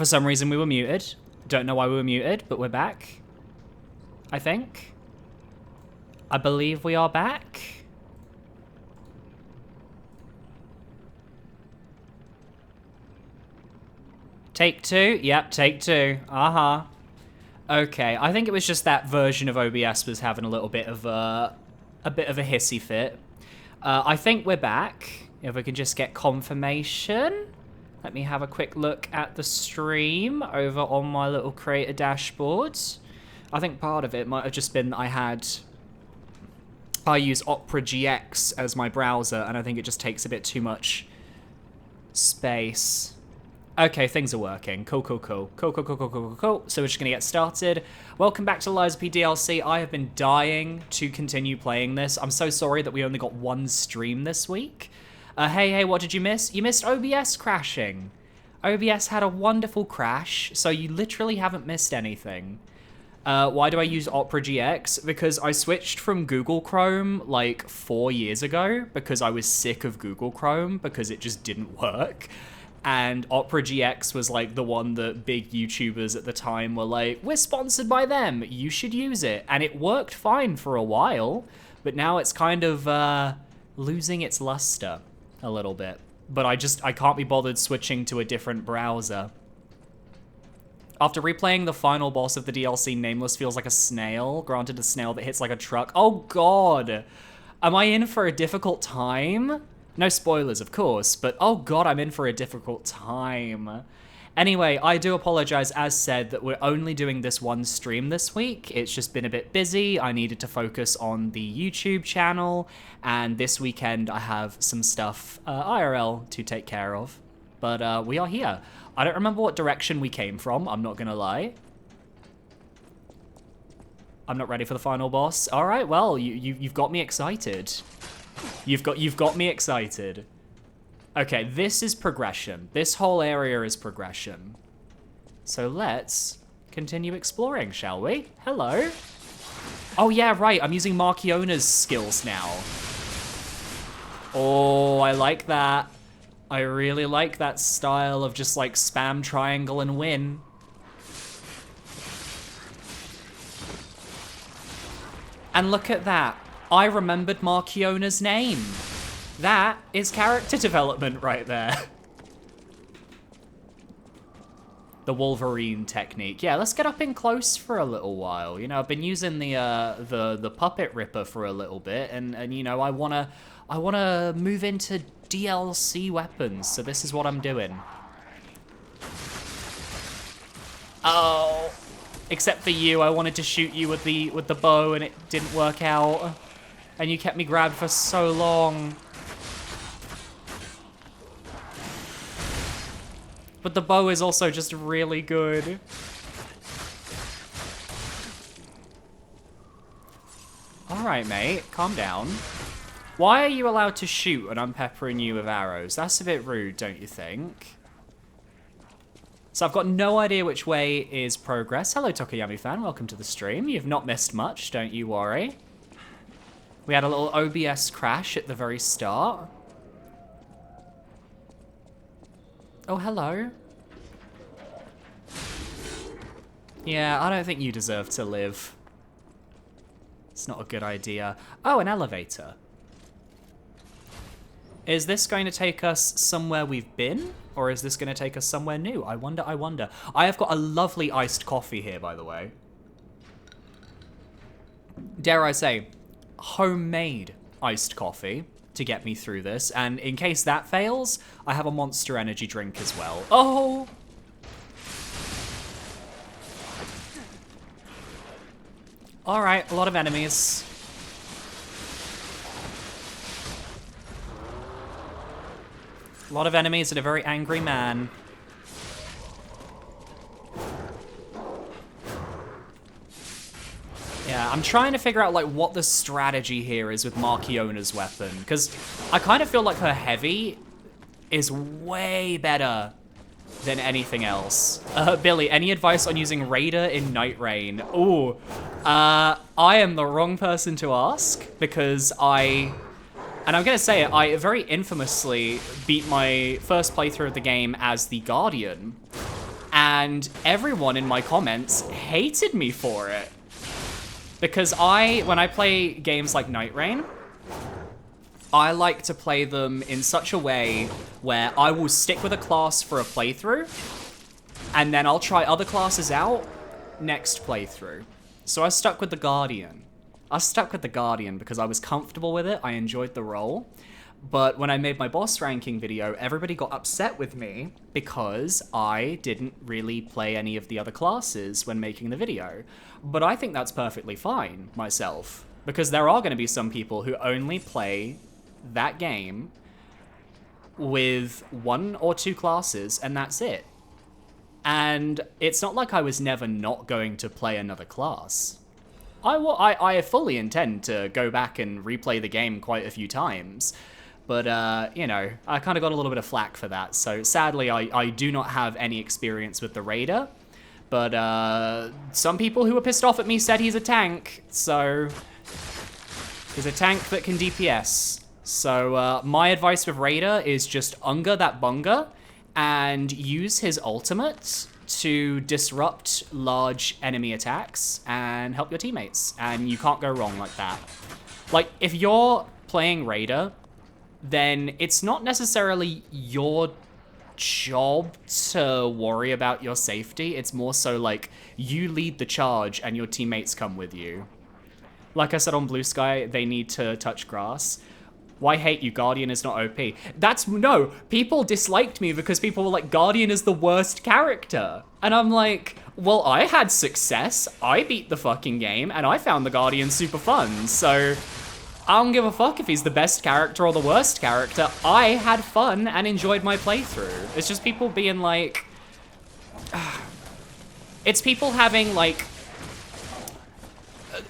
For some reason we were muted. Don't know why we were muted, but we're back. I think. I believe we are back. Take two? Yep, take two. Uh-huh. Okay, I think it was just that version of OBS was having a little bit of a hissy fit. I think we're back. If we can just get confirmation. Let me have a quick look at the stream over on my little creator dashboard. I think part of it might have just been that I use Opera GX as my browser, and I think it just takes a bit too much space. Okay, things are working. Cool. So we're just gonna get started. Welcome back to Liza P DLC. I have been dying to continue playing this. I'm so sorry that we only got one stream this week. Hey, what did you miss? You missed OBS crashing. OBS had a wonderful crash, so you literally haven't missed anything. Why do I use Opera GX? Because I switched from Google Chrome like 4 years ago because I was sick of Google Chrome because it just didn't work. And Opera GX was like the one that big YouTubers at the time were like, we're sponsored by them, you should use it. And it worked fine for a while, but now it's kind of losing its luster a little bit. But I can't be bothered switching to a different browser. After replaying the final boss of the DLC, Nameless feels like a snail. Granted, a snail that hits like a truck. Oh god! Am I in for a difficult time? No spoilers, of course, but oh god, I'm in for a difficult time. Anyway, I do apologize, as said, that we're only doing this one stream this week. It's just been a bit busy. I needed to focus on the YouTube channel, and this weekend I have some stuff IRL to take care of. But we are here. I don't remember what direction we came from, I'm not gonna lie. I'm not ready for the final boss. All right, well, you've got me excited. You've got me excited. Okay, this is progression. This whole area is progression. So let's continue exploring, shall we? Hello. Oh yeah, right, I'm using Marchiona's skills now. Oh, I like that. I really like that style of just like spam triangle and win. And look at that. I remembered Marchiona's name. That is character development right there. The Wolverine technique. Yeah, let's get up in close for a little while. You know, I've been using the Puppet Ripper for a little bit, and you know, I wanna move into DLC weapons, so this is what I'm doing. Oh, except for you, I wanted to shoot you with the bow, and it didn't work out. And you kept me grabbed for so long. But the bow is also just really good. All right, mate, calm down. Why are you allowed to shoot and I'm peppering you with arrows? That's a bit rude, don't you think? So I've got no idea which way is progress. Hello, Tokoyami fan, welcome to the stream. You've not missed much, don't you worry. We had a little OBS crash at the very start. Oh, hello. Yeah, I don't think you deserve to live. It's not a good idea. Oh, an elevator. Is this going to take us somewhere we've been? Or is this going to take us somewhere new? I wonder. I have got a lovely iced coffee here, by the way. Dare I say, homemade iced coffee to get me through this. And in case that fails, I have a Monster Energy drink as well. Oh! All right, a lot of enemies. A lot of enemies and a very angry man. Yeah, I'm trying to figure out like what the strategy here is with Marchiona's weapon, because I kind of feel like her heavy is way better than anything else. Billy, any advice on using Raider in Night Rain? Ooh, I am the wrong person to ask, because and I'm gonna say it, I very infamously beat my first playthrough of the game as the Guardian. And everyone in my comments hated me for it. Because when I play games like Night Rain, I like to play them in such a way where I will stick with a class for a playthrough, and then I'll try other classes out next playthrough. So I stuck with the Guardian. I stuck with the Guardian because I was comfortable with it, I enjoyed the role. But when I made my boss ranking video, everybody got upset with me because I didn't really play any of the other classes when making the video. But I think that's perfectly fine, myself. Because there are going to be some people who only play that game with 1 or 2 classes, and that's it. And it's not like I was never not going to play another class. I fully intend to go back and replay the game quite a few times. But, you know, I kind of got a little bit of flack for that. So sadly, I do not have any experience with the Raider. But some people who were pissed off at me said he's a tank. So he's a tank that can DPS. So my advice with Raider is just Unga that bunga and use his ultimate to disrupt large enemy attacks and help your teammates. And you can't go wrong like that. Like, if you're playing Raider, then it's not necessarily your job to worry about your safety. It's more so like you lead the charge and your teammates come with you. Like I said on Blue Sky, they need to touch grass. Why hate you? Guardian is not OP. No, people disliked me because people were like, Guardian is the worst character. And I'm like, well, I had success. I beat the fucking game and I found the Guardian super fun. So I don't give a fuck if he's the best character or the worst character. I had fun and enjoyed my playthrough. It's just people being like... It's people having, like...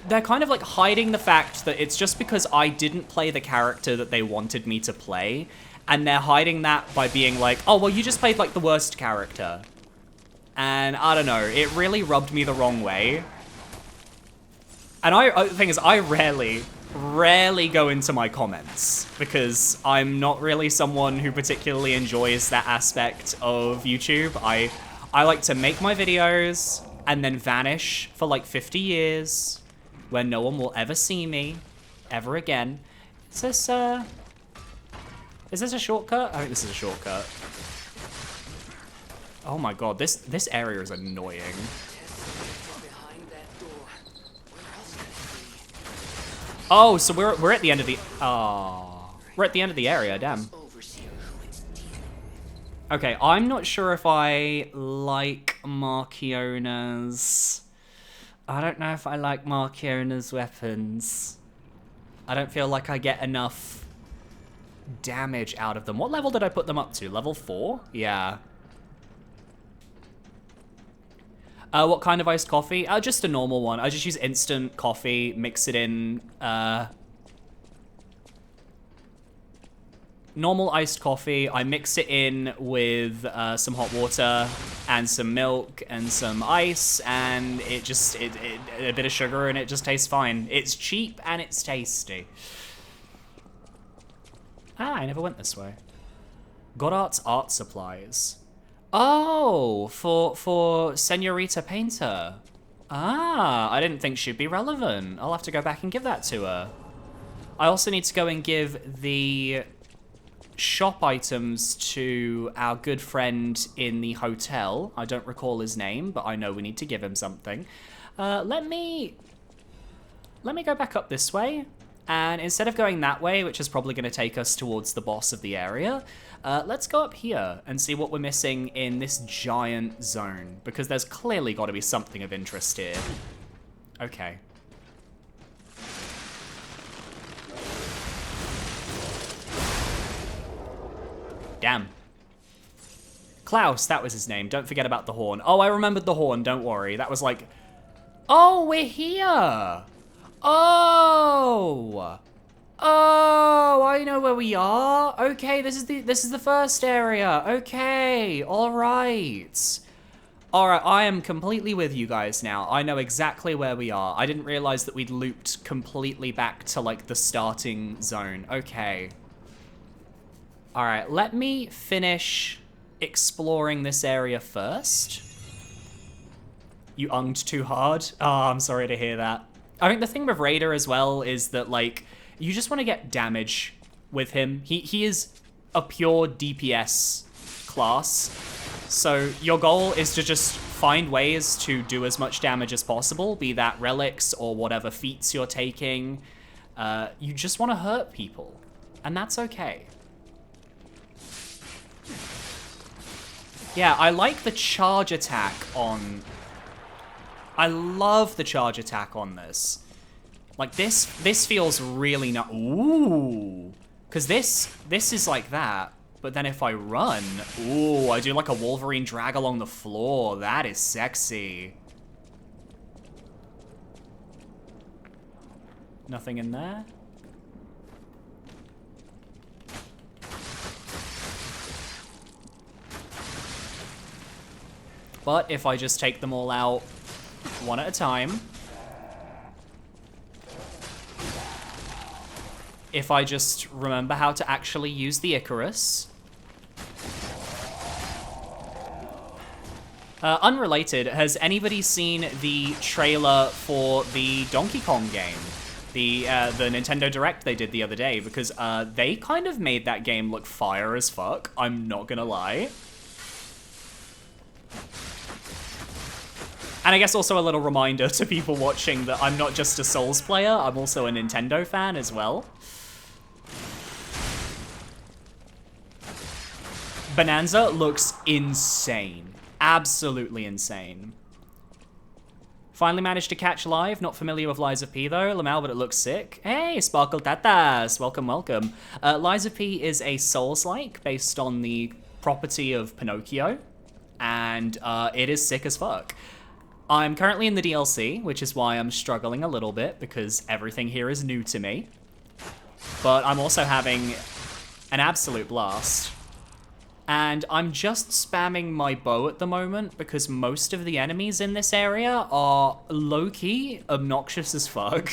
They're kind of, like, hiding the fact that it's just because I didn't play the character that they wanted me to play. And they're hiding that by being like, oh, well, you just played, like, the worst character. And I don't know. It really rubbed me the wrong way. And the thing is, I rarely go into my comments because I'm not really someone who particularly enjoys that aspect of YouTube. I like to make my videos and then vanish for like 50 years where no one will ever see me ever again. Is this a shortcut? I think this is a shortcut. Oh my god, this area is annoying. Oh, so we're at the end of the... Oh, we're at the end of the area, damn. Okay, I'm not sure if I like Marchiona's... I don't know if I like Marchiona's weapons. I don't feel like I get enough damage out of them. What level did I put them up to? Level 4? Yeah. What kind of iced coffee? Just a normal one. I just use instant coffee, mix it in, normal iced coffee. I mix it in with some hot water and some milk and some ice, and it just, a bit of sugar, and it just tastes fine. It's cheap and it's tasty. Ah, I never went this way. Goddard's art supplies. Oh, for Senorita Painter. Ah, I didn't think she'd be relevant. I'll have to go back and give that to her. I also need to go and give the shop items to our good friend in the hotel. I don't recall his name, but I know we need to give him something. Let me go back up this way. And instead of going that way, which is probably going to take us towards the boss of the area, let's go up here and see what we're missing in this giant zone, because there's clearly got to be something of interest here. Okay. Damn. Klaus, that was his name. Don't forget about the horn. Oh, I remembered the horn, don't worry. That was like... Oh, we're here! Oh! Oh, I know where we are. Okay, this is the first area. Okay, all right. All right, I am completely with you guys now. I know exactly where we are. I didn't realize that we'd looped completely back to like the starting zone. Okay. All right, let me finish exploring this area first. You unged too hard? Oh, I'm sorry to hear that. I think the thing with Raider as well is that, like, you just want to get damage with him. He is a pure DPS class. So your goal is to just find ways to do as much damage as possible, be that relics or whatever feats you're taking. You just want to hurt people, and that's okay. Yeah, I like the charge attack on... I love the charge attack on this. Like, this feels really not... Ooh. Because this is like that. But then if I run... Ooh, I do like a Wolverine drag along the floor. That is sexy. Nothing in there? But if I just take them all out one at a time... If I just remember how to actually use the Icarus... unrelated, has anybody seen the trailer for the Donkey Kong game? The Nintendo Direct they did the other day, because they kind of made that game look fire as fuck, I'm not gonna lie. And I guess also a little reminder to people watching that I'm not just a Souls player, I'm also a Nintendo fan as well. Bonanza looks insane. Absolutely insane. Finally managed to catch live. Not familiar with Liza P though, Lamel, but it looks sick. Hey, Sparkle Tatas! Welcome, welcome. Liza P is a Souls-like based on the property of Pinocchio, and it is sick as fuck. I'm currently in the DLC, which is why I'm struggling a little bit, because everything here is new to me. But I'm also having an absolute blast. And I'm just spamming my bow at the moment, because most of the enemies in this area are low-key obnoxious as fuck.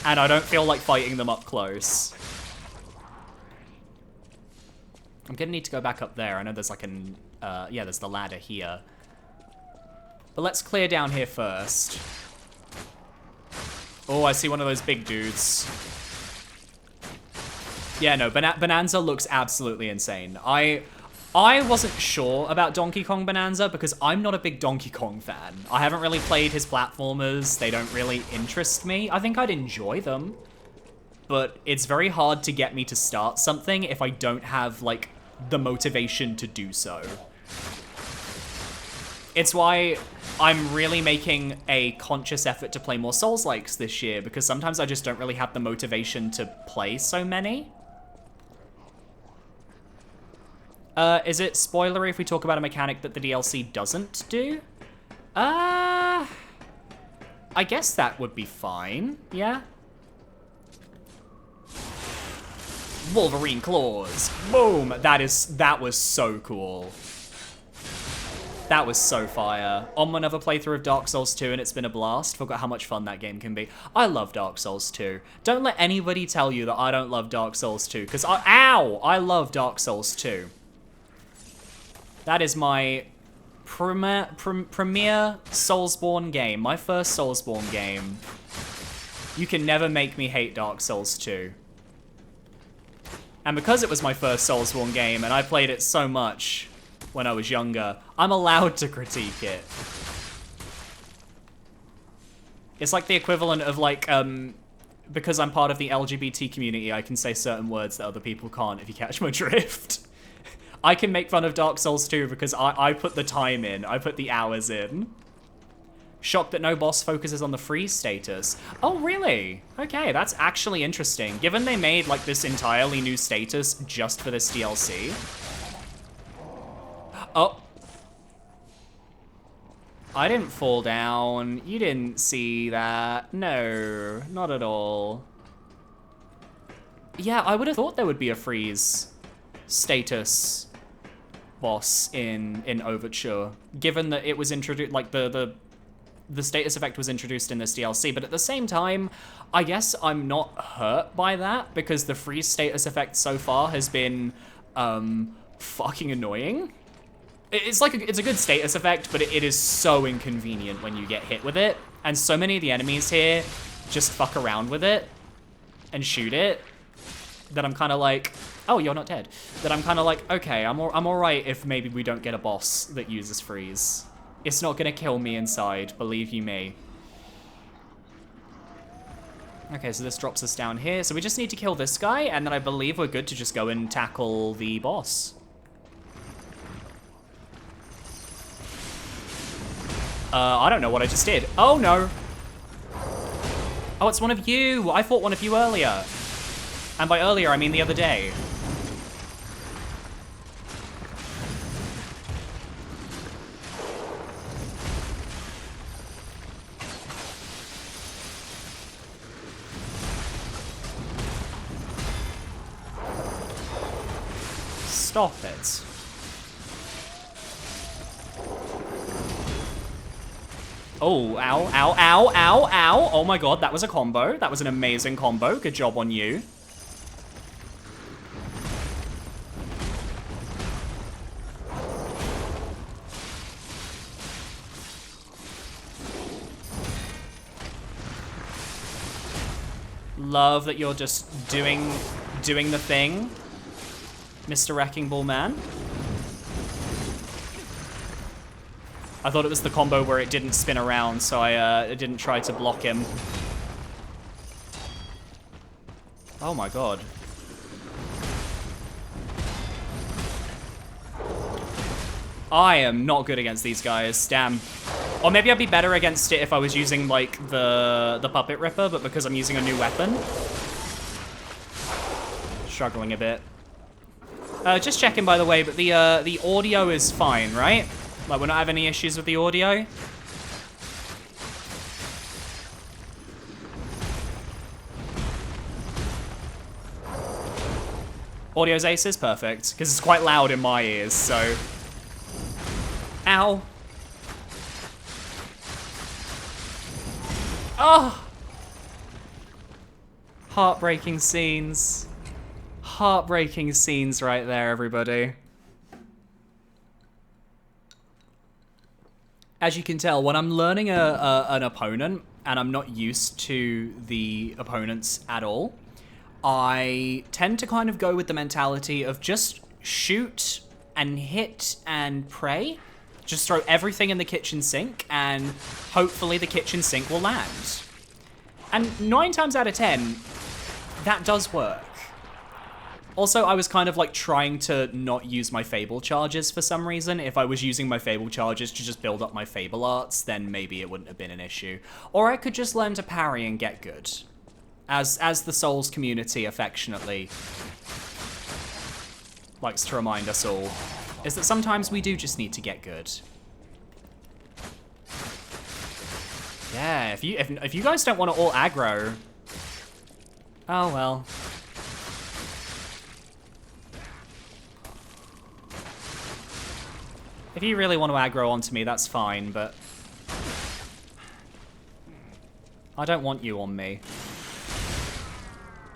And I don't feel like fighting them up close. I'm gonna need to go back up there. I know there's like an, yeah, there's the ladder here. But let's clear down here first. Oh, I see one of those big dudes. Yeah, no, Bonanza looks absolutely insane. I wasn't sure about Donkey Kong Bonanza because I'm not a big Donkey Kong fan. I haven't really played his platformers. They don't really interest me. I think I'd enjoy them, but it's very hard to get me to start something if I don't have, like, the motivation to do so. It's why I'm really making a conscious effort to play more Souls-likes this year, because sometimes I just don't really have the motivation to play so many. Is it spoilery if we talk about a mechanic that the DLC doesn't do? I guess that would be fine, yeah? Wolverine claws. Boom! That was so cool. That was so fire. On another playthrough of Dark Souls 2 and it's been a blast. Forgot how much fun that game can be. I love Dark Souls 2. Don't let anybody tell you that I don't love Dark Souls 2, because I love Dark Souls 2. That is my premier Soulsborne game. My first Soulsborne game. You can never make me hate Dark Souls 2. And because it was my first Soulsborne game and I played it so much when I was younger, I'm allowed to critique it. It's like the equivalent of, like, because I'm part of the LGBT community, I can say certain words that other people can't, if you catch my drift. I can make fun of Dark Souls 2 because I put the time in, I put the hours in. Shocked that no boss focuses on the freeze status. Oh, really? Okay, that's actually interesting. Given they made, like, this entirely new status just for this DLC. Oh. I didn't fall down. You didn't see that. No, not at all. Yeah, I would have thought there would be a freeze status boss in Overture, given that it was introduced, like, the status effect was introduced in this DLC, but at the same time, I guess I'm not hurt by that, because the freeze status effect so far has been, fucking annoying. It's like it's a good status effect, but it is so inconvenient when you get hit with it. And so many of the enemies here just fuck around with it and shoot it that I'm kind of like, oh, you're not dead. That I'm kind of like, okay, I'm all right if maybe we don't get a boss that uses freeze. It's not gonna kill me inside, believe you me. Okay, so this drops us down here. So we just need to kill this guy, and then I believe we're good to just go and tackle the boss. I don't know what I just did. Oh, no. Oh, it's one of you. I fought one of you earlier. And by earlier, I mean the other day. Stop it. Oh, ow, ow, ow, ow, ow. Oh my god, that was a combo. That was an amazing combo. Good job on you. Love that you're just doing the thing, Mr. Wrecking Ball Man. I thought it was the combo where it didn't spin around, so I didn't try to block him. Oh my god. I am not good against these guys, damn. Or maybe I'd be better against it if I was using, like, the Puppet Ripper, but because I'm using a new weapon. Struggling a bit. Just checking, by the way, but the audio is fine, right? Like, we're not having any issues with the audio? Audio's aces? Perfect. Because it's quite loud in my ears, so... Ow. Oh! Heartbreaking scenes. Heartbreaking scenes right there, everybody. As you can tell, when I'm learning an opponent, and I'm not used to the opponents at all, I tend to kind of go with the mentality of just shoot and hit and pray. Just throw everything in the kitchen sink, and hopefully the kitchen sink will land. And 9 times out of 10, that does work. Also, I was kind of like trying to not use my Fable charges for some reason. If I was using my Fable charges to just build up my Fable arts, then maybe it wouldn't have been an issue. Or I could just learn to parry and get good. As the Souls community affectionately likes to remind us all, is that sometimes we do just need to get good. Yeah, if you guys don't want to all aggro, oh well. If you really want to aggro onto me, that's fine, but I don't want you on me.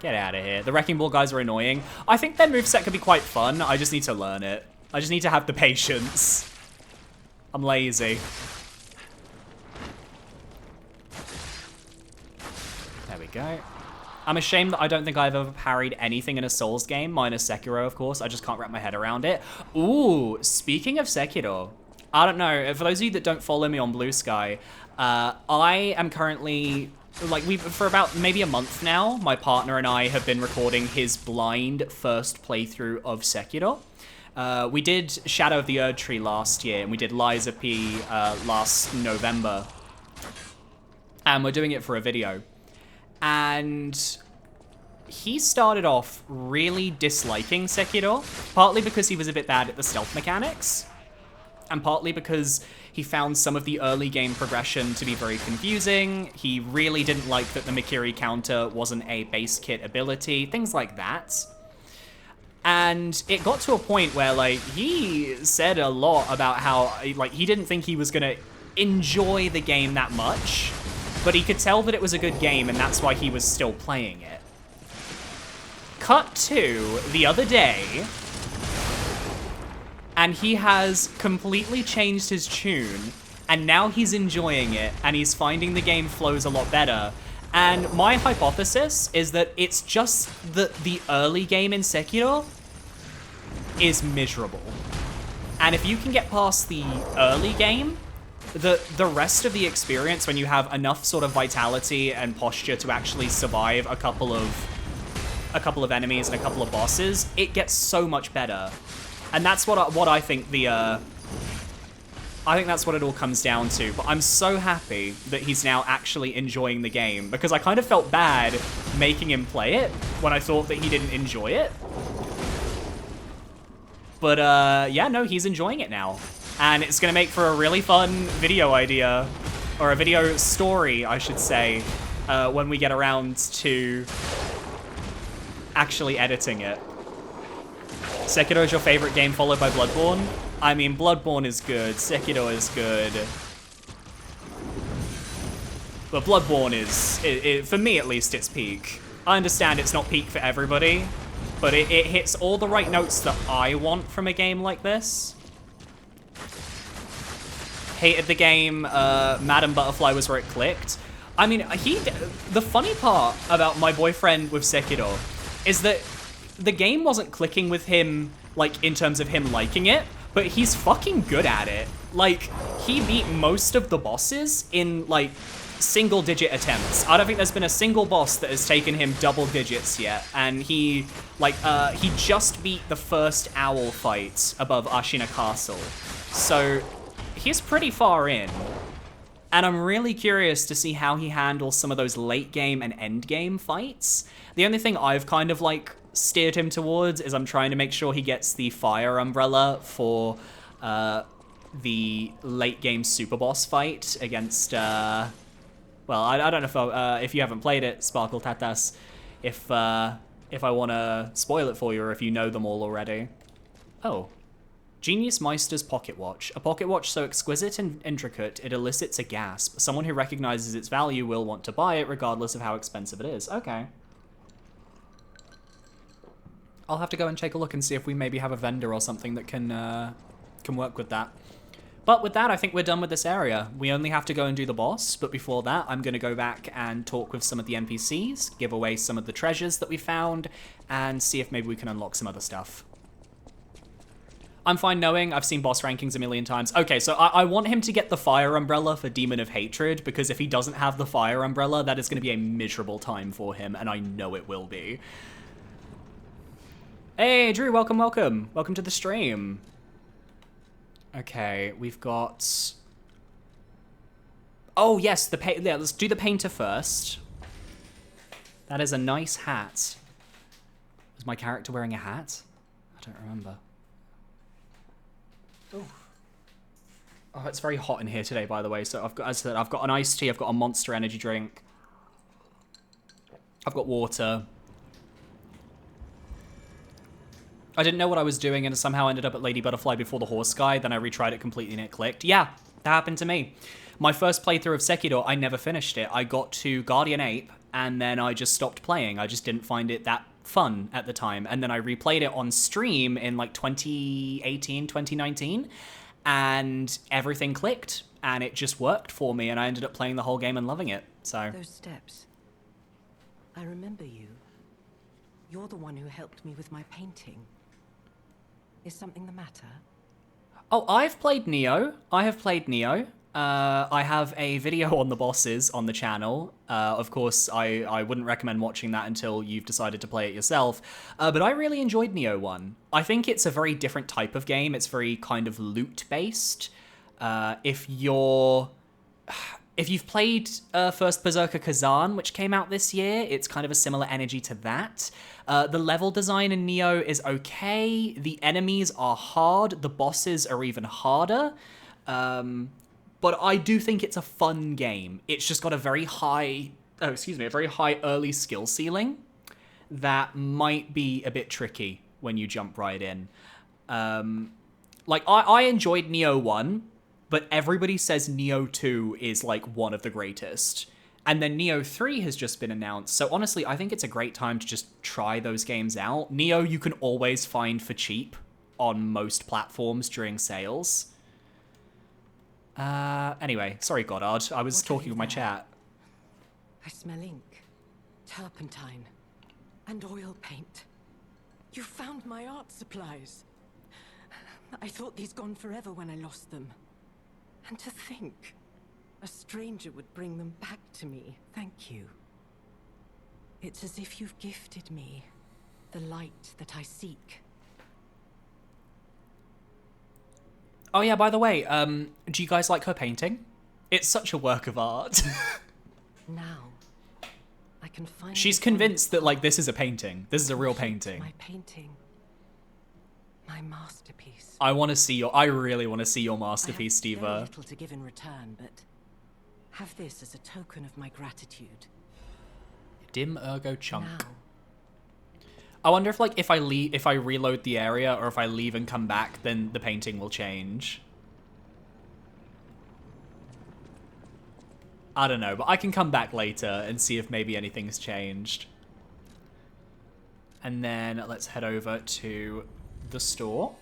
Get out of here. The Wrecking Ball guys are annoying. I think their moveset could be quite fun. I just need to learn it. I just need to have the patience. I'm lazy. There we go. I'm ashamed that I don't think I've ever parried anything in a Souls game, minus Sekiro, of course. I just can't wrap my head around it. Ooh, speaking of Sekiro, I don't know. For those of you that don't follow me on Blue Sky, I am currently... Like, for about maybe a month now, my partner and I have been recording his blind first playthrough of Sekiro. We did Shadow of the Erdtree last year, and we did Liza P last November. And we're doing it for a video. And he started off really disliking Sekiro, partly because he was a bit bad at the stealth mechanics, and partly because he found some of the early game progression to be very confusing. He really didn't like that the Mikiri counter wasn't a base kit ability, things like that. And it got to a point where, like, he said a lot about how, like, he didn't think he was gonna enjoy the game that much, but he could tell that it was a good game, and that's why he was still playing it. Cut to the other day, and he has completely changed his tune, and now he's enjoying it, and he's finding the game flows a lot better. And my hypothesis is that it's just that the early game in Sekiro is miserable. And if you can get past the early game, the rest of the experience, when you have enough sort of vitality and posture to actually survive a couple of enemies and a couple of bosses, it gets so much better. And that's what I think I think that's what it all comes down to. But I'm so happy that he's now actually enjoying the game, because I kind of felt bad making him play it when I thought that he didn't enjoy it. But yeah, no, he's enjoying it now. And it's gonna make for a really fun video idea, or a video story, I should say, when we get around to actually editing it. Sekiro is your favorite game, followed by Bloodborne? I mean, Bloodborne is good, Sekiro is good. But Bloodborne is, for me at least, it's peak. I understand it's not peak for everybody, but it hits all the right notes that I want from a game like this. Hated the game, Madam Butterfly was where it clicked. I mean, the funny part about my boyfriend with Sekiro is that the game wasn't clicking with him, like, in terms of him liking it, but he's fucking good at it. Like, he beat most of the bosses in, like, single-digit attempts. I don't think there's been a single boss that has taken him double digits yet, and he just beat the first owl fight above Ashina Castle. So, he's pretty far in. And I'm really curious to see how he handles some of those late game and end game fights. The only thing I've kind of, like, steered him towards is I'm trying to make sure he gets the fire umbrella for the late game super boss fight against, well, I don't know if you haven't played it, Sparkle Tatas, if I want to spoil it for you, or if you know them all already. Oh. Genius Meister's pocket watch. A pocket watch so exquisite and intricate, it elicits a gasp. Someone who recognizes its value will want to buy it, regardless of how expensive it is. Okay. I'll have to go and take a look and see if we maybe have a vendor or something that can work with that. But with that, I think we're done with this area. We only have to go and do the boss, but before that, I'm going to go back and talk with some of the NPCs, give away some of the treasures that we found, and see if maybe we can unlock some other stuff. I'm fine knowing I've seen boss rankings a million times. Okay, so I want him to get the fire umbrella for Demon of Hatred, because if he doesn't have the fire umbrella, that is going to be a miserable time for him, and I know it will be. Hey, Drew, welcome, welcome. Welcome to the stream. Okay, we've got... Oh, yes, yeah, let's do the painter first. That is a nice hat. Was my character wearing a hat? I don't remember. Ooh. Oh, it's very hot in here today, by the way. So I've got, as I said, I've got an iced tea, I've got a Monster energy drink. I've got water. I didn't know what I was doing and somehow ended up at Lady Butterfly before the horse guy, then I retried it completely and it clicked. Yeah, that happened to me. My first playthrough of Sekiro, I never finished it. I got to Guardian Ape, and then I just stopped playing. I just didn't find it that fun at the time. And then I replayed it on stream in like 2018, 2019, and everything clicked, and it just worked for me, and I ended up playing the whole game and loving it, so. Those steps. I remember you. You're the one who helped me with my painting. Is something the matter? Oh, I've played Neo. I have played Neo. I have a video on the bosses on the channel. Of course, I wouldn't recommend watching that until you've decided to play it yourself. But I really enjoyed Neo 1. I think it's a very different type of game. It's very kind of loot-based. If you've played first Berserker Kazan, which came out this year, it's kind of a similar energy to that. The level design in Neo is okay. The enemies are hard. The bosses are even harder. But I do think it's a fun game. It's just got a very high, a very high early skill ceiling that might be a bit tricky when you jump right in. Like, I enjoyed Neo 1, but everybody says Neo 2 is, like, one of the greatest. And then Neo 3 has just been announced, so honestly, I think it's a great time to just try those games out. Neo you can always find for cheap on most platforms during sales. Anyway, sorry, Goddard. I was What are talking you with my there? chat. I smell ink, turpentine, and oil paint. You found my art supplies. I thought these gone forever when I lost them. And to think, a stranger would bring them back to me. Thank you. It's as if you've gifted me the light that I seek. Oh yeah, by the way, do you guys like her painting? It's such a work of art. Now, I can finally She's find convinced the that, like, path this is a painting. This is a real complete painting. My painting. My masterpiece. I really want to see your I masterpiece, have very Diva. little to give in return, but have this as a token of my gratitude. Dim ergo chunk. Now, I wonder if, like, if I reload the area, or if I leave and come back, then the painting will change. I don't know, but I can come back later and see if maybe anything's changed. And then let's head over to the store.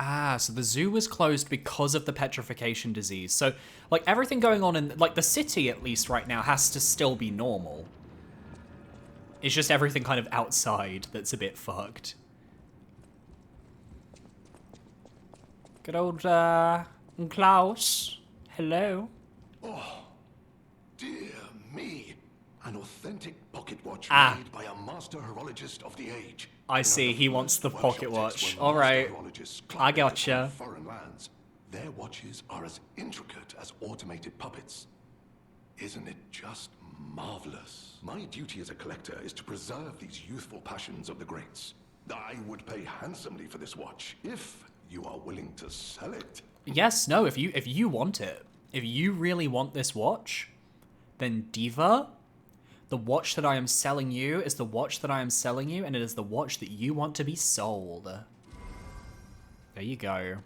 Ah, so the zoo was closed because of the petrification disease. So, like, everything going on in, like, the city, at least right now, has to still be normal. It's just everything kind of outside that's a bit fucked. Good old, Klaus. Hello. Dear me, an authentic pocket watch Ah. made by a master horologist of the age. I see, he wants the workshop pocket texts watch. were All right. master horologists I clubbed gotcha. upon foreign lands. Their watches are as intricate as automated puppets. Isn't it just marvelous? My duty as a collector is to preserve these youthful passions of the greats. I would pay handsomely for this watch if you are willing to sell it. Yes, no, if you want it, if you really want this watch, then Diva, the watch that I am selling you is the watch that I am selling you, and it is the watch that you want to be sold. There you go.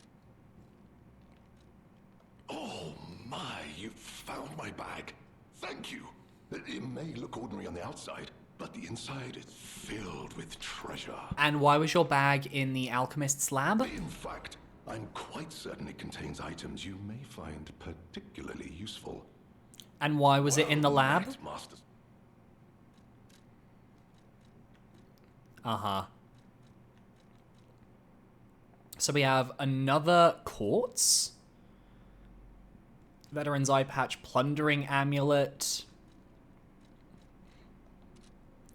Oh my, you found my bag. Thank you. It may look ordinary on the outside, but the inside is filled with treasure. And why was your bag in the alchemist's lab? In fact, I'm quite certain it contains items you may find particularly useful. And why was it in the Well lab? met, Master. Uh-huh. So we have another quartz. Veteran's eye patch, plundering amulet.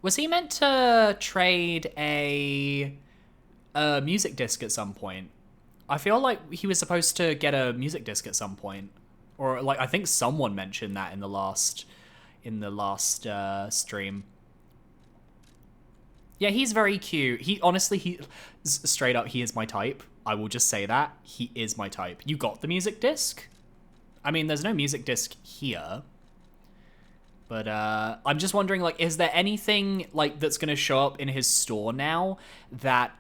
Was he meant to trade a music disc at some point? I feel like he was supposed to get a music disc at some point. Or, like, I think someone mentioned that in the last stream. Yeah, he's very cute. Straight up, he is my type. I will just say that. He is my type. You got the music disc? I mean, there's no music disc here. But, I'm just wondering, like, is there anything, like, that's gonna show up in his store now that,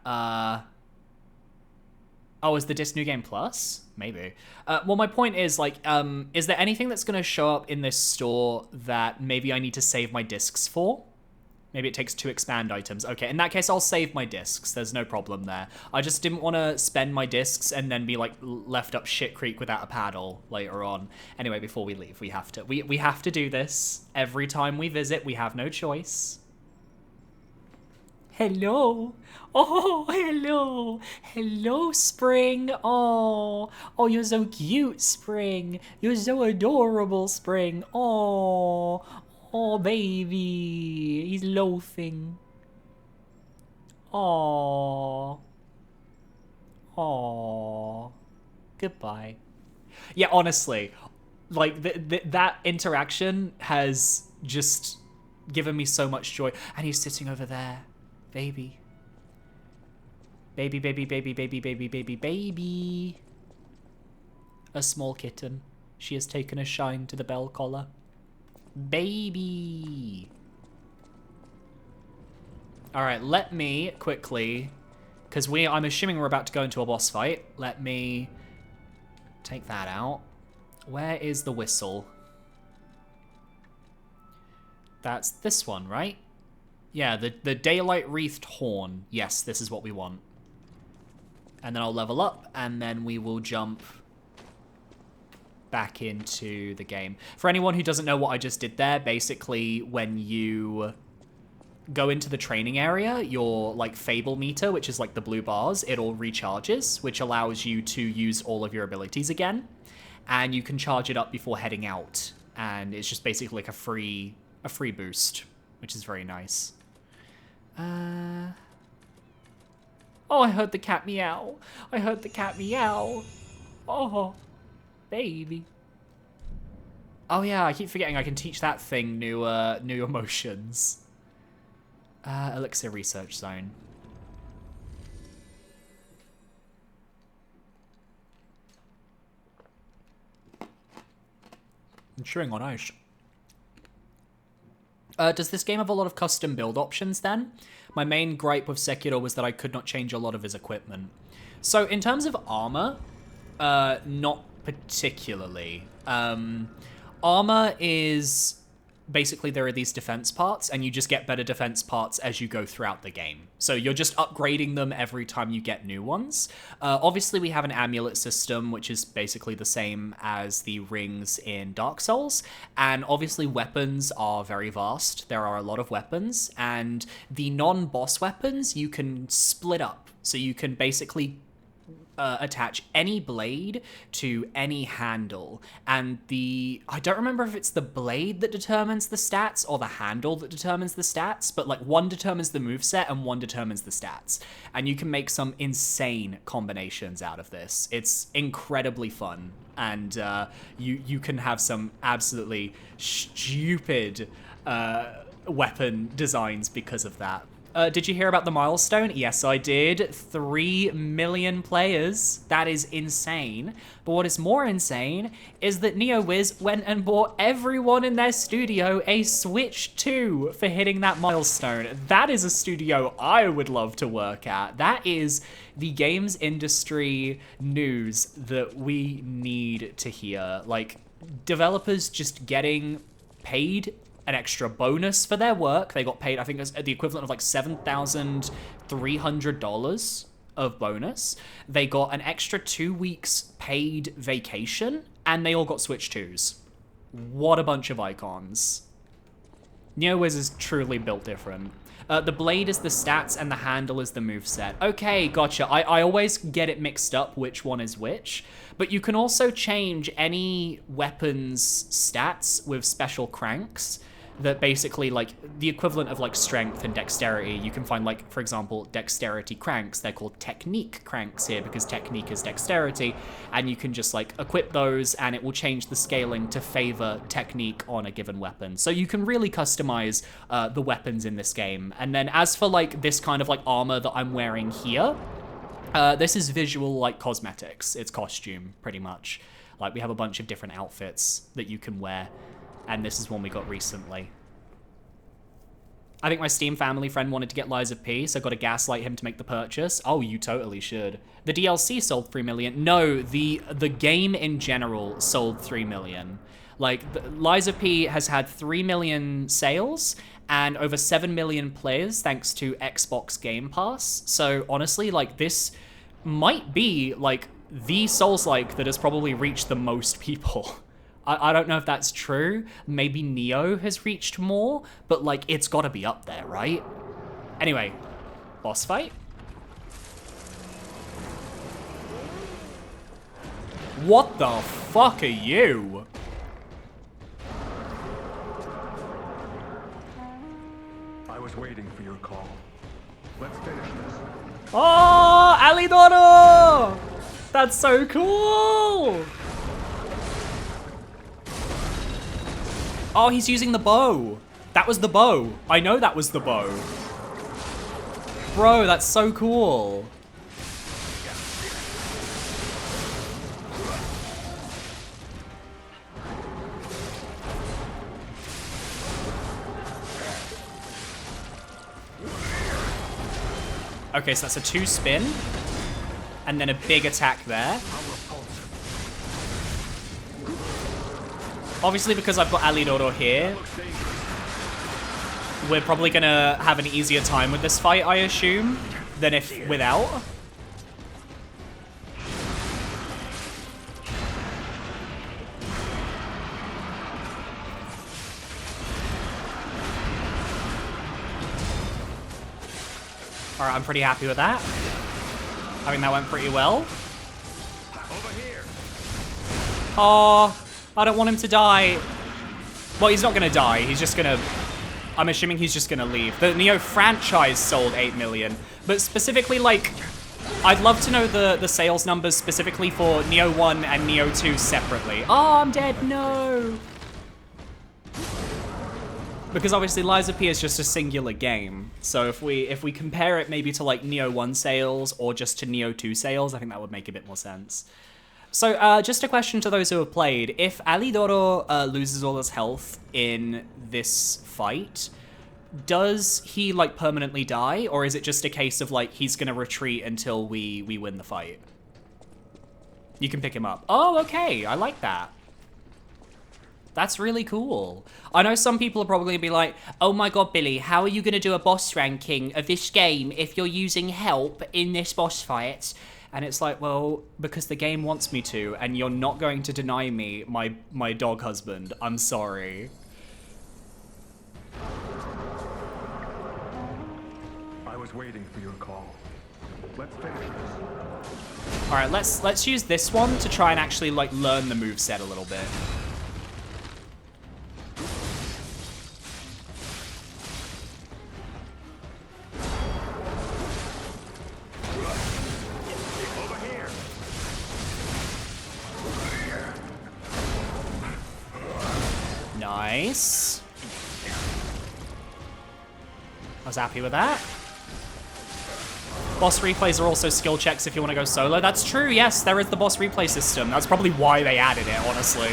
Oh, is the disc New Game Plus? Maybe. Well, my point is, like, is there anything that's going to show up in this store that maybe I need to save my discs for? Maybe it takes 2 expand items. Okay, in that case, I'll save my discs. There's no problem there. I just didn't want to spend my discs and then be, like, left up shit creek without a paddle later on. Anyway, before we leave, we have to. We have to do this. Every time we visit, we have no choice. Hello. Oh, hello. Hello, Spring. Oh, you're so cute, Spring. You're so adorable, Spring. Oh, baby. He's loafing. Oh. Goodbye. Yeah, honestly, like, that interaction has just given me so much joy. And he's sitting over there. Baby. Baby, baby, baby, baby, baby, baby, baby. A small kitten. She has taken a shine to the bell collar. Baby. Alright, let me quickly, because I'm assuming we're about to go into a boss fight. Let me take that out. Where is the whistle? That's this one, right? Yeah, the daylight wreathed horn. Yes, this is what we want. And then I'll level up, and then we will jump back into the game. For anyone who doesn't know what I just did there, basically when you go into the training area, your like Fable meter, which is like the blue bars, it all recharges, which allows you to use all of your abilities again. And you can charge it up before heading out. And it's just basically like a free boost, which is very nice. Oh, I heard the cat meow. I heard the cat meow. Oh, baby. Oh yeah, I keep forgetting I can teach that thing new emotions. Elixir Research Zone. I'm chewing on ice. Does this game have a lot of custom build options then? My main gripe with Sekiro was that I could not change a lot of his equipment. So in terms of armor, not particularly. Armor is basically there are these defense parts, and you just get better defense parts as you go throughout the game. So you're just upgrading them every time you get new ones. Obviously, we have an amulet system, which is basically the same as the rings in Dark Souls. And obviously, weapons are very vast. There are a lot of weapons, and the non-boss weapons you can split up. So you can basically attach any blade to any handle, and I don't remember if it's the blade that determines the stats or the handle that determines the stats, but like one determines the moveset and one determines the stats, and you can make some insane combinations out of this. It's incredibly fun, and you can have some absolutely stupid weapon designs because of that. Did you hear about the milestone? Yes, I did. 3 million players. That is insane. But what is more insane is that NeoWiz went and bought everyone in their studio a Switch 2 for hitting that milestone. That is a studio I would love to work at. That is the games industry news that we need to hear. Like, developers just getting paid an extra bonus for their work. They got paid, I think it was the equivalent of like $7,300 of bonus. They got an extra 2 weeks paid vacation, and they all got Switch 2s. What a bunch of icons. NeoWiz is truly built different. The blade is the stats and the handle is the moveset. Okay, gotcha. I always get it mixed up which one is which, but you can also change any weapon's stats with special cranks that basically, like, the equivalent of, like, strength and dexterity. You can find, like, for example, dexterity cranks. They're called technique cranks here because technique is dexterity, and you can just, like, equip those, and it will change the scaling to favor technique on a given weapon. So you can really customize the weapons in this game. And then as for, like, this kind of, like, armor that I'm wearing here, this is visual, like, cosmetics. It's costume, pretty much. Like, we have a bunch of different outfits that you can wear, and this is one we got recently. I think my Steam family friend wanted to get Lies of P, so got to gaslight him to make the purchase. Oh, you totally should. The DLC sold 3 million. No, the game in general sold 3 million. Like, Lies of P has had 3 million sales and over 7 million players thanks to Xbox Game Pass. So honestly, like, this might be like the Souls-like that has probably reached the most people. I don't know if that's true. Maybe Neo has reached more, but, like, it's got to be up there, right? Anyway, boss fight? What the fuck are you? I was waiting for your call. Let's finish this. Oh, Alidoro! That's so cool! Oh, he's using the bow. That was the bow. I know that was the bow. Bro, that's so cool. Okay, so that's a 2 spin. And then a big attack there. Obviously, because I've got Alidoro here, we're probably gonna have an easier time with this fight, I assume, than if without. Alright, I'm pretty happy with that. I think that went pretty well. Oh, I don't want him to die. Well, he's not gonna die. He's just gonna... I'm assuming he's just gonna leave. The Neo franchise sold 8 million. But specifically, like... I'd love to know the sales numbers specifically for Neo 1 and Neo 2 separately. Oh, I'm dead. No. Because obviously Lies of P is just a singular game. So if we compare it maybe to like Neo 1 sales or just to Neo 2 sales, I think that would make a bit more sense. So just a question to those who have played. If Alidoro loses all his health in this fight, does he like permanently die? Or is it just a case of like he's gonna retreat until we win the fight? You can pick him up. Oh, okay, I like that. That's really cool. I know some people are probably gonna be like, oh my god, Billy, how are you gonna do a boss ranking of this game if you're using help in this boss fight? And it's like, well, because the game wants me to, and you're not going to deny me my dog husband. I'm sorry. I was waiting for your call. Let's finish this. Alright, let's use this one to try and actually like learn the moveset a little bit. Nice. I was happy with that. Boss replays are also skill checks if you want to go solo. That's true, yes, there is the boss replay system. That's probably why they added it, honestly.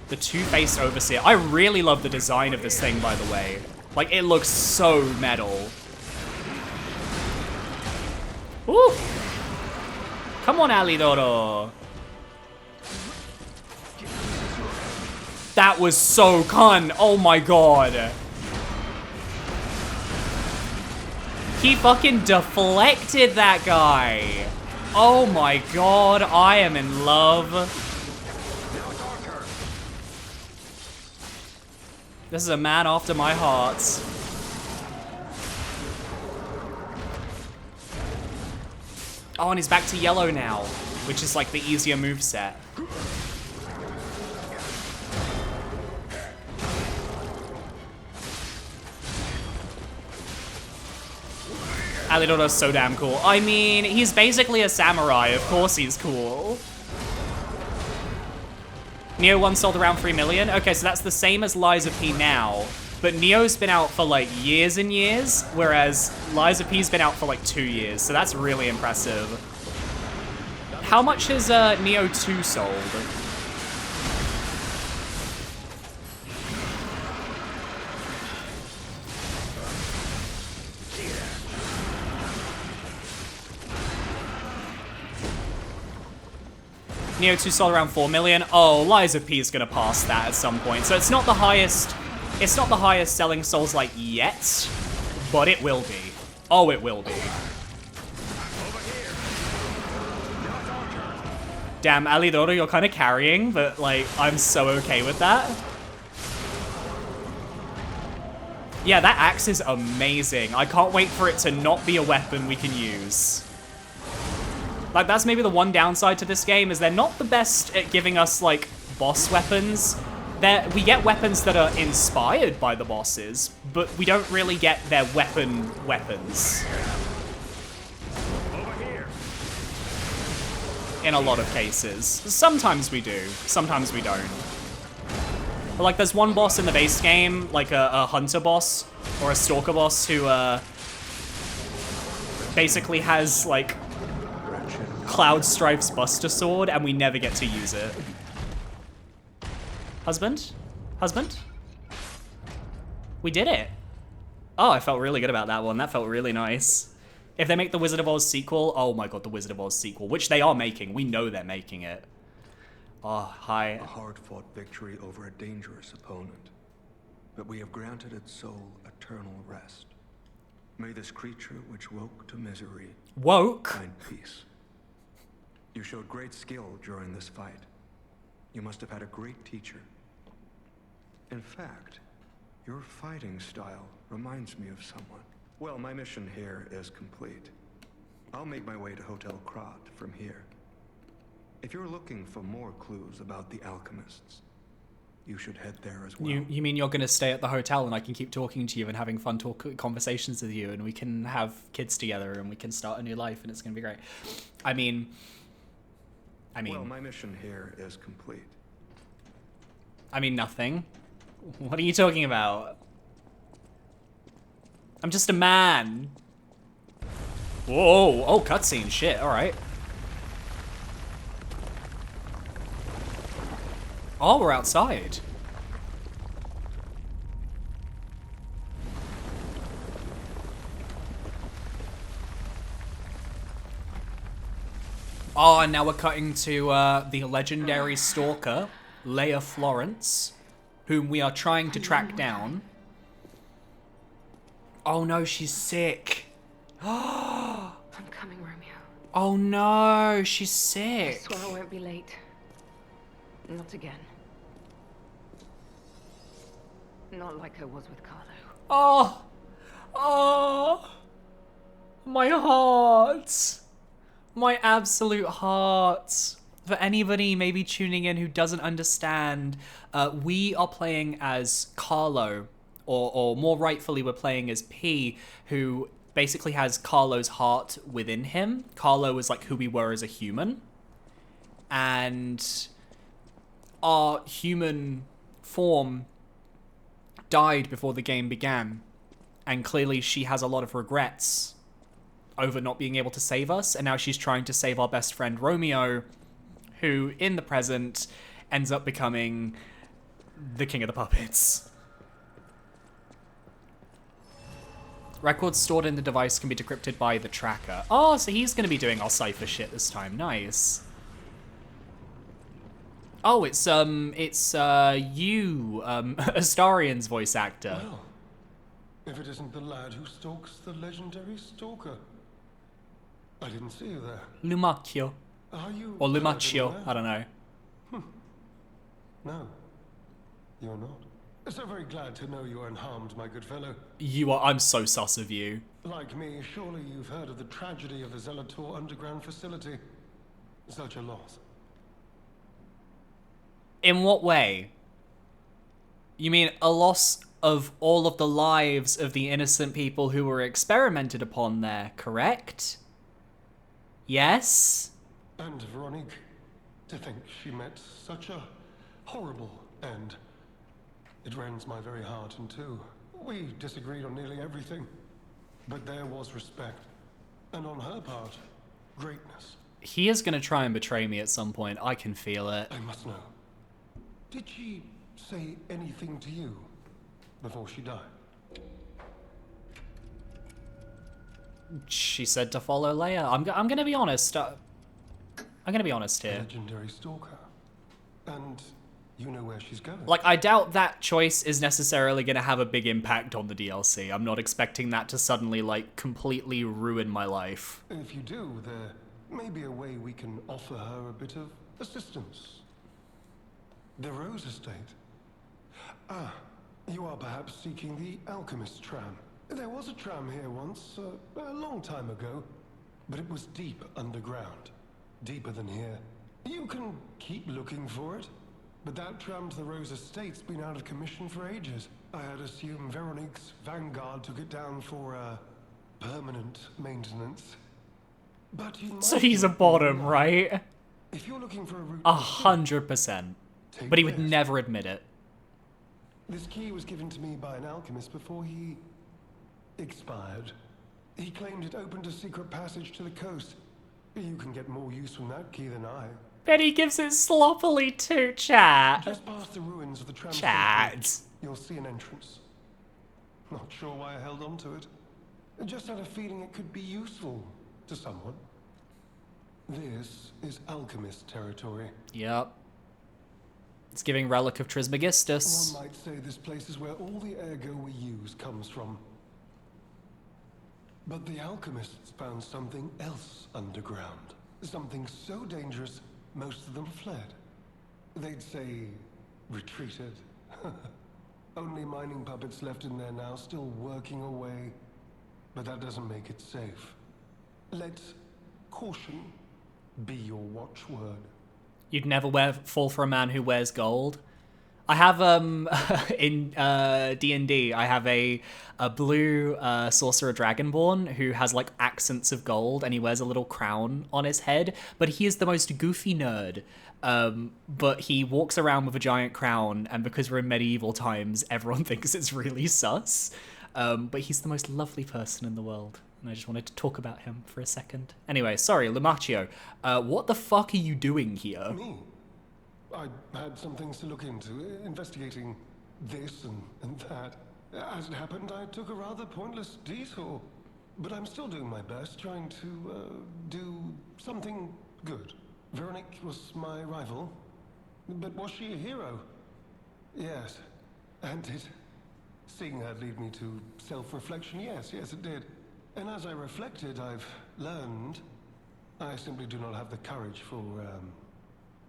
The two-faced overseer. I really love the design of this thing, by the way. Like, it looks so metal. Ooh! Come on, Alidoro. That was so cun. Oh my god. He fucking deflected that guy. Oh my god, I am in love. This is a man after my heart. Oh, and he's back to yellow now, which is like the easier moveset. Alidoro's so damn cool. I mean, he's basically a samurai. Of course he's cool. Neo 1 sold around 3 million. Okay, so that's the same as Lies of P now. But Neo's been out for like years and years, whereas Lies of P's been out for like 2 years. So that's really impressive. How much has Neo 2 sold? Neo 2 sold around 4 million. Oh, Lies of P is gonna pass that at some point. So it's not the highest selling Souls like yet, but it will be. Oh, it will be. Damn, Alidoro, you're kind of carrying, but like, I'm so okay with that. Yeah, that axe is amazing. I can't wait for it to not be a weapon we can use. Like, that's maybe the one downside to this game, is they're not the best at giving us, like, boss weapons. We get weapons that are inspired by the bosses, but we don't really get their weapons. In a lot of cases. Sometimes we do, sometimes we don't. But, like, there's one boss in the base game, like a hunter boss, or a stalker boss, who, basically has, like, Cloud Strife's Buster Sword, and we never get to use it. Husband? Husband? We did it. Oh, I felt really good about that one. That felt really nice. If they make the Wizard of Oz sequel, oh my god, the Wizard of Oz sequel, which they are making. We know they're making it. Oh, hi. A hard-fought victory over a dangerous opponent, but we have granted its soul eternal rest. May this creature which woke to misery Woke? find peace. You showed great skill during this fight. You must have had a great teacher. In fact, your fighting style reminds me of someone. Well, my mission here is complete. I'll make my way to Hotel Krat from here. If you're looking for more clues about the alchemists, you should head there as well. You mean you're going to stay at the hotel and I can keep talking to you and having fun conversations with you and we can have kids together and we can start a new life and it's going to be great. I mean... Well, my mission here is complete. I mean nothing. What are you talking about? I'm just a man. Whoa, oh, cutscene, shit, alright. Oh, we're outside. Oh, and now we're cutting to the legendary stalker, Leia Florence, whom we are trying to track down. Oh no, she's sick. I'm coming, Romeo. Oh no, she's I sick. swear I won't be late. Not again. Not like I was with Carlo. Oh, oh, my heart. My absolute heart. For anybody maybe tuning in who doesn't understand, we are playing as Carlo, or more rightfully, we're playing as P, who basically has Carlo's heart within him. Carlo is like who we were as a human. And our human form died before the game began. And clearly she has a lot of regrets over not being able to save us. And now she's trying to save our best friend Romeo, who in the present ends up becoming the king of the puppets. Records stored in the device can be decrypted by the tracker. Oh, so he's going to be doing our cipher shit this time. Nice. Oh, it's you, Astarian's voice actor. Well, if it isn't the lad who stalks the legendary stalker. I didn't see you there. Lumacchio. Are you? Or hurt Lumacchio, anywhere? I don't know. No, you're not. So very glad to know you are unharmed, my good fellow. You are, I'm so sus of you. Like me, surely you've heard of the tragedy of the Zelator underground facility. Such a loss. In what way? You mean a loss of all of the lives of the innocent people who were experimented upon there, correct? Yes? And Veronique, to think she met such a horrible end. It rends my very heart in two. We disagreed on nearly everything, but there was respect, and on her part, greatness. He is going to try and betray me at some point. I can feel it. I must know. Did she say anything to you before she died? She said to follow Leia. I'm going to be honest. I'm going to be honest here. Legendary stalker. And you know where she's going. Like, I doubt that choice is necessarily going to have a big impact on the DLC. I'm not expecting that to suddenly, like, completely ruin my life. If you do, there may be a way we can offer her a bit of assistance. The Rose Estate. Ah, you are perhaps seeking the Alchemist tram. There was a tram here once, a long time ago, but it was deep underground. Deeper than here. You can keep looking for it, but that tram to the Rose Estate's been out of commission for ages. I had assumed Veronique's Vanguard took it down for, permanent maintenance. But you might So he's a bottom, right? If you're looking for a route... 100%. But he would this. never admit it. This key was given to me by an alchemist before he... expired. He claimed it opened a secret passage to the coast. You can get more use from that key than I. Bet he gives it sloppily too, chat. Just past the ruins of the tram station, Chat. you'll see an entrance. Not sure why I held on to it. I just had a feeling it could be useful to someone. This is alchemist territory. Yep. It's giving Relic of Trismegistus. One might say this place is where all the ergo we use comes from. But the alchemists found something else underground. Something so dangerous, most of them fled. They'd say, retreated. Only mining puppets left in there now, still working away. But that doesn't make it safe. Let caution be your watchword. You'd never fall for a man who wears gold. I have in D&D, I have a blue sorcerer dragonborn who has like accents of gold, and he wears a little crown on his head. But he is the most goofy nerd. But he walks around with a giant crown, and because we're in medieval times, everyone thinks it's really sus. But he's the most lovely person in the world. And I just wanted to talk about him for a second. Anyway, sorry, Lumaccio. What the fuck are you doing here? Me? I had some things to look into, investigating this and that. As it happened, I took a rather pointless detour. But I'm still doing my best, trying to do something good. Veronique was my rival. But was she a hero? Yes. And did seeing her lead me to self-reflection? Yes, it did. And as I reflected, I've learned I simply do not have the courage for,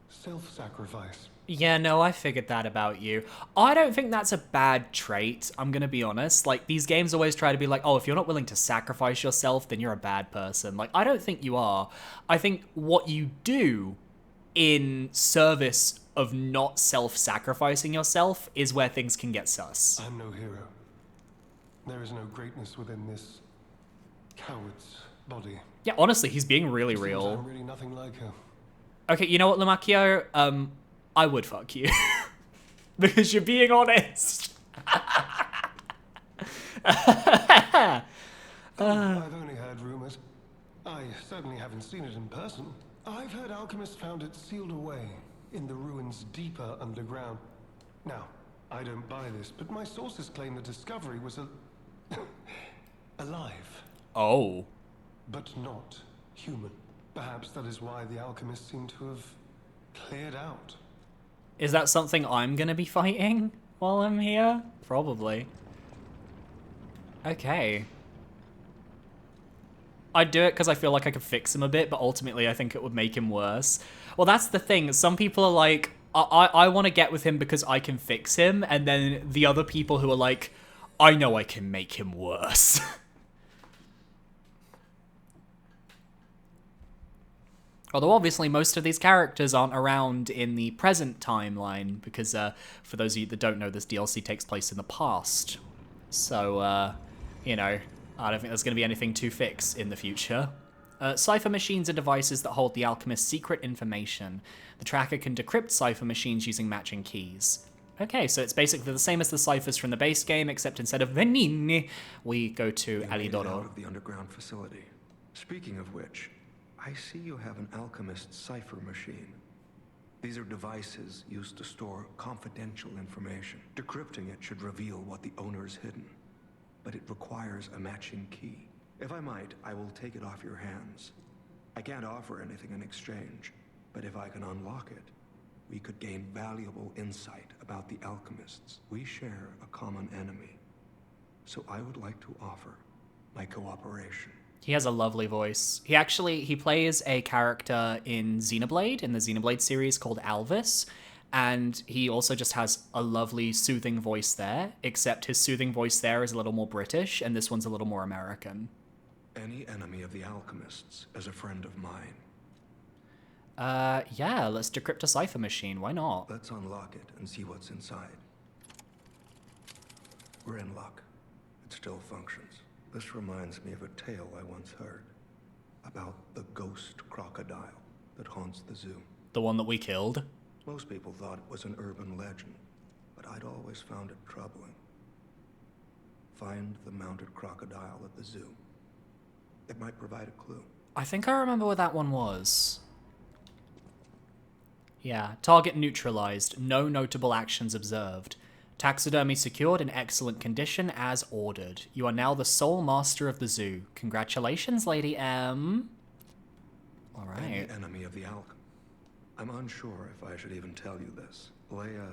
self-sacrifice. Yeah, no, I figured that about you. I don't think that's a bad trait, I'm gonna be honest. Like, these games always try to be like, oh, if you're not willing to sacrifice yourself, then you're a bad person. Like, I don't think you are. I think what you do in service of not self-sacrificing yourself is where things can get sus. I'm no hero. There is no greatness within this coward's body. Yeah, honestly, he's being really Seems real. I'm really nothing like her. Okay, you know what, Lumaccio? I would fuck you. Because you're being honest. I've only heard rumors. I certainly haven't seen it in person. I've heard alchemists found it sealed away in the ruins deeper underground. Now, I don't buy this, but my sources claim the discovery was alive, Oh. but not human. Perhaps that is why the alchemists seem to have cleared out. Is that something I'm gonna be fighting while I'm here? Probably. Okay. I'd do it because I feel like I could fix him a bit, but ultimately I think it would make him worse. Well, that's the thing. Some people are like, I want to get with him because I can fix him, and then the other people who are like, I know I can make him worse. Although obviously most of these characters aren't around in the present timeline, because for those of you that don't know, this DLC takes place in the past. So, you know, I don't think there's going to be anything to fix in the future. Cipher machines are devices that hold the alchemist's secret information. The tracker can decrypt cipher machines using matching keys. Okay, so it's basically the same as the ciphers from the base game, except instead of Venini, we go to They made it Alidoro. out of the underground facility. Speaking of which, I see you have an alchemist cipher machine. These are devices used to store confidential information. Decrypting it should reveal what the owner's hidden, but it requires a matching key. If I might, I will take it off your hands. I can't offer anything in exchange, but if I can unlock it, we could gain valuable insight about the alchemists. We share a common enemy, so I would like to offer my cooperation. He has a lovely voice. He plays a character in Xenoblade, in the Xenoblade series called Alvis, and he also just has a lovely soothing voice there, except his soothing voice there is a little more British, and this one's a little more American. Any enemy of the alchemists is a friend of mine. Yeah, let's decrypt a cipher machine, why not? Let's unlock it and see what's inside. We're in luck. It still functions. This reminds me of a tale I once heard about the ghost crocodile that haunts the zoo. The one that we killed? Most people thought it was an urban legend, but I'd always found it troubling. Find the mounted crocodile at the zoo. It might provide a clue. I think I remember what that one was. Yeah, target neutralized, no notable actions observed. Taxidermy secured in excellent condition as ordered. You are now the sole master of the zoo. Congratulations, Lady M. All I'm right. the enemy of the alchemy. I'm unsure if I should even tell you this. Leia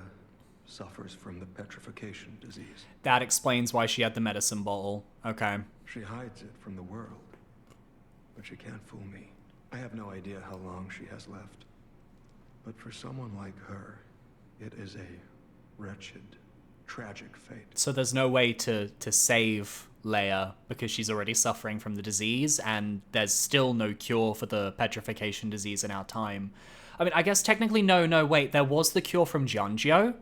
suffers from the petrification disease. That explains why she had the medicine bottle. Okay. She hides it from the world, but she can't fool me. I have no idea how long she has left. But for someone like her, it is a wretched, tragic fate. So there's no way to save Leia because she's already suffering from the disease, and there's still no cure for the petrification disease in our time. I mean, I guess technically no, wait, there was the cure from Giangio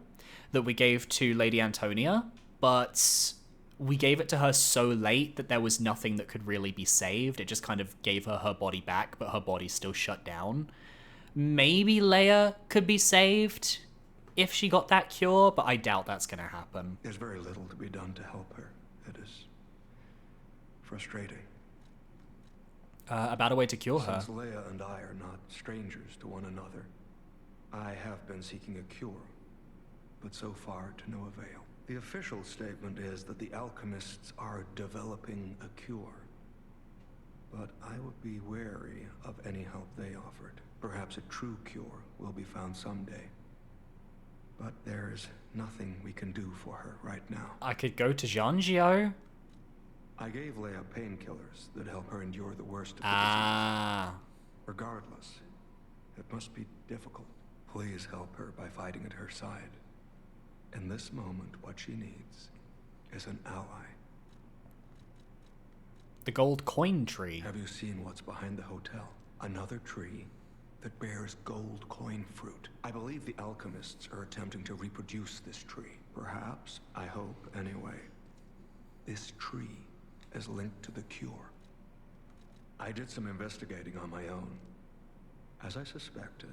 that we gave to Lady Antonia, but we gave it to her so late that there was nothing that could really be saved. It just kind of gave her body back, but her body's still shut down. Maybe Leia could be saved if she got that cure, but I doubt that's going to happen. There's very little to be done to help her. It is frustrating. About a way to cure her. Since Leia and I are not strangers to one another, I have been seeking a cure, but so far to no avail. The official statement is that the alchemists are developing a cure, but I would be wary of any help they offered. Perhaps a true cure will be found someday, but there's nothing we can do for her right now. I could go to Giangio. I gave Leia painkillers that help her endure the worst of the disease. Regardless, it must be difficult. Please help her by fighting at her side. In this moment, what she needs is an ally. The gold coin tree. Have you seen what's behind the hotel? Another tree that bears gold coin fruit. I believe the alchemists are attempting to reproduce this tree. Perhaps, I hope anyway, this tree is linked to the cure. I did some investigating on my own. As I suspected,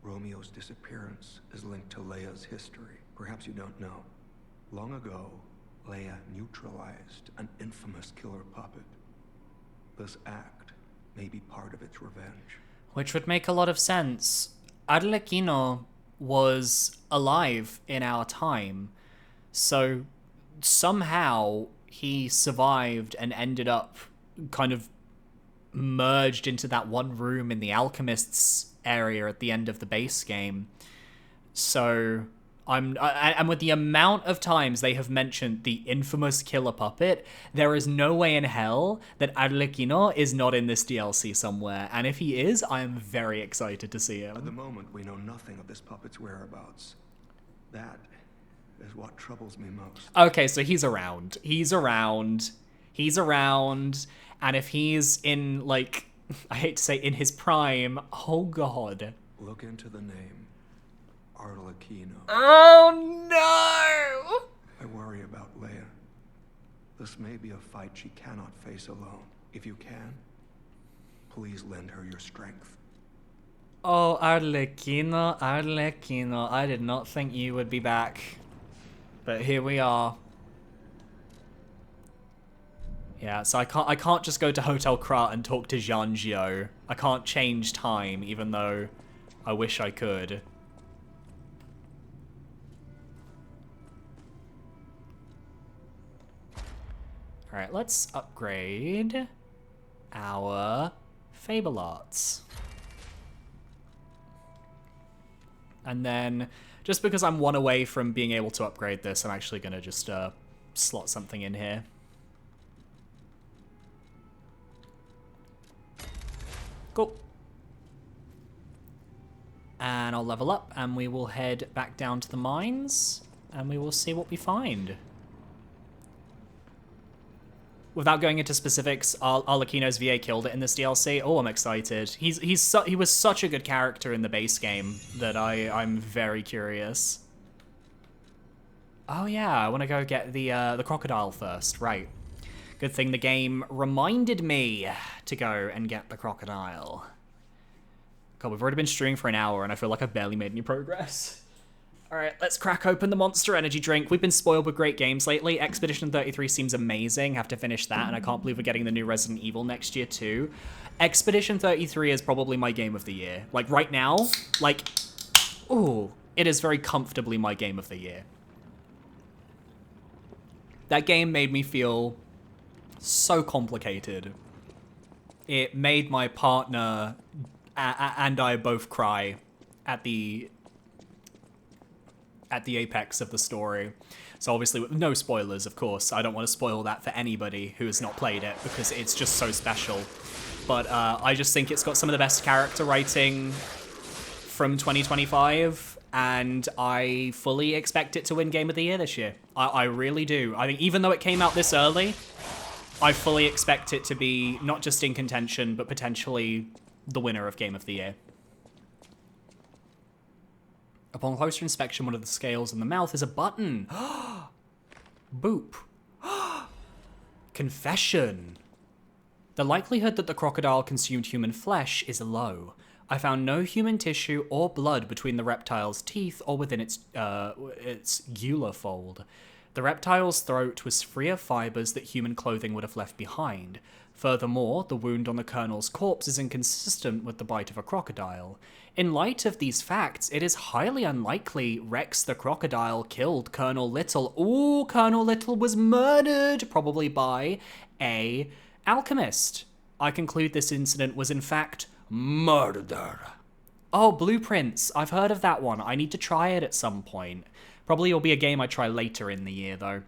Romeo's disappearance is linked to Leia's history. Perhaps you don't know. Long ago, Leia neutralized an infamous killer puppet. This act may be part of its revenge. Which would make a lot of sense. Arlecchino was alive in our time, so somehow he survived and ended up kind of merged into that one room in the alchemists area at the end of the base game. So and with the amount of times they have mentioned the infamous killer puppet, there is no way in hell that Arlecchino is not in this DLC somewhere. And if he is, I am very excited to see At the him. moment, we know nothing of this puppet's whereabouts. That is what troubles me most. Okay, so he's around. And if he's in, like, I hate to say in his prime, oh god. Look into the name, Arlecchino. Oh no! I worry about Leia. This may be a fight she cannot face alone. If you can, please lend her your strength. Oh, Arlecchino. I did not think you would be back. But here we are. Yeah, so I can't just go to Hotel Krat and talk to Giangio. I can't change time, even though I wish I could. Alright, let's upgrade our Fable Arts. And then, just because I'm one away from being able to upgrade this, I'm actually going to just slot something in here. Cool. And I'll level up, and we will head back down to the mines, and we will see what we find. Without going into specifics, Arlecchino's VA killed it in this DLC. Oh, I'm excited. He was such a good character in the base game that I'm very curious. Oh yeah, I want to go get the crocodile first. Right. Good thing the game reminded me to go and get the crocodile. God, we've already been streaming for an hour, and I feel like I've barely made any progress. Alright, let's crack open the Monster Energy drink. We've been spoiled with great games lately. Expedition 33 seems amazing. Have to finish that, and I can't believe we're getting the new Resident Evil next year, too. Expedition 33 is probably my game of the year. Like, right now, like, ooh, it is very comfortably my game of the year. That game made me feel so complicated. It made my partner and I both cry at the apex of the story. So obviously, with no spoilers, of course. I don't want to spoil that for anybody who has not played it because it's just so special. But I just think it's got some of the best character writing from 2025, and I fully expect it to win Game of the Year this year. I really do. I think even though it came out this early, I fully expect it to be not just in contention, but potentially the winner of Game of the Year. Upon closer inspection, one of the scales in the mouth is a button. Boop. Confession. The likelihood that the crocodile consumed human flesh is low. I found no human tissue or blood between the reptile's teeth or within its gular fold. The reptile's throat was free of fibers that human clothing would have left behind. Furthermore, the wound on the colonel's corpse is inconsistent with the bite of a crocodile. In light of these facts, it is highly unlikely Rex the crocodile killed Colonel Little. Ooh, Colonel Little was murdered, probably by a alchemist. I conclude this incident was in fact murder. Oh, Blueprints. I've heard of that one. I need to try it at some point. Probably it'll be a game I try later in the year, though.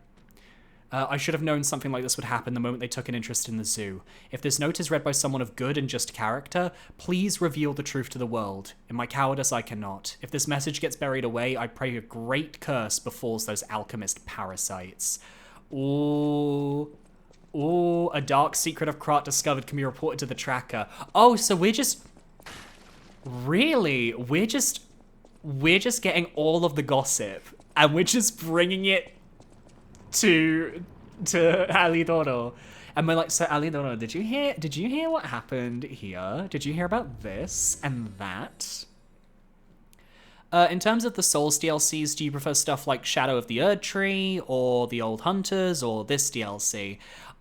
I should have known something like this would happen the moment they took an interest in the zoo. If this note is read by someone of good and just character, please reveal the truth to the world. In my cowardice, I cannot. If this message gets buried away, I pray a great curse befalls those alchemist parasites. Ooh, a dark secret of Krat discovered can be reported to the tracker. Oh, so we're just... Really? We're just getting all of the gossip, and we're just bringing it to Alidoro. And we're like, so Alidoro, did you hear what happened here? Did you hear about this and that? In terms of the Souls DLCs, do you prefer stuff like Shadow of the Erd Tree, or the Old Hunters, or this DLC?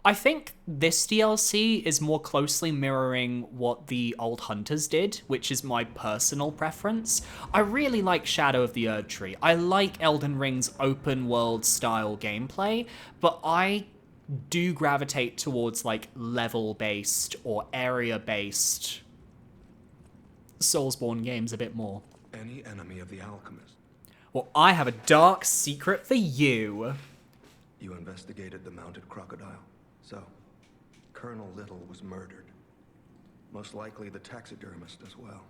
I think this DLC is more closely mirroring what the Old Hunters did, which is my personal preference. I really like Shadow of the Erd Tree. I like Elden Ring's open world style gameplay, but I do gravitate towards like level-based or area-based Soulsborne games a bit more. Any enemy of the alchemist. Well, I have a dark secret for you. You investigated the mounted crocodile. So, Colonel Little was murdered. Most likely the taxidermist as well.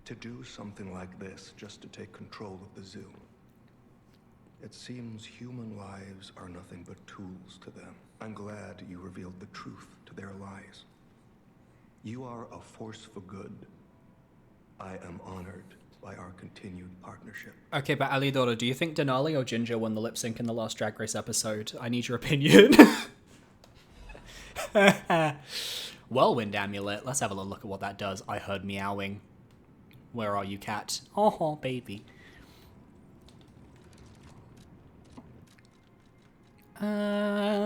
To do something like this just to take control of the zoo. It seems human lives are nothing but tools to them. I'm glad you revealed the truth to their lies. You are a force for good. I am honored by our continued partnership. Okay, but Alidoro, do you think Denali or Ginger won the lip sync in the last Drag Race episode? I need your opinion. Whirlwind Amulet. Let's have a little look at what that does. I heard meowing. Where are you, cat? Oh, baby.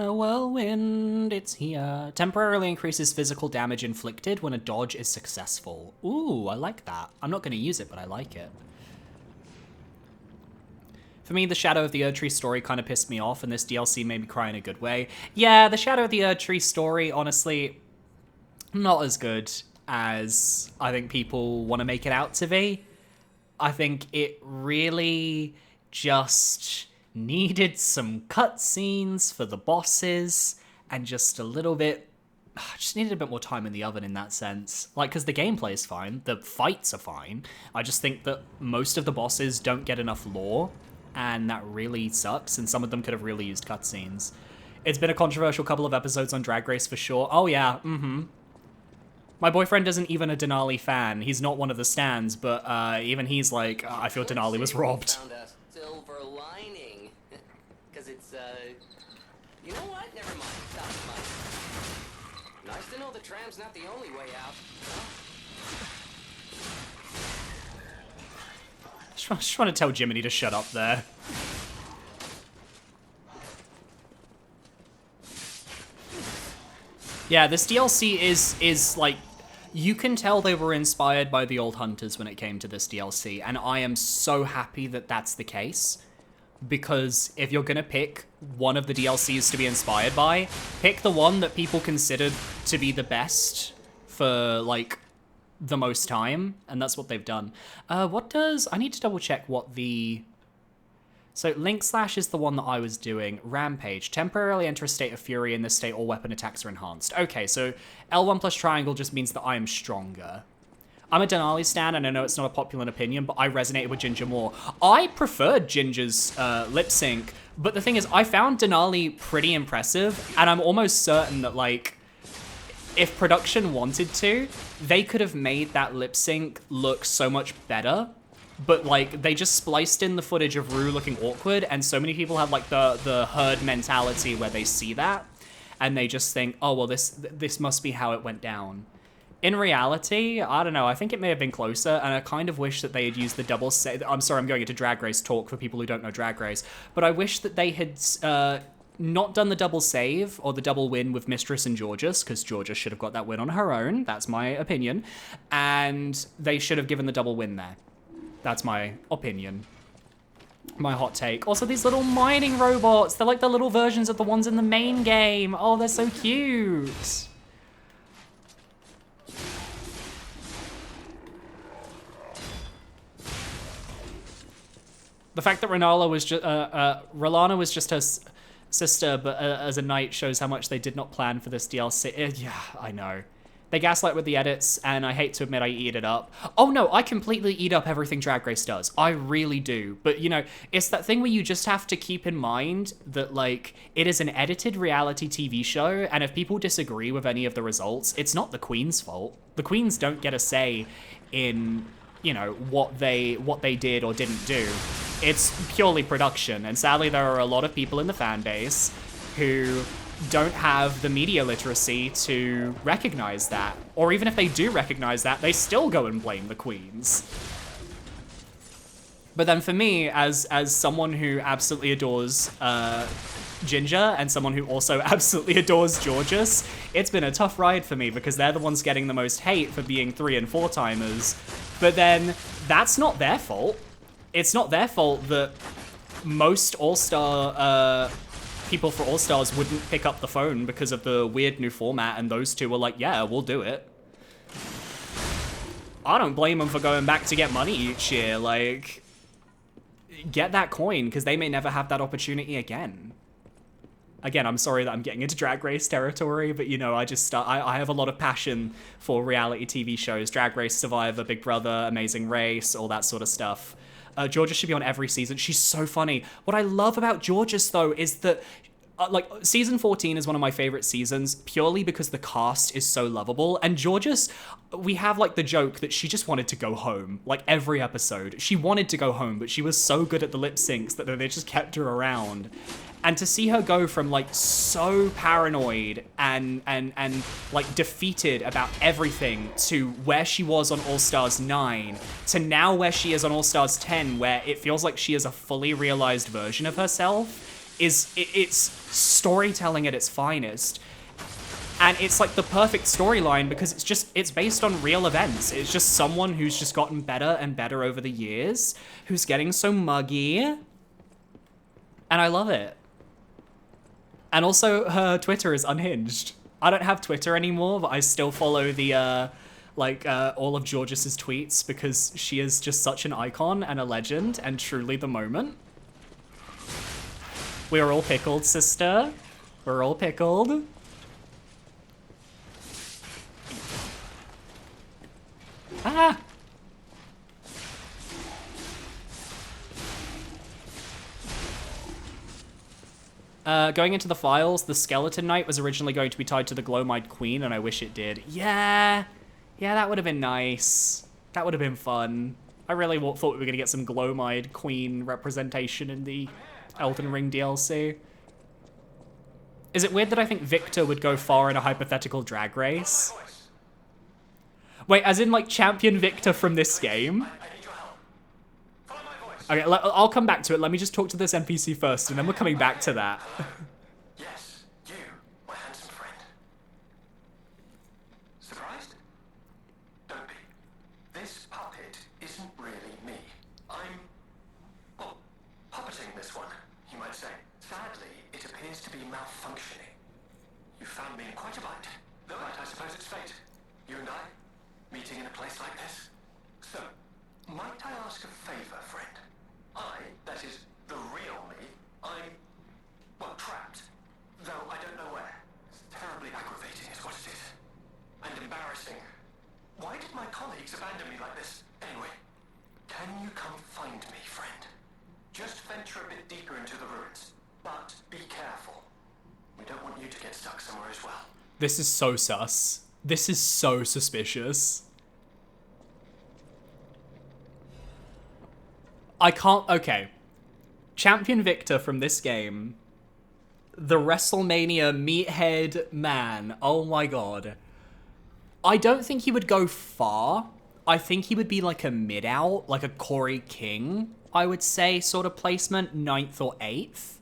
Whirlwind, it's here. Temporarily increases physical damage inflicted when a dodge is successful. Ooh, I like that. I'm not going to use it, but I like it. For me, the Shadow of the Erd Tree story kind of pissed me off, and this DLC made me cry in a good way. Yeah, the Shadow of the Erd Tree story, honestly, not as good as I think people want to make it out to be. I think it really just needed some cutscenes for the bosses, and just a little bit... just needed a bit more time in the oven in that sense. Like, because the gameplay is fine, the fights are fine. I just think that most of the bosses don't get enough lore, and that really sucks, and some of them could have really used cutscenes. It's been a controversial couple of episodes on Drag Race for sure. Oh yeah, My boyfriend isn't even a Denali fan. He's not one of the stans, but even he's like, I feel Denali was robbed. Found a silver lining. Because it's, you know what? Never mind. Stop it. Nice to know the tram's not the only way out. Just want to tell Jiminy to shut up there. Yeah, this DLC is like, you can tell they were inspired by the Old Hunters when it came to this DLC, and I am so happy that that's the case. because if you're gonna pick one of the DLCs to be inspired by, pick the one that people considered to be the best for, like, the most time, and that's what they've done. I need to double check what the... So Link Slash is the one that I was doing. Rampage. Temporarily enter a state of fury. In this state, all weapon attacks are enhanced. Okay, so L1 plus triangle just means that I am stronger. I'm a Denali stan, and I know it's not a popular opinion, but I resonated with Ginger more. I preferred Ginger's lip sync, but the thing is, I found Denali pretty impressive, and I'm almost certain that, like, if production wanted to, they could have made that lip sync look so much better. But, like, they just spliced in the footage of Rue looking awkward, and so many people have, like, the herd mentality where they see that, and they just think, oh, well, this must be how it went down. In reality, I don't know, I think it may have been closer, and I kind of wish that they had used the double save. I'm sorry, I'm going into Drag Race talk for people who don't know Drag Race, but I wish that they had not done the double save or the double win with Mistress and Georges, because Georges should have got that win on her own, that's my opinion, and they should have given the double win there. That's my opinion. My hot take. Also, these little mining robots. They're like the little versions of the ones in the main game. Oh, they're so cute. The fact that Ralana was just her sister, but as a knight shows how much they did not plan for this DLC. Yeah, I know. They gaslight with the edits, and I hate to admit I eat it up. Oh no, I completely eat up everything Drag Race does. I really do. But, you know, it's that thing where you just have to keep in mind that, like, it is an edited reality TV show, and if people disagree with any of the results, it's not the Queen's fault. The Queens don't get a say in, you know, what they did or didn't do. It's purely production, and sadly there are a lot of people in the fan base who don't have the media literacy to recognize that. Or even if they do recognize that, they still go and blame the queens. But then for me, as someone who absolutely adores Ginger and someone who also absolutely adores Georges, it's been a tough ride for me because they're the ones getting the most hate for being 3 and 4 timers. But then that's not their fault. It's not their fault that most All-Star people for All-Stars wouldn't pick up the phone because of the weird new format, and those two were like, yeah, we'll do it. I don't blame them for going back to get money each year. Like, get that coin, because they may never have that opportunity again. Again, I'm sorry that I'm getting into Drag Race territory, but, you know, I have a lot of passion for reality TV shows. Drag Race, Survivor, Big Brother, Amazing Race, all that sort of stuff. Georges should be on every season. She's so funny. What I love about Georges, though, is that, like, season 14 is one of my favorite seasons purely because the cast is so lovable. And Georges, we have, like, the joke that she just wanted to go home. Like, every episode. She wanted to go home, but she was so good at the lip syncs that they just kept her around. And to see her go from, like, so paranoid and like, defeated about everything to where she was on All-Stars 9 to now where she is on All-Stars 10, where it feels like she is a fully realized version of herself, it's storytelling at its finest. And it's, like, the perfect storyline because it's based on real events. It's just someone who's just gotten better and better over the years, who's getting so muggy. And I love it. And also, her Twitter is unhinged. I don't have Twitter anymore, but I still follow the, all of Georges' tweets because she is just such an icon and a legend and truly the moment. We're all pickled, sister. We're all pickled. Ah! Going into the files, the Skeleton Knight was originally going to be tied to the Glowmide Queen, and I wish it did. Yeah, that would have been nice. That would have been fun. I really thought we were going to get some Glowmide Queen representation in the Elden Ring DLC. Is it weird that I think Victor would go far in a hypothetical drag race? Wait, as in, like, champion Victor from this game? Okay, I'll come back to it. Let me just talk to this NPC first, and then we're coming back to that. Yes, you, my handsome friend. Surprised? Don't be. This puppet isn't really me. I'm, well, puppeting this one. to be malfunctioning. You found me in quite a bind. Though I suppose it's fate. You and I, meeting in a place like this. So, might I ask a favor, friend? That is, the real me, I'm, well, trapped. Though I don't know where. It's terribly aggravating is what it is. And embarrassing. Why did my colleagues abandon me like this? Anyway, can you come find me, friend? Just venture a bit deeper into the ruins. But be careful. We don't want you to get stuck somewhere as well. This is so sus. This is so suspicious. I can't... Okay. Champion Victor from this game. The WrestleMania meathead man. Oh my god. I don't think he would go far. I think he would be like a mid-out, like a Corey King, I would say, sort of placement, 9th or 8th.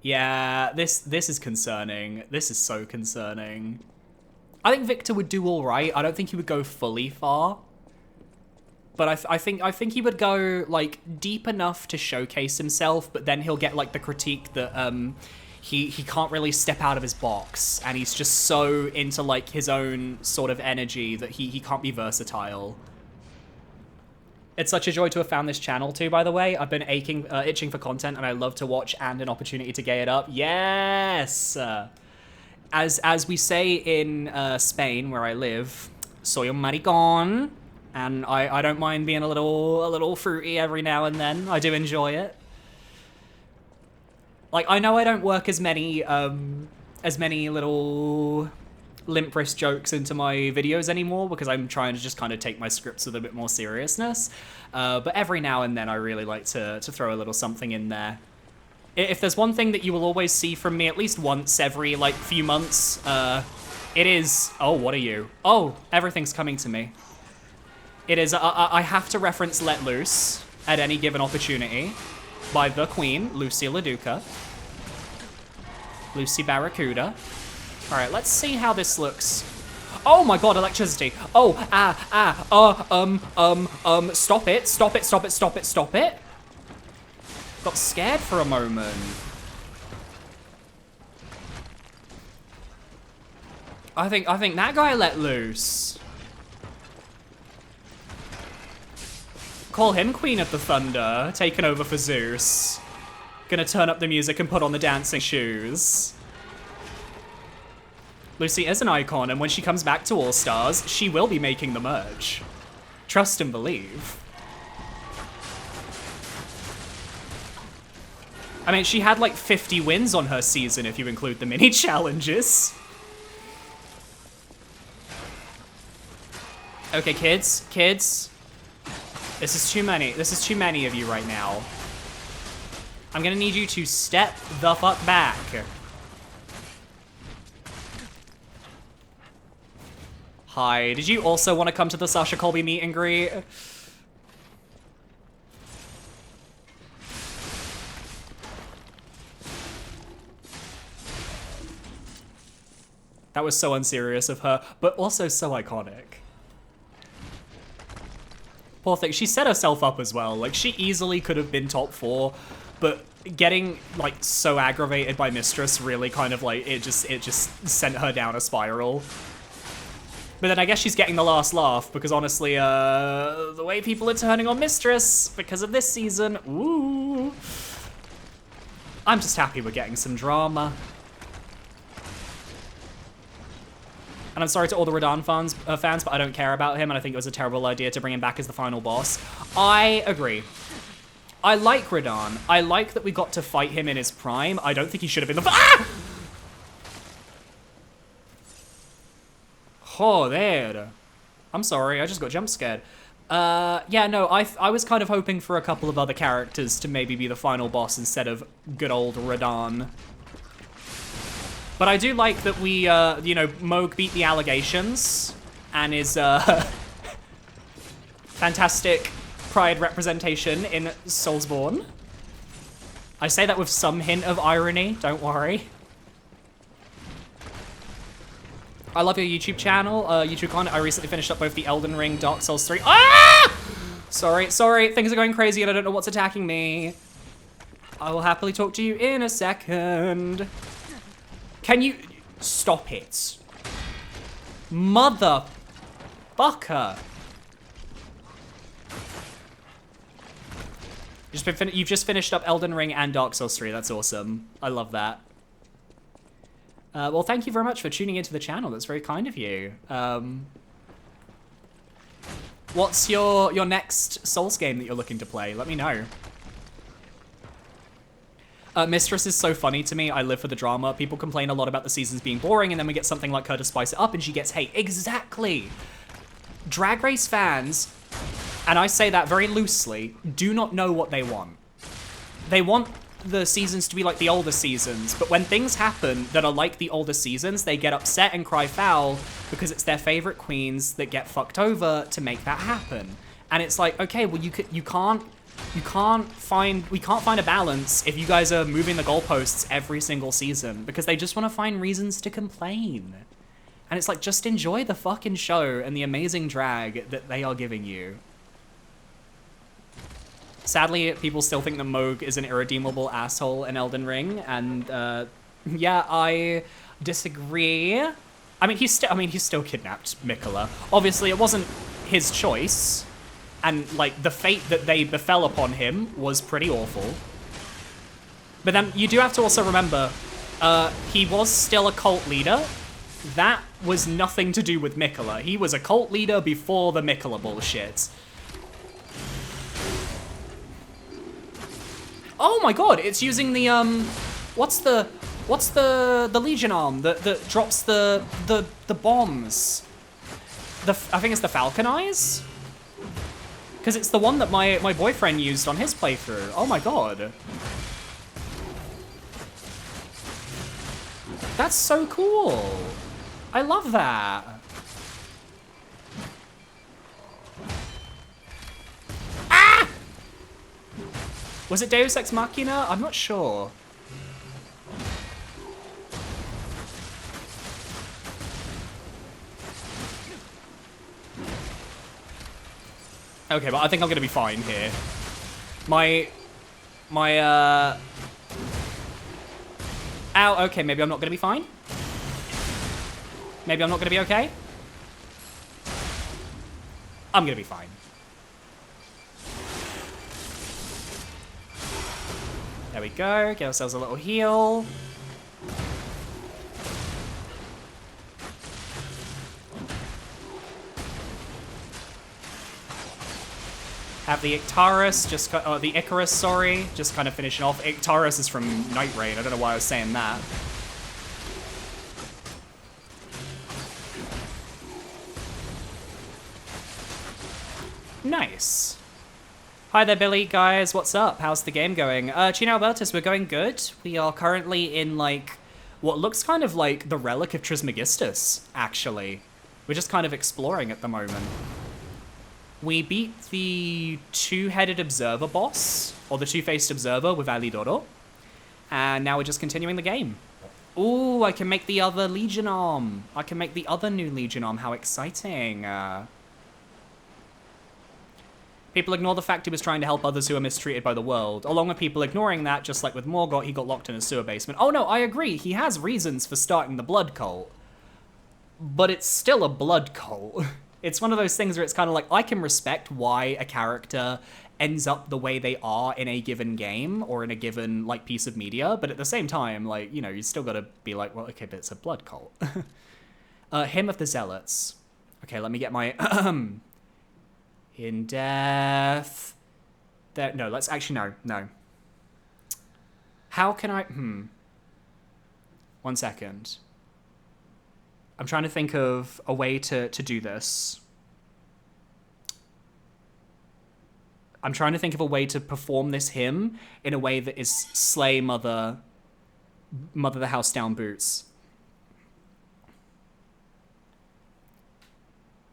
Yeah, this is concerning. This is so concerning. I think Victor would do all right. I don't think he would go fully far. But I think he would go, like, deep enough to showcase himself, but then he'll get, like, the critique that, he can't really step out of his box, and he's just so into, like, his own sort of energy that he can't be versatile. It's such a joy to have found this channel, too, by the way. I've been itching for content, and I love to watch and an opportunity to gay it up. Yes! As we say in Spain, where I live, soy un maricón. And I don't mind being a little fruity every now and then. I do enjoy it. Like, I know I don't work as many little limp wrist jokes into my videos anymore because I'm trying to just kind of take my scripts with a bit more seriousness. But every now and then I really like to throw a little something in there. If there's one thing that you will always see from me at least once every, like, few months, it is... Oh, what are you? Oh, everything's coming to me. It is, I have to reference Let Loose at any given opportunity by the Queen, Lucy LaDuca. Lucy Barracuda. All right, let's see how this looks. Oh my god, electricity. Oh, stop it, stop it, stop it, stop it, stop it. Got scared for a moment. I think that guy let loose. Call him Queen of the Thunder, taking over for Zeus. Gonna turn up the music and put on the dancing shoes. Lucy is an icon, and when she comes back to All Stars, she will be making the merge. Trust and believe. I mean, she had like 50 wins on her season if you include the mini challenges. Okay, kids. This is too many. This is too many of you right now. I'm gonna need you to step the fuck back. Hi, did you also want to come to the Sasha Colby meet and greet? That was so unserious of her, but also so iconic. Poor thing, she set herself up as well. Like, she easily could have been top 4, but getting, like, so aggravated by Mistress really kind of, like, it just sent her down a spiral. But then I guess she's getting the last laugh, because honestly, the way people are turning on Mistress because of this season, ooh. I'm just happy we're getting some drama. And I'm sorry to all the Radahn fans, but I don't care about him, and I think it was a terrible idea to bring him back as the final boss. I agree. I like Radahn. I like that we got to fight him in his prime. I don't think he should have been the... Ah! Joder. I'm sorry, I just got jump scared. Yeah, no, I was kind of hoping for a couple of other characters to maybe be the final boss instead of good old Radahn. But I do like that we, you know, Moog beat the allegations and is, fantastic pride representation in Soulsborne. I say that with some hint of irony, don't worry. I love your YouTube channel, YouTube content. I recently finished up both the Elden Ring, Dark Souls 3. Ah! Sorry, things are going crazy and I don't know what's attacking me. I will happily talk to you in a second. Can you stop it? Motherfucker. You've just finished up Elden Ring and Dark Souls 3. That's awesome. I love that. Well, thank you very much for tuning into the channel. That's very kind of you. What's your next Souls game that you're looking to play? Let me know. Mistress is so funny to me. I live for the drama. People complain a lot about the seasons being boring, and then we get something like her to spice it up, and she gets hate. Exactly. Drag Race fans, and I say that very loosely, do not know what they want. They want the seasons to be like the older seasons, but when things happen that are like the older seasons, they get upset and cry foul because it's their favorite queens that get fucked over to make that happen. And it's like, okay, well, we can't find a balance if you guys are moving the goalposts every single season, because they just want to find reasons to complain. And it's like, just enjoy the fucking show and the amazing drag that they are giving you. Sadly, people still think that Moog is an irredeemable asshole in Elden Ring, and yeah, I disagree. I mean, he still kidnapped Mikola. Obviously, it wasn't his choice, and like the fate that they befell upon him was pretty awful. But then you do have to also remember, he was still a cult leader. That was nothing to do with Mikola. He was a cult leader before the Mikola bullshit. Oh my god, it's using the what's the Legion arm that drops the bombs? I think it's the Falcon Eyes? Because it's the one that my boyfriend used on his playthrough. Oh my god. That's so cool. I love that. Ah! Was it Deus Ex Machina? I'm not sure. Okay, but I think I'm gonna be fine here. Ow, okay, maybe I'm not gonna be fine. Maybe I'm not gonna be okay. I'm gonna be fine. There we go, get ourselves a little heal. Have the Ictarus, the Icarus, sorry, just kind of finishing off. Ictarus is from Night Raid, I don't know why I was saying that. Nice. Hi there, Billy, guys, what's up? How's the game going? Chino Albertus, we're going good. We are currently in, like, what looks kind of like the relic of Trismegistus, actually. We're just kind of exploring at the moment. We beat the two-headed observer boss, or the two-faced observer with Alidoro, and now we're just continuing the game. Ooh, I can make the other Legion arm. I can make the other new Legion arm. How exciting. People ignore the fact he was trying to help others who are mistreated by the world. Along with people ignoring that, just like with Morgott, he got locked in a sewer basement. Oh no, I agree. He has reasons for starting the blood cult. But it's still a blood cult. It's one of those things where it's kind of like, I can respect why a character ends up the way they are in a given game or in a given, like, piece of media, but at the same time, like, you know, you still gotta be like, well, okay, but it's a blood cult. Hymn of the Zealots. Okay, let me get my, in death. There, no, let's actually, no. How can I, one second. I'm trying to think of a way to do this. I'm trying to think of a way to perform this hymn in a way that is slay mother the house down boots.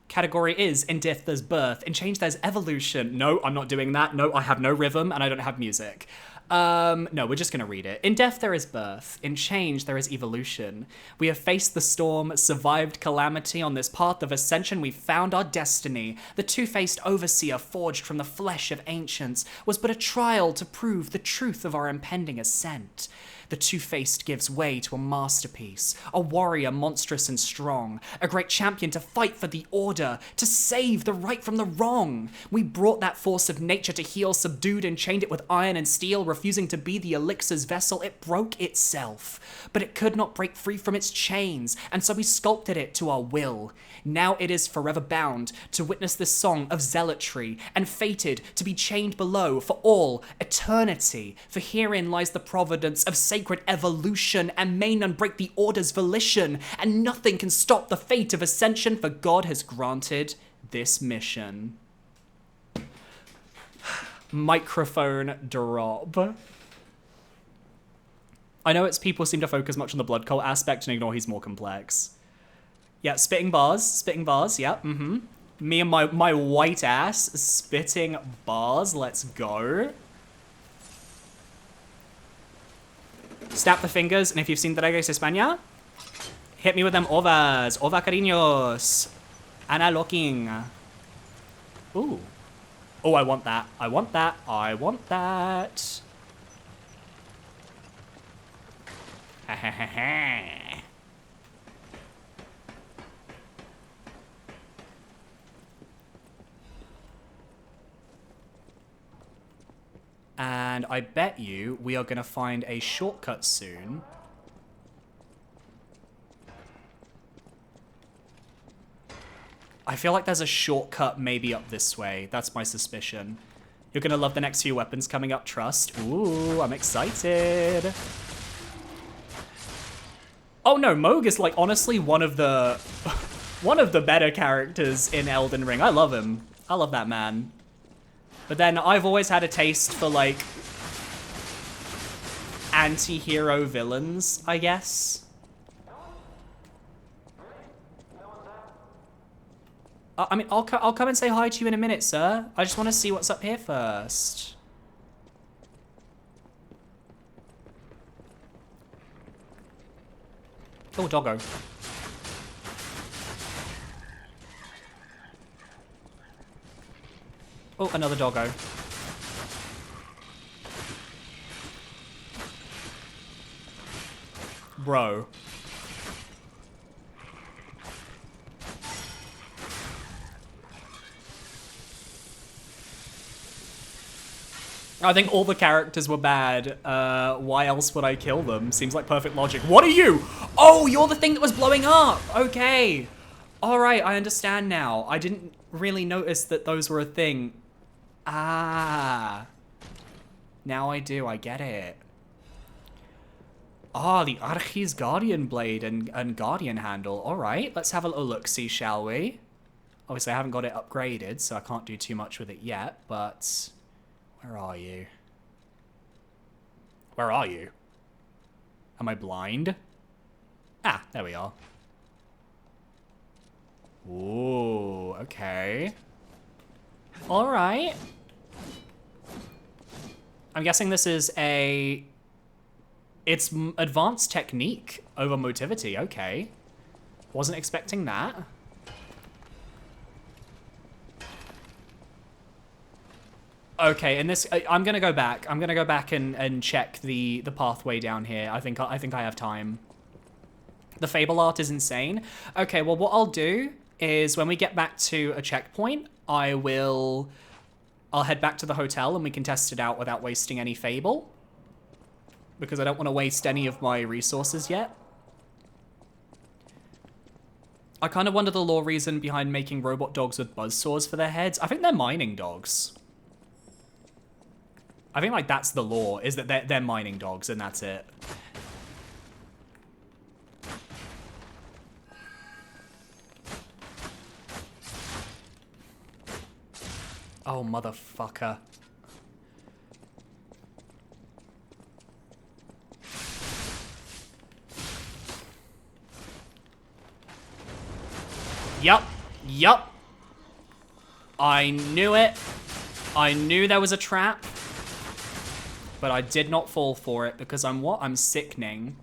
Category is in death there's birth, in change there's evolution. No, I'm not doing that. No, I have no rhythm and I don't have music. No, we're just gonna read it. In death there is birth, in change there is evolution. We have faced the storm, survived calamity. On this path of ascension we've found our destiny. The two-faced overseer forged from the flesh of ancients was but a trial to prove the truth of our impending ascent. The two-faced gives way to a masterpiece, a warrior monstrous and strong, a great champion to fight for the order, to save the right from the wrong. We brought that force of nature to heal, subdued and chained it with iron and steel, refusing to be the elixir's vessel. It broke itself, but it could not break free from its chains, and so we sculpted it to our will. Now it is forever bound to witness this song of zealotry, and fated to be chained below for all eternity. For herein lies the providence of sacred evolution, and may none break the order's volition, and nothing can stop the fate of ascension, for God has granted this mission. Microphone drop. I know it's people seem to focus much on the blood cult aspect and ignore he's more complex. Yeah, spitting bars, yeah, Me and my white ass spitting bars, let's go. Snap the fingers, and if you've seen Dragos España, hit me with them ovas, ova cariños. Ana looking. Ooh. Oh, I want that, I want that, I want that. Ha ha ha ha. And I bet you we are going to find a shortcut soon. I feel like there's a shortcut maybe up this way. That's my suspicion. You're going to love the next few weapons coming up, trust. Ooh, I'm excited. Oh no, Moog is like honestly one of the better characters in Elden Ring. I love him. I love that man. But then I've always had a taste for, like, anti-hero villains, I guess. I mean, I'll come and say hi to you in a minute, sir. I just want to see what's up here first. Oh, doggo. Oh, another doggo. Bro. I think all the characters were bad. Why else would I kill them? Seems like perfect logic. What are you? Oh, you're the thing that was blowing up. Okay. All right, I understand now. I didn't really notice that those were a thing. Ah. Now I do, I get it. Ah, the Archie's Guardian Blade and Guardian Handle. All right, let's have a little look-see, shall we? Obviously, I haven't got it upgraded, so I can't do too much with it yet, but... Where are you? Where are you? Am I blind? Ah, there we are. Ooh, okay. All right. I'm guessing this is a... It's advanced technique over motivity, okay. Wasn't expecting that. Okay, in this, I'm gonna go back. I'm gonna go back and check the pathway down here. I think I have time. The Fable art is insane. Okay, well, what I'll do is when we get back to a checkpoint, I'll head back to the hotel and we can test it out without wasting any Fable. Because I don't want to waste any of my resources yet. I kind of wonder the lore reason behind making robot dogs with buzzsaws for their heads. I think they're mining dogs. I think, like, that's the lore, is that they're mining dogs, and that's it. Oh, motherfucker. Yup. I knew it. I knew there was a trap. but I did not fall for it because I'm sickening.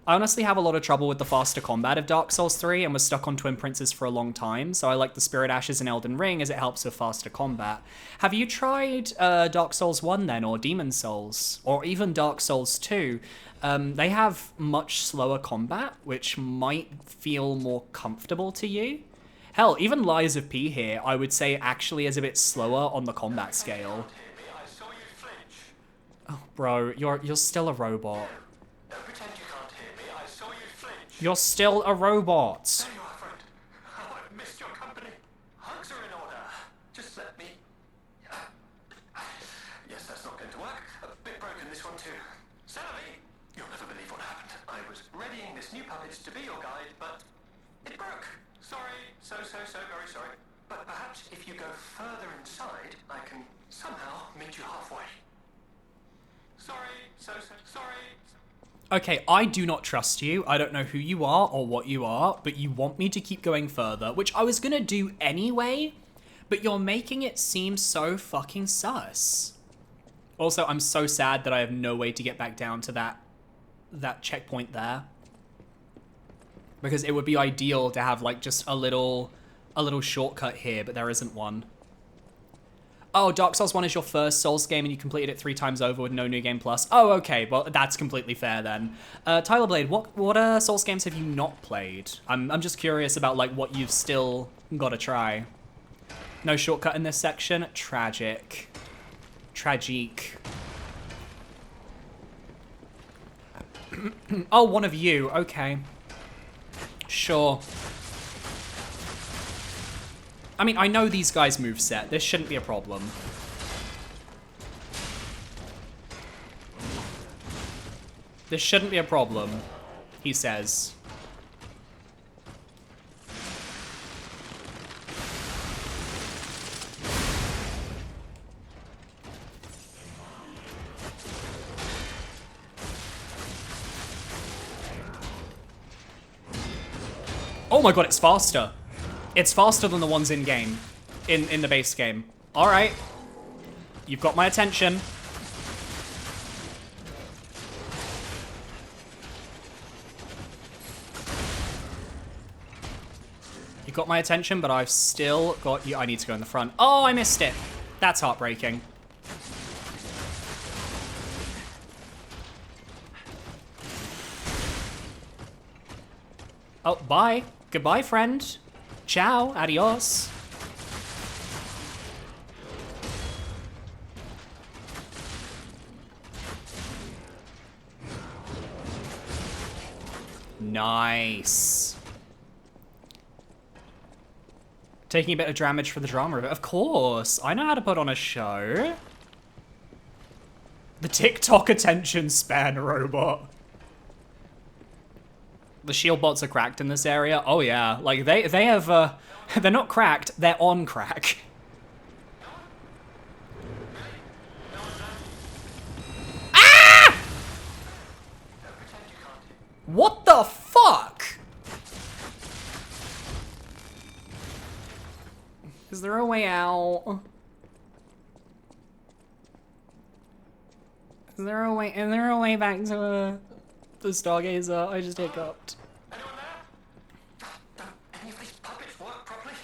I honestly have a lot of trouble with the faster combat of Dark Souls 3 and was stuck on Twin Princes for a long time, so I like the Spirit Ashes in Elden Ring as it helps with faster combat. Have you tried Dark Souls 1 then, or Demon Souls, or even Dark Souls 2? They have much slower combat, which might feel more comfortable to you. Hell, even Lies of P here, I would say actually is a bit slower on the combat scale. Oh, bro, you're still a robot. Don't pretend you can't hear me. I saw you flinch. You're still a robot. There you are, friend. Oh, I've missed your company. Hugs are in order. Just let me... Yes, that's not going to work. A bit broken, this one too. Sally, you'll never believe what happened. I was readying this new puppet to be your guide, but it broke. Sorry. So very sorry. But perhaps if you go further inside, I can somehow meet you halfway. Sorry. Okay, I do not trust you. I don't know who you are or what you are, but you want me to keep going further, which I was gonna do anyway, but you're making it seem so fucking sus. Also, I'm so sad that I have no way to get back down to that checkpoint there. Because it would be ideal to have like just a little shortcut here, but there isn't one. Oh, Dark Souls 1 is your first Souls game and you completed it 3 times over with no New Game Plus. Oh, okay, well, that's completely fair then. Tyler Blade, what Souls games have you not played? I'm just curious about, like, what you've still got to try. No shortcut in this section? Tragic. Tragique. Oh, one of you. Okay. Sure. I mean, I know these guys' moveset. This shouldn't be a problem. This shouldn't be a problem, he says. Oh my god, it's faster. It's faster than the ones in-game. In the base game. Alright. You've got my attention. You got my attention, but I've still got you. I need to go in the front. Oh, I missed it. That's heartbreaking. Oh, bye. Goodbye, friend. Ciao. Adios. Nice. Taking a bit of damage for the drama of it. Of course. I know how to put on a show. The TikTok attention span robot. The shield bots are cracked in this area. Oh yeah, like they have they're not cracked, they're on crack. Ah! What the fuck? Is there a way out? Is there a way back to the Stargazer? I just hiccuped. Anyone there? Don't any of these puppets work properly?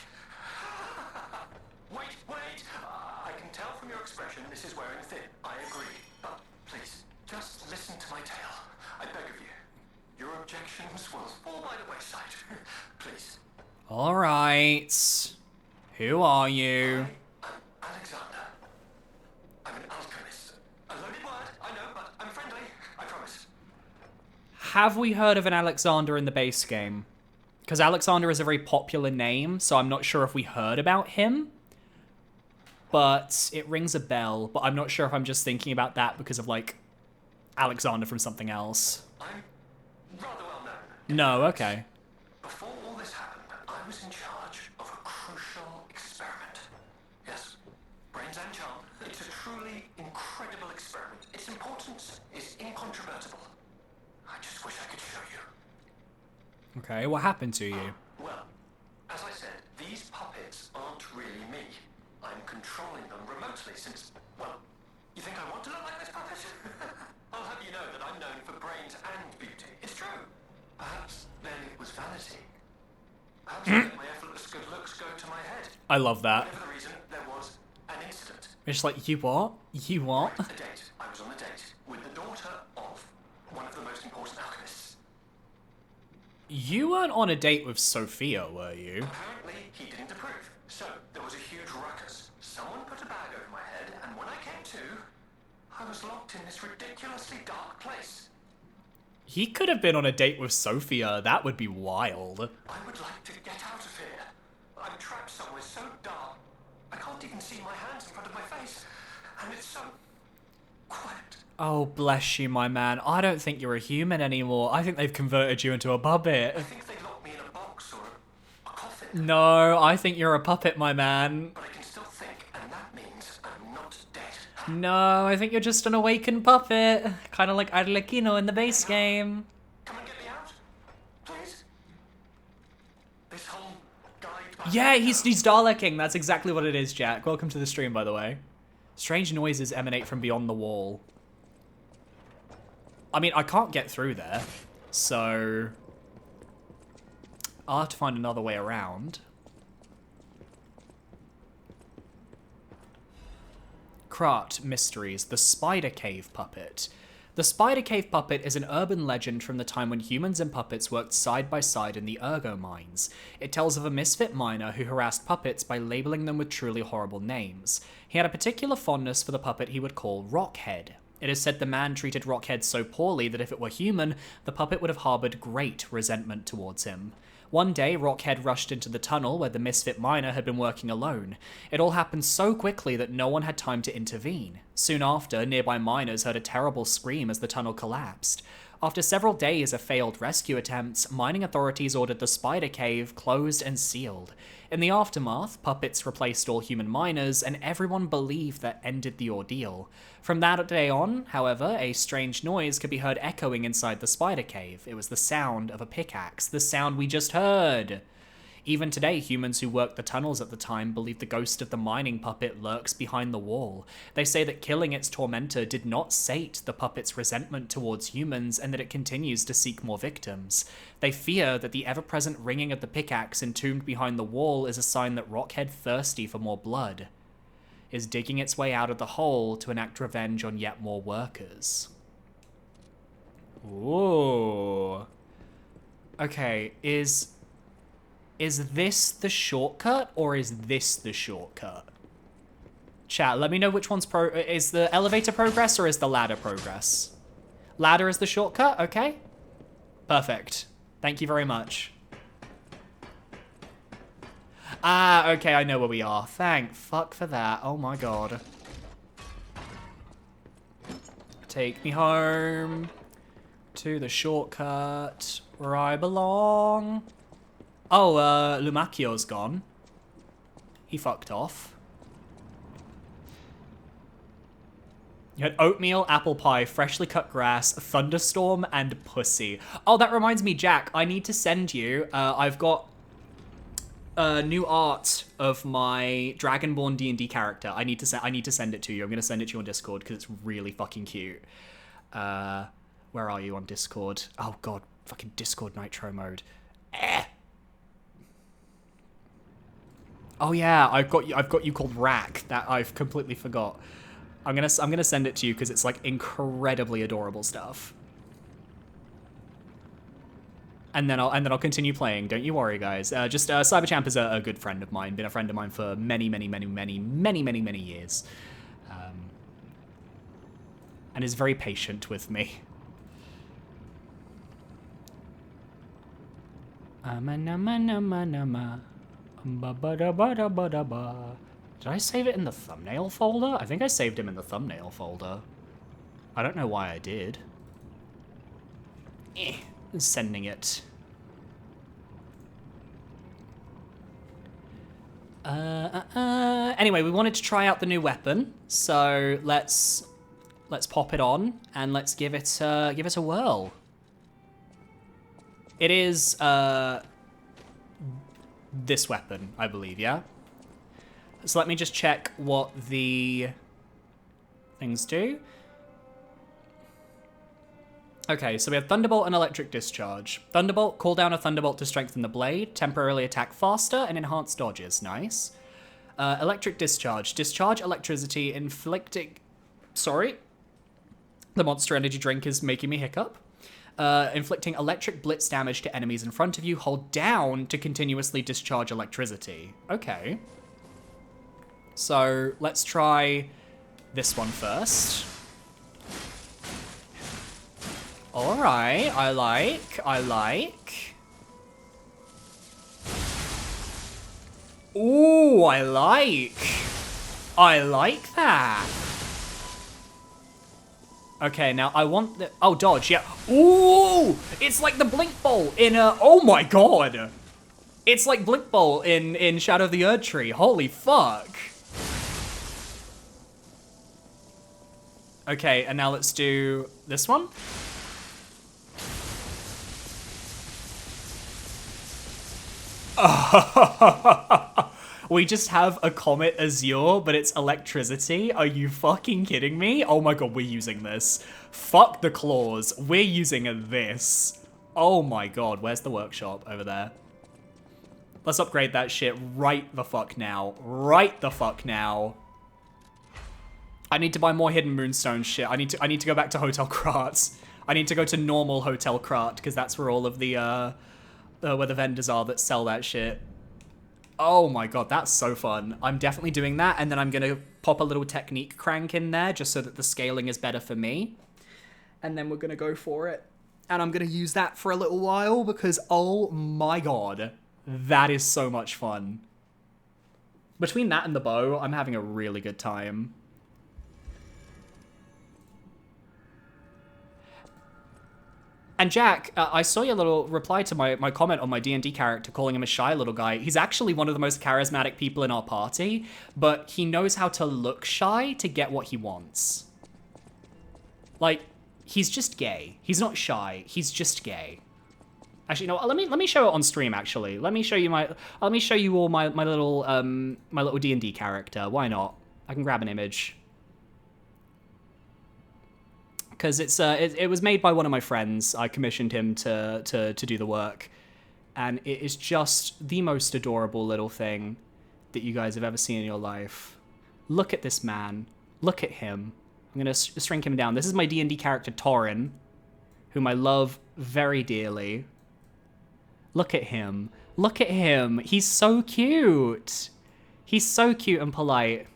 Wait. I can tell from your expression this is wearing thin. I agree. But please, just listen to my tale. I beg of you. Your objections will fall by the wayside. Please. All right. Who are you? I'm Alexander. I'm an alchemist. A loaded word, I know, but I'm friendly. I promise. Have we heard of an Alexander in the base game? Because Alexander is a very popular name, so I'm not sure if we heard about him. But it rings a bell, but I'm not sure if I'm just thinking about that because of, like, Alexander from something else. I'm rather well known. No, okay. Before all this happened, I was in charge of a crucial experiment. Yes, brains and charm. It's a truly incredible experiment. Its importance is incontrovertible. I just wish I could show you. Okay, what happened to you? Well, as I said, these puppets aren't really me. I'm controlling them remotely since, well, You think I want to look like this puppet? I'll have you know that I'm known for brains and beauty. It's true. Perhaps then it was vanity. Perhaps I let my effortless good looks go to my head. I love that. Whatever the reason, there was an incident. It's like, you what? You what? A date. I was on a date with the daughter of one of the most important alchemists. You weren't on a date with Sophia, were you? Apparently, he didn't approve. So, there was a huge ruckus. Someone put a bag over my head, and when I came to, I was locked in this ridiculously dark place. He could have been on a date with Sophia. That would be wild. I would like to get out of here. I'm trapped somewhere so dark, I can't even see my hands in front of my face. And it's so quiet. Oh, bless you, my man. I don't think you're a human anymore. I think they've converted you into a puppet. I think they locked me in a box or a coffin. No, I think you're a puppet, my man. But I can still think, and that means I'm not dead. No, I think you're just an awakened puppet. Kind of like Arlecchino in the base game. Come and get me out, please. This whole guide... Yeah, he's Dalek-ing. That's exactly what it is, Jack. Welcome to the stream, by the way. Strange noises emanate from beyond the wall. I mean, I can't get through there, so I'll have to find another way around. Krat Mysteries, the Spider Cave Puppet. The Spider Cave Puppet is an urban legend from the time when humans and puppets worked side by side in the Ergo mines. It tells of a misfit miner who harassed puppets by labeling them with truly horrible names. He had a particular fondness for the puppet he would call Rockhead. It is said the man treated Rockhead so poorly that if it were human, the puppet would have harbored great resentment towards him. One day, Rockhead rushed into the tunnel where the misfit miner had been working alone. It all happened so quickly that no one had time to intervene. Soon after, nearby miners heard a terrible scream as the tunnel collapsed. After several days of failed rescue attempts, mining authorities ordered the Spider Cave closed and sealed. In the aftermath, puppets replaced all human miners, and everyone believed that ended the ordeal. From that day on, however, a strange noise could be heard echoing inside the Spider Cave. It was the sound of a pickaxe, the sound we just heard. Even today, humans who worked the tunnels at the time believe the ghost of the mining puppet lurks behind the wall. They say that killing its tormentor did not sate the puppet's resentment towards humans and that it continues to seek more victims. They fear that the ever-present ringing of the pickaxe entombed behind the wall is a sign that Rockhead, thirsty for more blood, is digging its way out of the hole to enact revenge on yet more workers. Ooh. Okay, is this the shortcut, or is this the shortcut? Chat, let me know which one's is the elevator progress, or is the ladder progress? Ladder is the shortcut, okay? Perfect. Thank you very much. Ah, okay, I know where we are. Thank fuck for that. Oh my god. Take me home to the shortcut where I belong. Oh, Lumacchio's gone. He fucked off. You had oatmeal, apple pie, freshly cut grass, thunderstorm, and pussy. Oh, that reminds me, Jack, I need to send you, I've got new art of my Dragonborn D&D character. I need to send it to you. I'm going to send it to you on Discord because it's really fucking cute. Where are you on Discord? Oh god, fucking Discord Nitro mode. Oh yeah, I've got you called Rack. That I've completely forgot. I'm gonna send it to you because it's like incredibly adorable stuff. And then I'll continue playing. Don't you worry, guys. Cyberchamp is a good friend of mine. Been a friend of mine for many years, and is very patient with me. Did I save it in the thumbnail folder? I think I saved him in the thumbnail folder. I don't know why I did. Sending it. Anyway, we wanted to try out the new weapon, so let's pop it on and let's give it a whirl. It is this weapon, I believe, yeah? So let me just check what the things do. Okay, so we have Thunderbolt and Electric Discharge. Thunderbolt, call down a Thunderbolt to strengthen the blade, temporarily attack faster, and enhance dodges. Nice. Electric Discharge. Discharge electricity, inflicting... Sorry. The Monster Energy drink is making me hiccup. Inflicting electric blitz damage to enemies in front of you. Hold down to continuously discharge electricity. Okay. So, let's try this one first. Alright, I like. Ooh, I like that. Okay, now I want the... Oh, dodge, yeah. Ooh! It's like the Blink Bolt in a... Oh my god! It's like Blink Bolt in Shadow of the Erdtree. Holy fuck. Okay, and now let's do this one. We just have a Comet Azure, but it's electricity. Are you fucking kidding me? Oh my god, we're using this. Fuck the claws. We're using this. Oh my god, where's the workshop? Over there. Let's upgrade that shit right the fuck now. Right the fuck now. I need to buy more Hidden Moonstone shit. I need to go back to Hotel Krat. I need to go to normal Hotel Krat, because that's where all of the, where the vendors are that sell that shit. Oh my god, that's so fun. I'm definitely doing that, and then I'm gonna pop a little technique crank in there just so that the scaling is better for me. And then we're gonna go for it. And I'm gonna use that for a little while because, oh my god, that is so much fun. Between that and the bow, I'm having a really good time. And Jack, I saw your little reply to my comment on my D&D character calling him a shy little guy. He's actually one of the most charismatic people in our party, but he knows how to look shy to get what he wants. Like, he's just gay. He's not shy. He's just gay. Actually, no. Let me show it on stream. Actually, let me show you all my little D&D character. Why not? I can grab an image. Because it was made by one of my friends. I commissioned him to do the work. And it is just the most adorable little thing that you guys have ever seen in your life. Look at this man. Look at him. I'm going to shrink him down. This is my D&D character, Torin, whom I love very dearly. Look at him. Look at him. He's so cute. He's so cute and polite.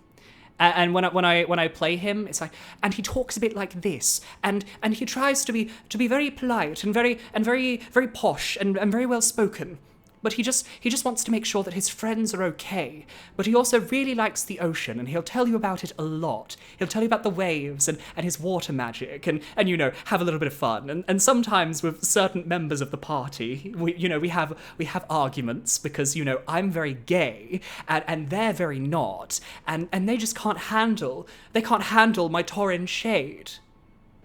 And when I play him, it's like, and he talks a bit like this, and he tries to be very polite and very posh and very well spoken, but he just wants to make sure that his friends are okay. But he also really likes the ocean, and he'll tell you about it a lot. He'll tell you about the waves and his water magic, and you know, have a little bit of fun. And sometimes with certain members of the party, we have arguments because, you know, I'm very gay and they're very not, and they just can't handle my Taurin shade.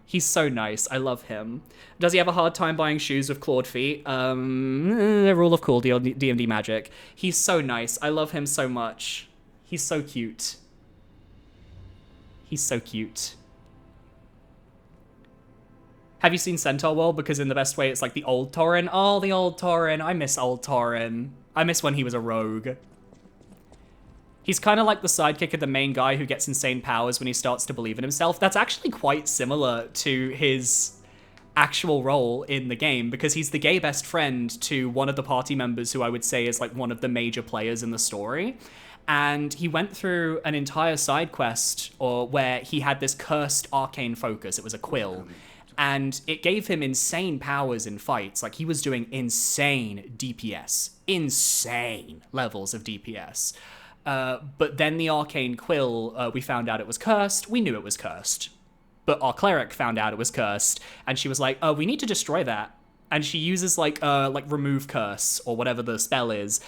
He's so nice. I love him. Does he have a hard time buying shoes with clawed feet? Rule of cool, D&D magic. He's so nice. I love him so much. He's so cute. He's so cute. Have you seen Centaur World? Because in the best way, it's like the old Taurin. Oh, the old Taurin. I miss old Taurin. I miss when he was a rogue. He's kind of like the sidekick of the main guy who gets insane powers when he starts to believe in himself. That's actually quite similar to his actual role in the game, because he's the gay best friend to one of the party members who I would say is like one of the major players in the story. And he went through an entire side quest where he had this cursed arcane focus. It was a quill. And it gave him insane powers in fights. Like, he was doing insane DPS. Insane levels of DPS. But then the arcane quill, we found out it was cursed. We knew it was cursed. But our cleric found out it was cursed, and she was like, "Oh, we need to destroy that." And she uses like remove curse or whatever the spell is,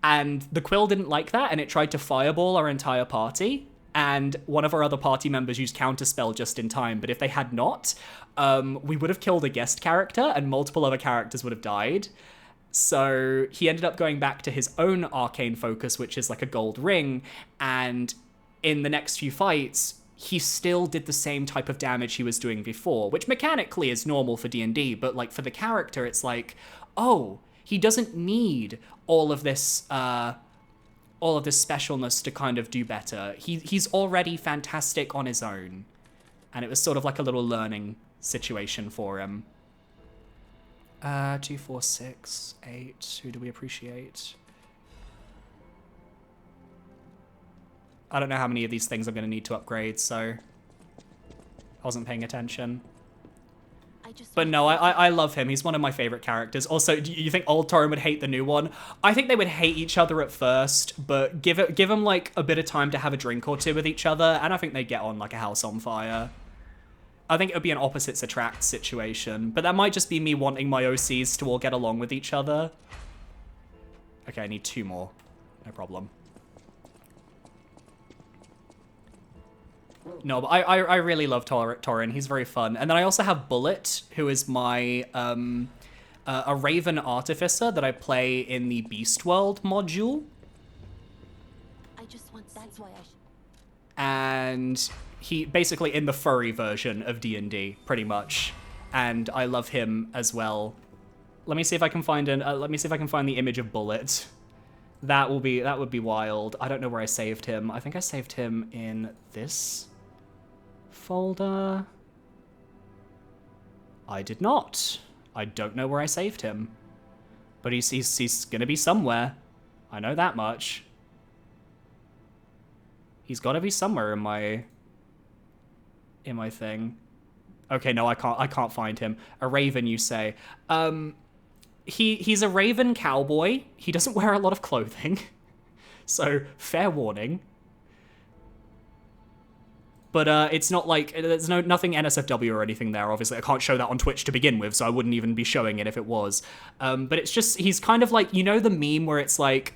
and the quill didn't like that, and it tried to fireball our entire party. And one of our other party members used counterspell just in time. But if they had not, we would have killed a guest character, and multiple other characters would have died. So he ended up going back to his own arcane focus, which is like a gold ring, and in the next few fights, he still did the same type of damage he was doing before, which mechanically is normal for D&D, but like for the character, it's like, oh, he doesn't need all of this specialness to kind of do better. He's already fantastic on his own. And it was sort of like a little learning situation for him. 2, 4, 6, 8. Who do we appreciate? I don't know how many of these things I'm going to need to upgrade, so I wasn't paying attention. But no, I love him. He's one of my favorite characters. Also, do you think old Torin would hate the new one? I think they would hate each other at first, but give them like a bit of time to have a drink or two with each other, and I think they'd get on like a house on fire. I think it would be an opposites attract situation, but that might just be me wanting my OCs to all get along with each other. Okay, I need 2 more. No problem. No, but I really love Torin. He's very fun. And then I also have Bullet, who is my a Raven Artificer that I play in the Beast World module. I just want that's why And he basically in the furry version of D&D, pretty much. And I love him as well. Let me see if I can find the image of Bullet. That would be wild. I don't know where I saved him. I think I saved him in this folder. I did not. I don't know where I saved him. But he's gonna be somewhere. I know that much. He's gotta be somewhere in my thing. Okay, no, I can't find him. A raven, you say. He's a raven cowboy. He doesn't wear a lot of clothing. So, fair warning. But it's not like, there's nothing NSFW or anything there, obviously. I can't show that on Twitch to begin with, so I wouldn't even be showing it if it was. But it's just, he's kind of like, you know the meme where it's like,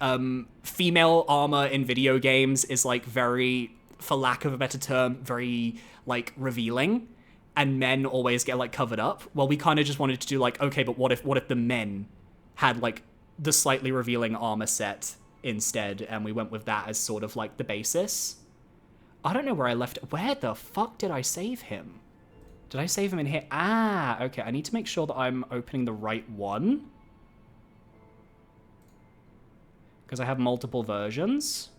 female armor in video games is like very, for lack of a better term, very like revealing, and men always get like covered up? Well, we kind of just wanted to do like, okay, but what if the men had like the slightly revealing armor set instead, and we went with that as sort of like the basis. I don't know where I left. Where the fuck did I save him? Did I save him in here? Ah, okay. I need to make sure that I'm opening the right one. Because I have multiple versions.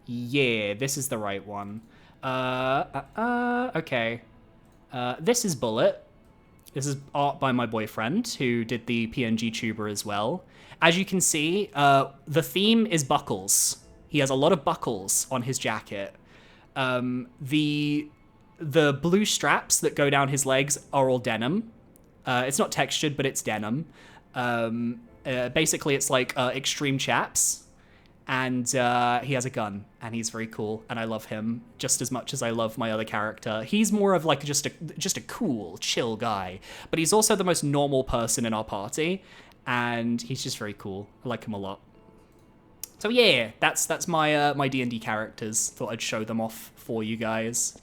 Yeah, this is the right one. Okay. This is Bullet. This is art by my boyfriend, who did the PNG tuber as well. As you can see, the theme is buckles. He has a lot of buckles on his jacket. The blue straps that go down his legs are all denim. It's not textured, but it's denim. Basically, it's like extreme chaps. And he has a gun, and he's very cool, and I love him just as much as I love my other character. He's more of like just a cool, chill guy, but he's also the most normal person in our party, and he's just very cool. I like him a lot. So yeah, that's my my D&D characters. Thought I'd show them off for you guys.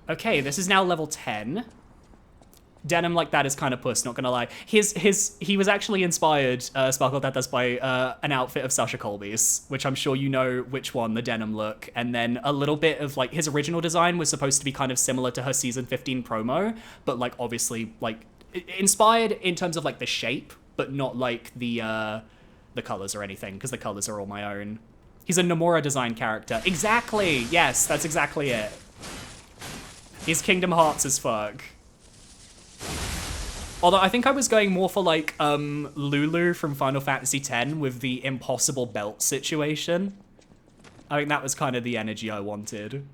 Okay, this is now level 10. Denim like that is kind of puss, not gonna lie. He was actually inspired, Sparkle Tatas, by an outfit of Sasha Colby's, which I'm sure you know which one, the denim look. And then a little bit of like his original design was supposed to be kind of similar to her season 15 promo, but like obviously like inspired in terms of like the shape, but not like the colors or anything, because the colors are all my own. He's a Nomura design character. Exactly! Yes, that's exactly it. He's Kingdom Hearts as fuck. Although I think I was going more for like Lulu from Final Fantasy X with the impossible belt situation. I think that was kind of the energy I wanted.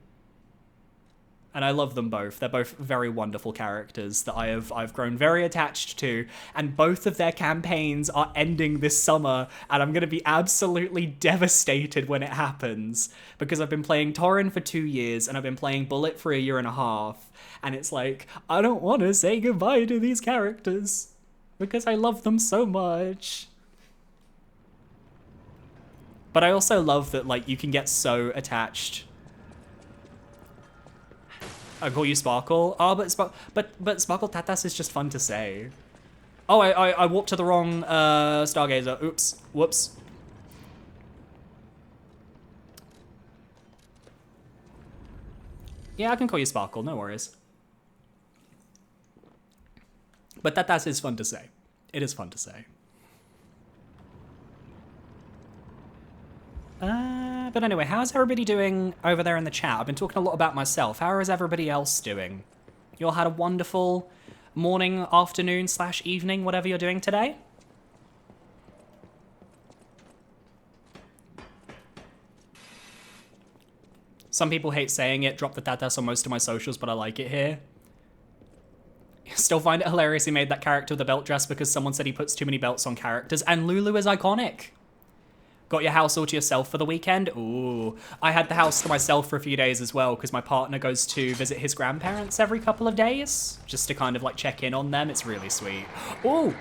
And I love them both. They're both very wonderful characters that I've grown very attached to, and both of their campaigns are ending this summer, and I'm going to be absolutely devastated when it happens, because I've been playing Torin for 2 years, and I've been playing Bullet for 1.5 years, and it's like, I don't want to say goodbye to these characters, because I love them so much. But I also love that, like, you can get so attached. I call you Sparkle. Oh, but Sparkle Tatas is just fun to say. Oh, I warped to the wrong Stargazer. Oops. Whoops. Yeah, I can call you Sparkle, no worries. But that is fun to say. It is fun to say. But anyway, how's everybody doing over there in the chat? I've been talking a lot about myself. How is everybody else doing? You all had a wonderful morning, afternoon / evening, whatever you're doing today? Some people hate saying it, drop the tatas on most of my socials, but I like it here. Still find it hilarious he made that character with a belt dress because someone said he puts too many belts on characters, and Lulu is iconic. Got your house all to yourself for the weekend? Ooh. I had the house to myself for a few days as well because my partner goes to visit his grandparents every couple of days just to kind of like check in on them. It's really sweet. Ooh.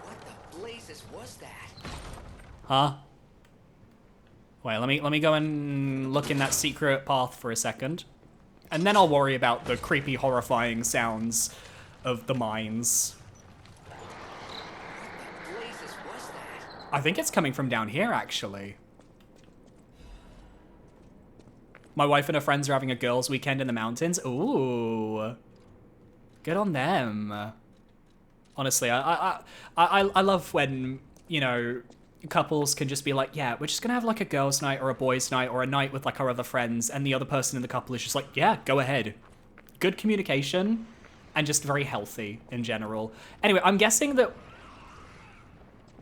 What the blazes was that? Huh? Wait, let me go and look in that secret path for a second. And then I'll worry about the creepy, horrifying sounds of the mines. I think it's coming from down here, actually. My wife and her friends are having a girls' weekend in the mountains. Ooh. Good on them. Honestly, I love when, you know, couples can just be like, yeah, we're just gonna have like a girls' night or a boys' night or a night with like our other friends, and the other person in the couple is just like, yeah, go ahead. Good communication and just very healthy in general. Anyway, I'm guessing that...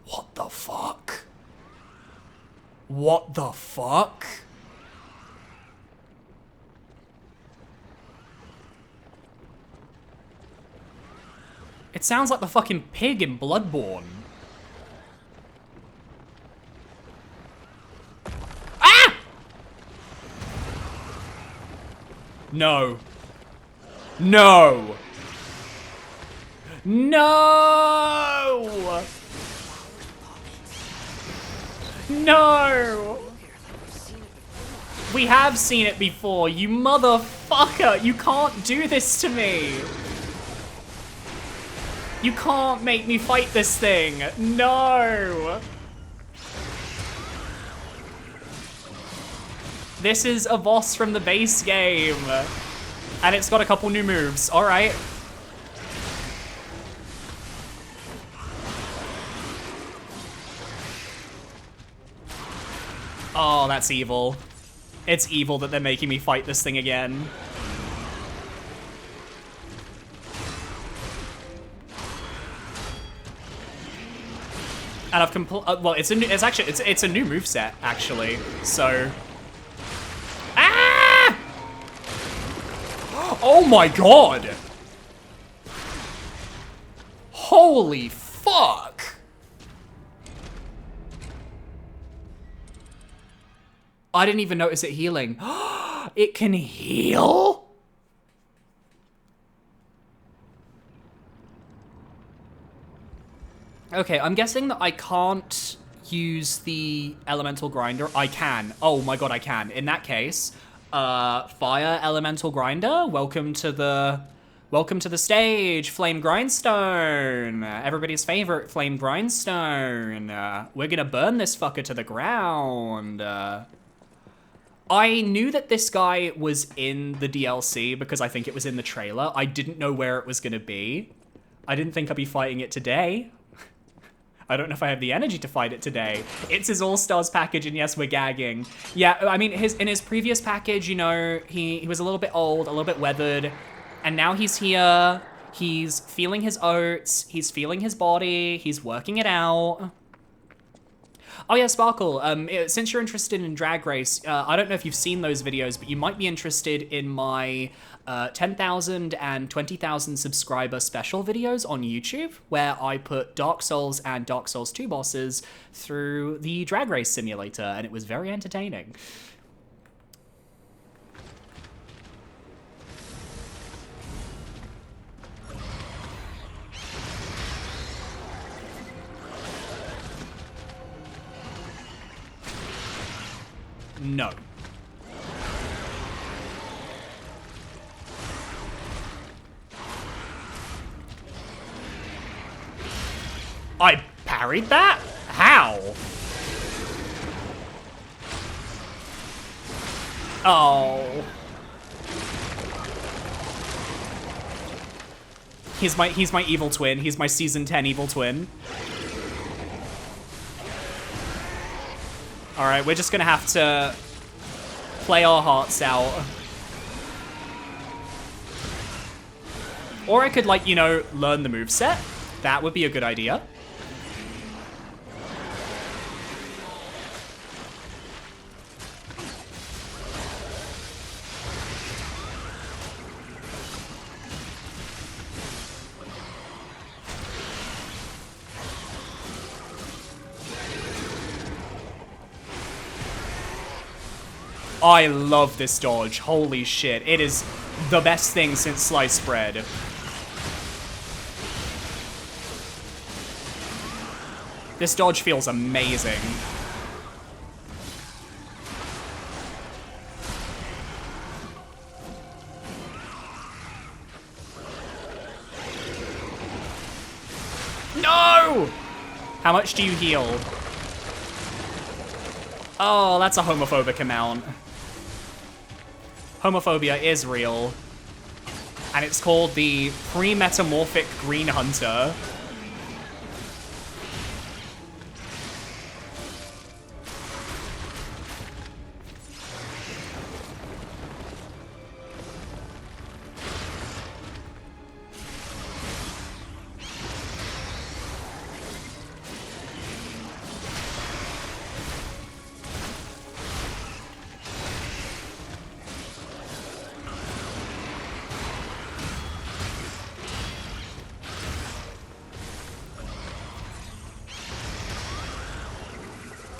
What the fuck? What the fuck? It sounds like the fucking pig in Bloodborne. Ah! No. No. No! No! We have seen it before, you motherfucker! You can't do this to me! You can't make me fight this thing! No! This is a boss from the base game. And it's got a couple new moves, alright. Oh, that's evil. It's evil that they're making me fight this thing again. And I've well, it's a new moveset actually. So, ah! Oh my god! Holy fuck! I didn't even notice it healing. It can heal? Okay, I'm guessing that I can't use the elemental grinder. I can. Oh my god, I can. In that case, fire elemental grinder, welcome to the stage, Flame Grindstone. Everybody's favorite Flame Grindstone. We're gonna burn this fucker to the ground. I knew that this guy was in the DLC because I think it was in the trailer. I didn't know where it was gonna be. I didn't think I'd be fighting it today. I don't know if I have the energy to fight it today. It's his All-Stars package, and yes, we're gagging. Yeah, I mean, in his previous package, you know, he was a little bit old, a little bit weathered, and now he's here. He's feeling his oats. He's feeling his body. He's working it out. Oh yeah, Sparkle, since you're interested in Drag Race, I don't know if you've seen those videos, but you might be interested in my 10,000 and 20,000 subscriber special videos on YouTube, where I put Dark Souls and Dark Souls 2 bosses through the Drag Race simulator, and it was very entertaining. No. I parried that? How? Oh. He's my evil twin. He's my season 10 evil twin. All right, we're just gonna have to play our hearts out. Or I could, like, you know, learn the moveset. That would be a good idea. I love this dodge. Holy shit. It is the best thing since sliced bread. This dodge feels amazing. No! How much do you heal? Oh, that's a homophobic amount. Homophobia is real. And it's called the Pre-Metamorphic Green Hunter.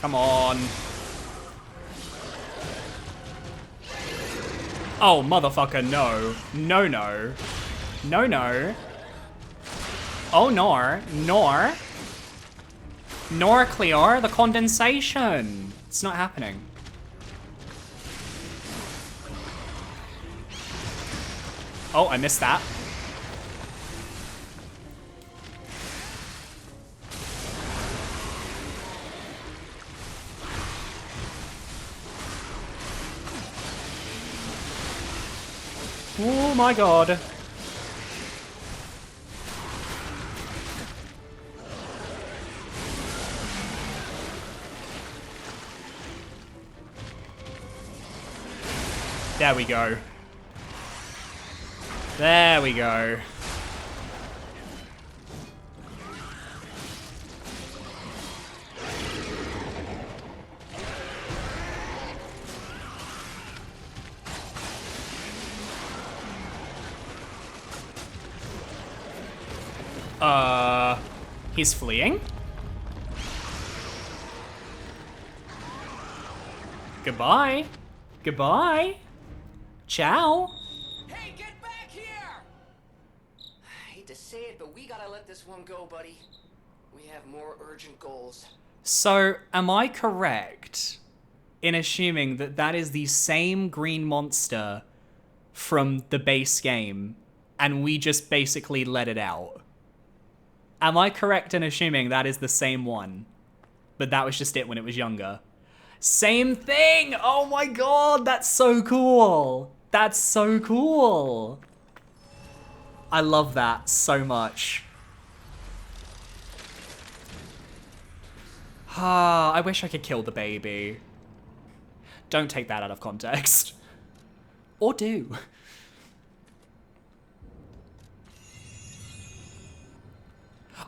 Come on. Oh, motherfucker, no. No, no. No, no. Oh, nor. Nor. Nor clear the condensation. It's not happening. Oh, I missed that. Oh my god. There we go. There we go. He's fleeing? Goodbye. Goodbye. Ciao. Hey, get back here! I hate to say it, but we gotta let this one go, buddy. We have more urgent goals. So, am I correct in assuming that that is the same green monster from the base game, and we just basically let it out? Am I correct in assuming that is the same one, but that was just it when it was younger? Same thing! Oh my god, that's so cool! That's so cool! I love that so much. Ah, I wish I could kill the baby. Don't take that out of context. Or do.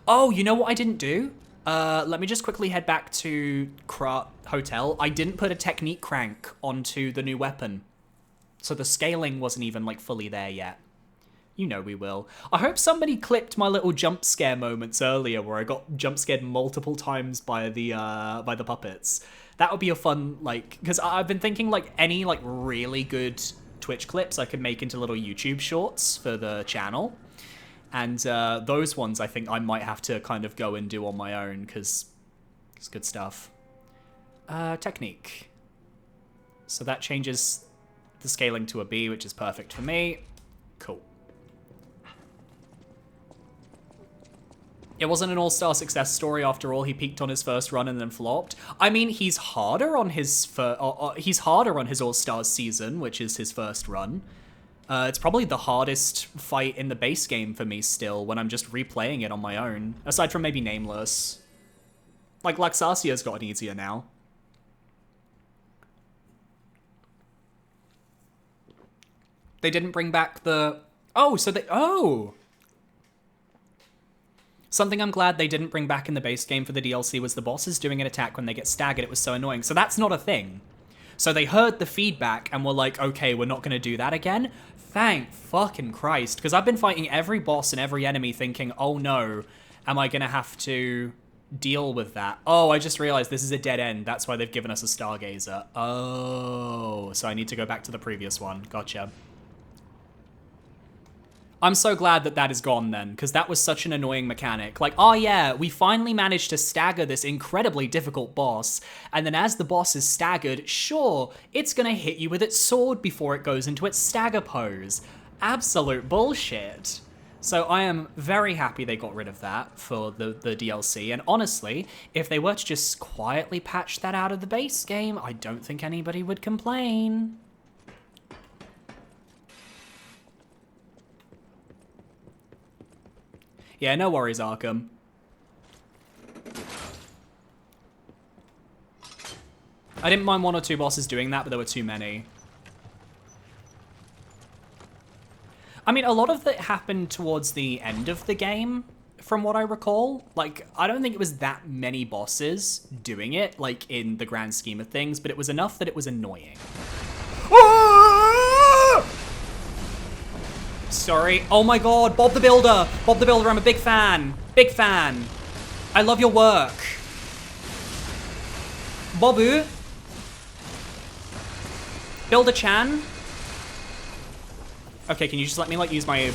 Oh, you know what I didn't do? Let me just quickly head back to Krat Hotel. I didn't put a technique crank onto the new weapon. So the scaling wasn't even, like, fully there yet. You know we will. I hope somebody clipped my little jump scare moments earlier where I got jump scared multiple times by the puppets. That would be a fun, like, because I've been thinking, like, any, like, really good Twitch clips I could make into little YouTube shorts for the channel. And those ones I think I might have to kind of go and do on my own because it's good stuff. Technique. So that changes the scaling to a B, which is perfect for me. Cool. It wasn't an all-star success story after all. He peaked on his first run and then flopped. I mean, he's harder on his he's harder on his all-stars season, which is his first run. It's probably the hardest fight in the base game for me still when I'm just replaying it on my own. Aside from maybe Nameless. Like, Luxarcia's gotten easier now. They didn't bring back the... Oh, so they... Oh! Something I'm glad they didn't bring back in the base game for the DLC was the bosses doing an attack when they get staggered. It was so annoying. So that's not a thing. So they heard the feedback and were like, okay, we're not going to do that again. Thank fucking Christ. Because I've been fighting every boss and every enemy thinking, oh no, am I going to have to deal with that? Oh, I just realized this is a dead end. That's why they've given us a Stargazer. Oh, so I need to go back to the previous one. Gotcha. I'm so glad that that is gone then, because that was such an annoying mechanic. Like, oh yeah, we finally managed to stagger this incredibly difficult boss, and then as the boss is staggered, sure, it's gonna hit you with its sword before it goes into its stagger pose. Absolute bullshit. So I am very happy they got rid of that for the DLC, and honestly, if they were to just quietly patch that out of the base game, I don't think anybody would complain. Yeah, no worries, Arkham. I didn't mind 1 or 2 bosses doing that, but there were too many. I mean, a lot of that happened towards the end of the game, from what I recall. Like, I don't think it was that many bosses doing it, like, in the grand scheme of things, but it was enough that it was annoying. Sorry. Oh my god, Bob the Builder! Bob the Builder, I'm a big fan. Big fan. I love your work. Bobu. Builder-chan. Okay, can you just let me, like, use my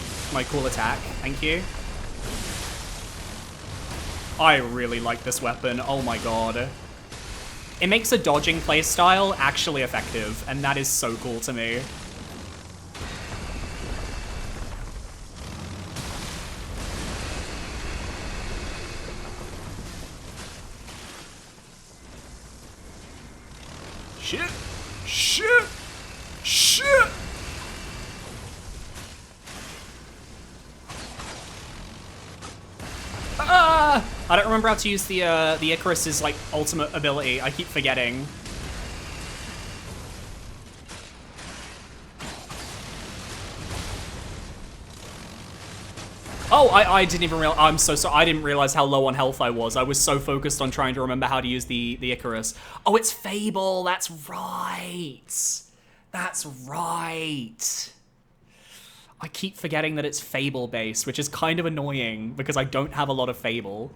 cool attack? Thank you. I really like this weapon. Oh my god. It makes a dodging playstyle actually effective, and that is so cool to me. Shit! Shit! Shit! Ah! I don't remember how to use the Icarus's, like, ultimate ability. I keep forgetting. Oh, I didn't even realize. I'm so sorry. I didn't realize how low on health I was. I was so focused on trying to remember how to use the Icarus. Oh, it's Fable. That's right. That's right. I keep forgetting that it's Fable based, which is kind of annoying because I don't have a lot of Fable.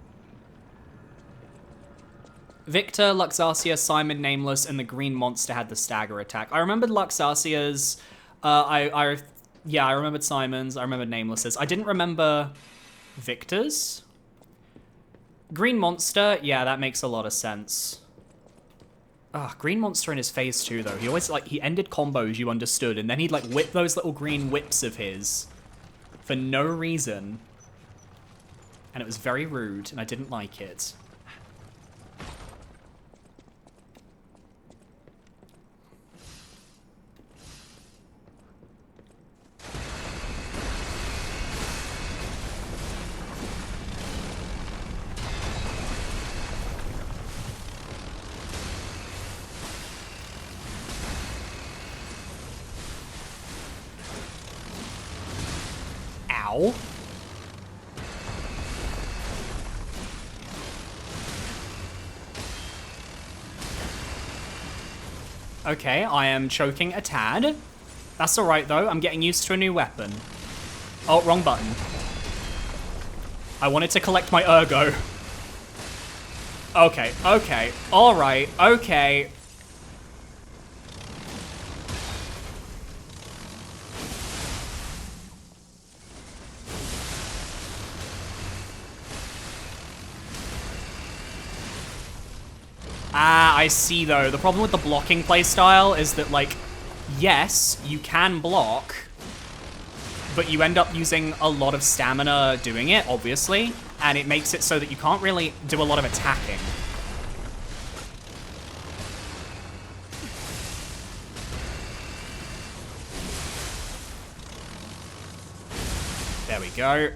Victor, Luxarcia, Simon, Nameless, and the Green Monster had the stagger attack. I remembered Luxarcia's. Yeah, I remembered Simon's. I remembered Nameless's. I didn't remember Victor's. Green Monster, yeah, that makes a lot of sense. Green Monster in his phase 2, though. He always, like, he ended combos you understood, and then he'd, like, whip those little green whips of his for no reason. And it was very rude, and I didn't like it. Ow. Okay, I am choking a tad. That's alright though, I'm getting used to a new weapon. Oh, wrong button. I wanted to collect my ergo. Okay, okay, alright, okay. Ah, I see though. The problem with the blocking playstyle is that, like, yes, you can block, but you end up using a lot of stamina doing it, obviously, and it makes it so that you can't really do a lot of attacking. go.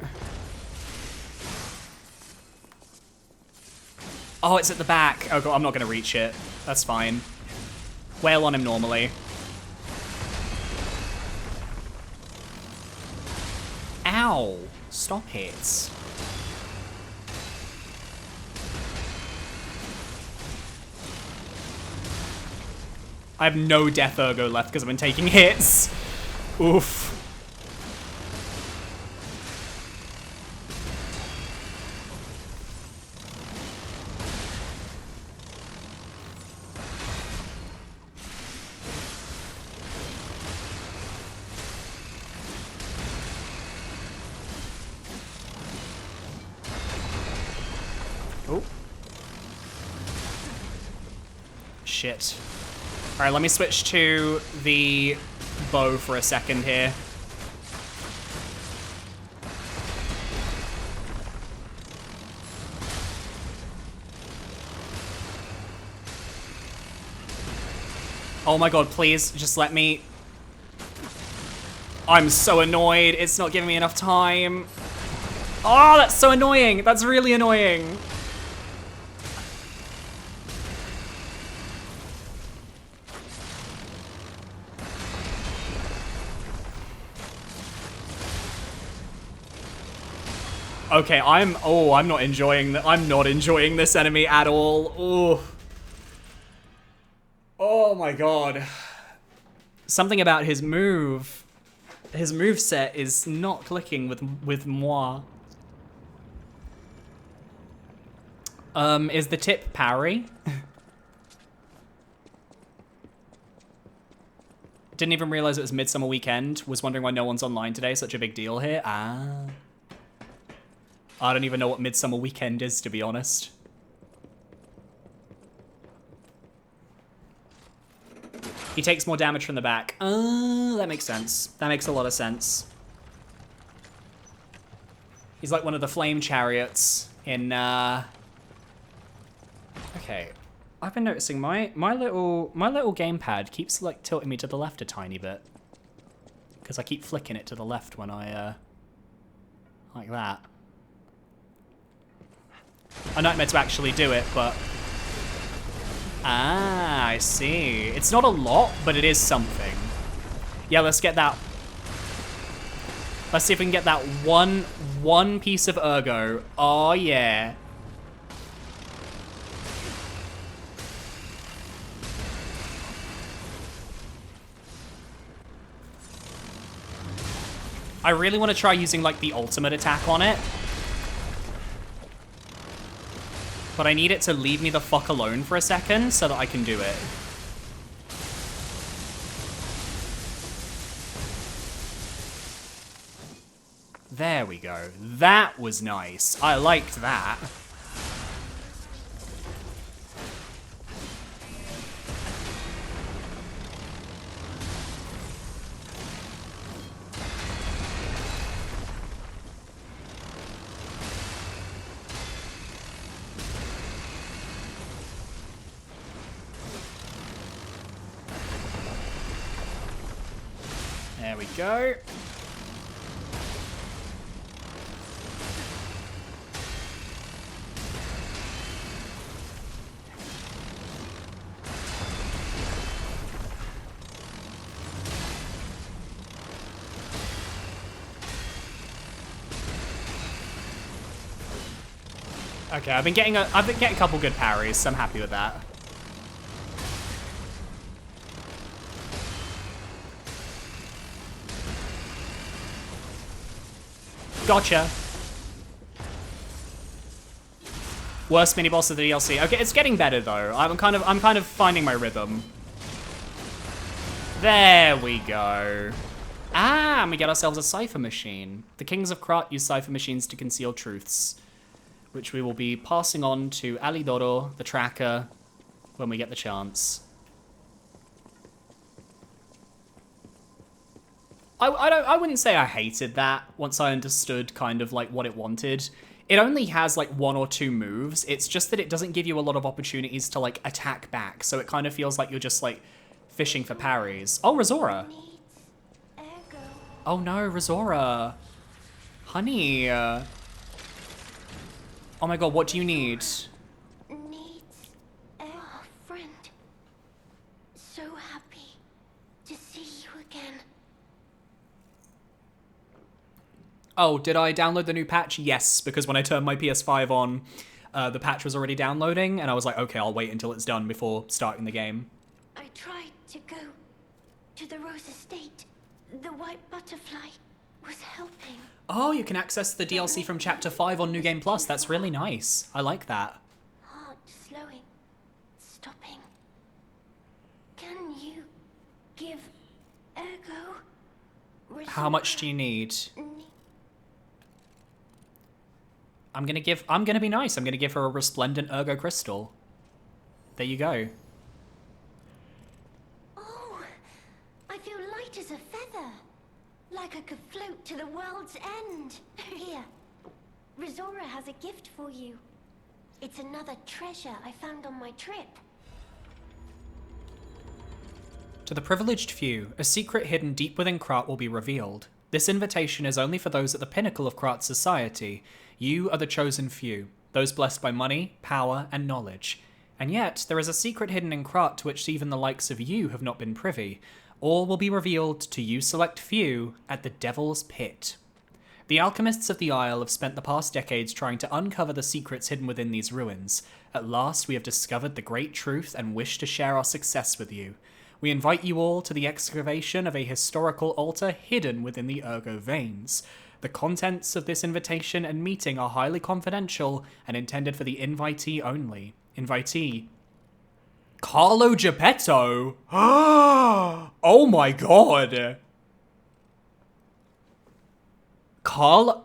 Oh, it's at the back. Oh god, I'm not gonna reach it. That's fine. Wail on him normally. Ow! Stop it. I have no death ergo left because I've been taking hits. Oof. Oh. Shit. Alright, let me switch to the bow for a second here. Oh my god, please, just let me... I'm so annoyed, it's not giving me enough time. Oh, that's so annoying, that's really annoying. Okay, I'm not enjoying I'm not enjoying this enemy at all. Ooh. Oh my god. Something about his moveset is not clicking with moi. Is the tip parry? Didn't even realize it was Midsummer Weekend. Was wondering why no one's online today. Such a big deal here. Ah. I don't even know what Midsummer Weekend is, to be honest. He takes more damage from the back. That makes sense. That makes a lot of sense. He's like one of the flame chariots in, Okay. I've been noticing my little gamepad keeps like tilting me to the left a tiny bit. Because I keep flicking it to the left when I, like that. I know I'm meant to actually do it, but... Ah, I see. It's not a lot, but it is something. Yeah, let's get that. Let's see if we can get that one piece of ergo. Oh, yeah. I really want to try using, like, the ultimate attack on it. But I need it to leave me the fuck alone for a second so that I can do it. There we go. That was nice. I liked that. There we go. Okay, I've been getting a couple good parries, so I'm happy with that. Gotcha. Worst mini boss of the DLC. Okay, it's getting better though. I'm kind of finding my rhythm. There we go. Ah, and we get ourselves a cipher machine. The kings of Krat use cipher machines to conceal truths, which we will be passing on to Alidoro, the tracker, when we get the chance. I wouldn't say I hated that once I understood kind of like what it wanted. It only has like 1 or 2 moves. It's just that it doesn't give you a lot of opportunities to like attack back. So it kind of feels like you're just like fishing for parries. Oh, Razora. Oh no, Razora. Honey. Oh my god, what do you need? Needs a friend. So happy to see you again. Oh, did I download the new patch? Yes, because when I turned my PS5 on, the patch was already downloading, and I was like, okay, I'll wait until it's done before starting the game. I tried to go to the Rose Estate. The white butterfly was helping. Oh, you can access the DLC from Chapter 5 on New Game Plus. That's really nice. I like that. Heart slowing, stopping. Can you give Ergo? How much do you need? Ne- I'm gonna be nice. I'm gonna give her a resplendent Ergo Crystal. There you go. Oh, I feel light as a feather. Like I could float to the world's end. Here, Rizora has a gift for you. It's another treasure I found on my trip. To the privileged few, a secret hidden deep within Krat will be revealed. This invitation is only for those at the pinnacle of Krat's society. You are the chosen few, those blessed by money, power, and knowledge. And yet, there is a secret hidden in Krat to which even the likes of you have not been privy. All will be revealed to you select few at the Devil's Pit. The alchemists of the Isle have spent the past decades trying to uncover the secrets hidden within these ruins. At last, we have discovered the great truth and wish to share our success with you. We invite you all to the excavation of a historical altar hidden within the Ergo veins. The contents of this invitation and meeting are highly confidential and intended for the invitee only. Invitee: Carlo Geppetto? Oh my god! Carlo,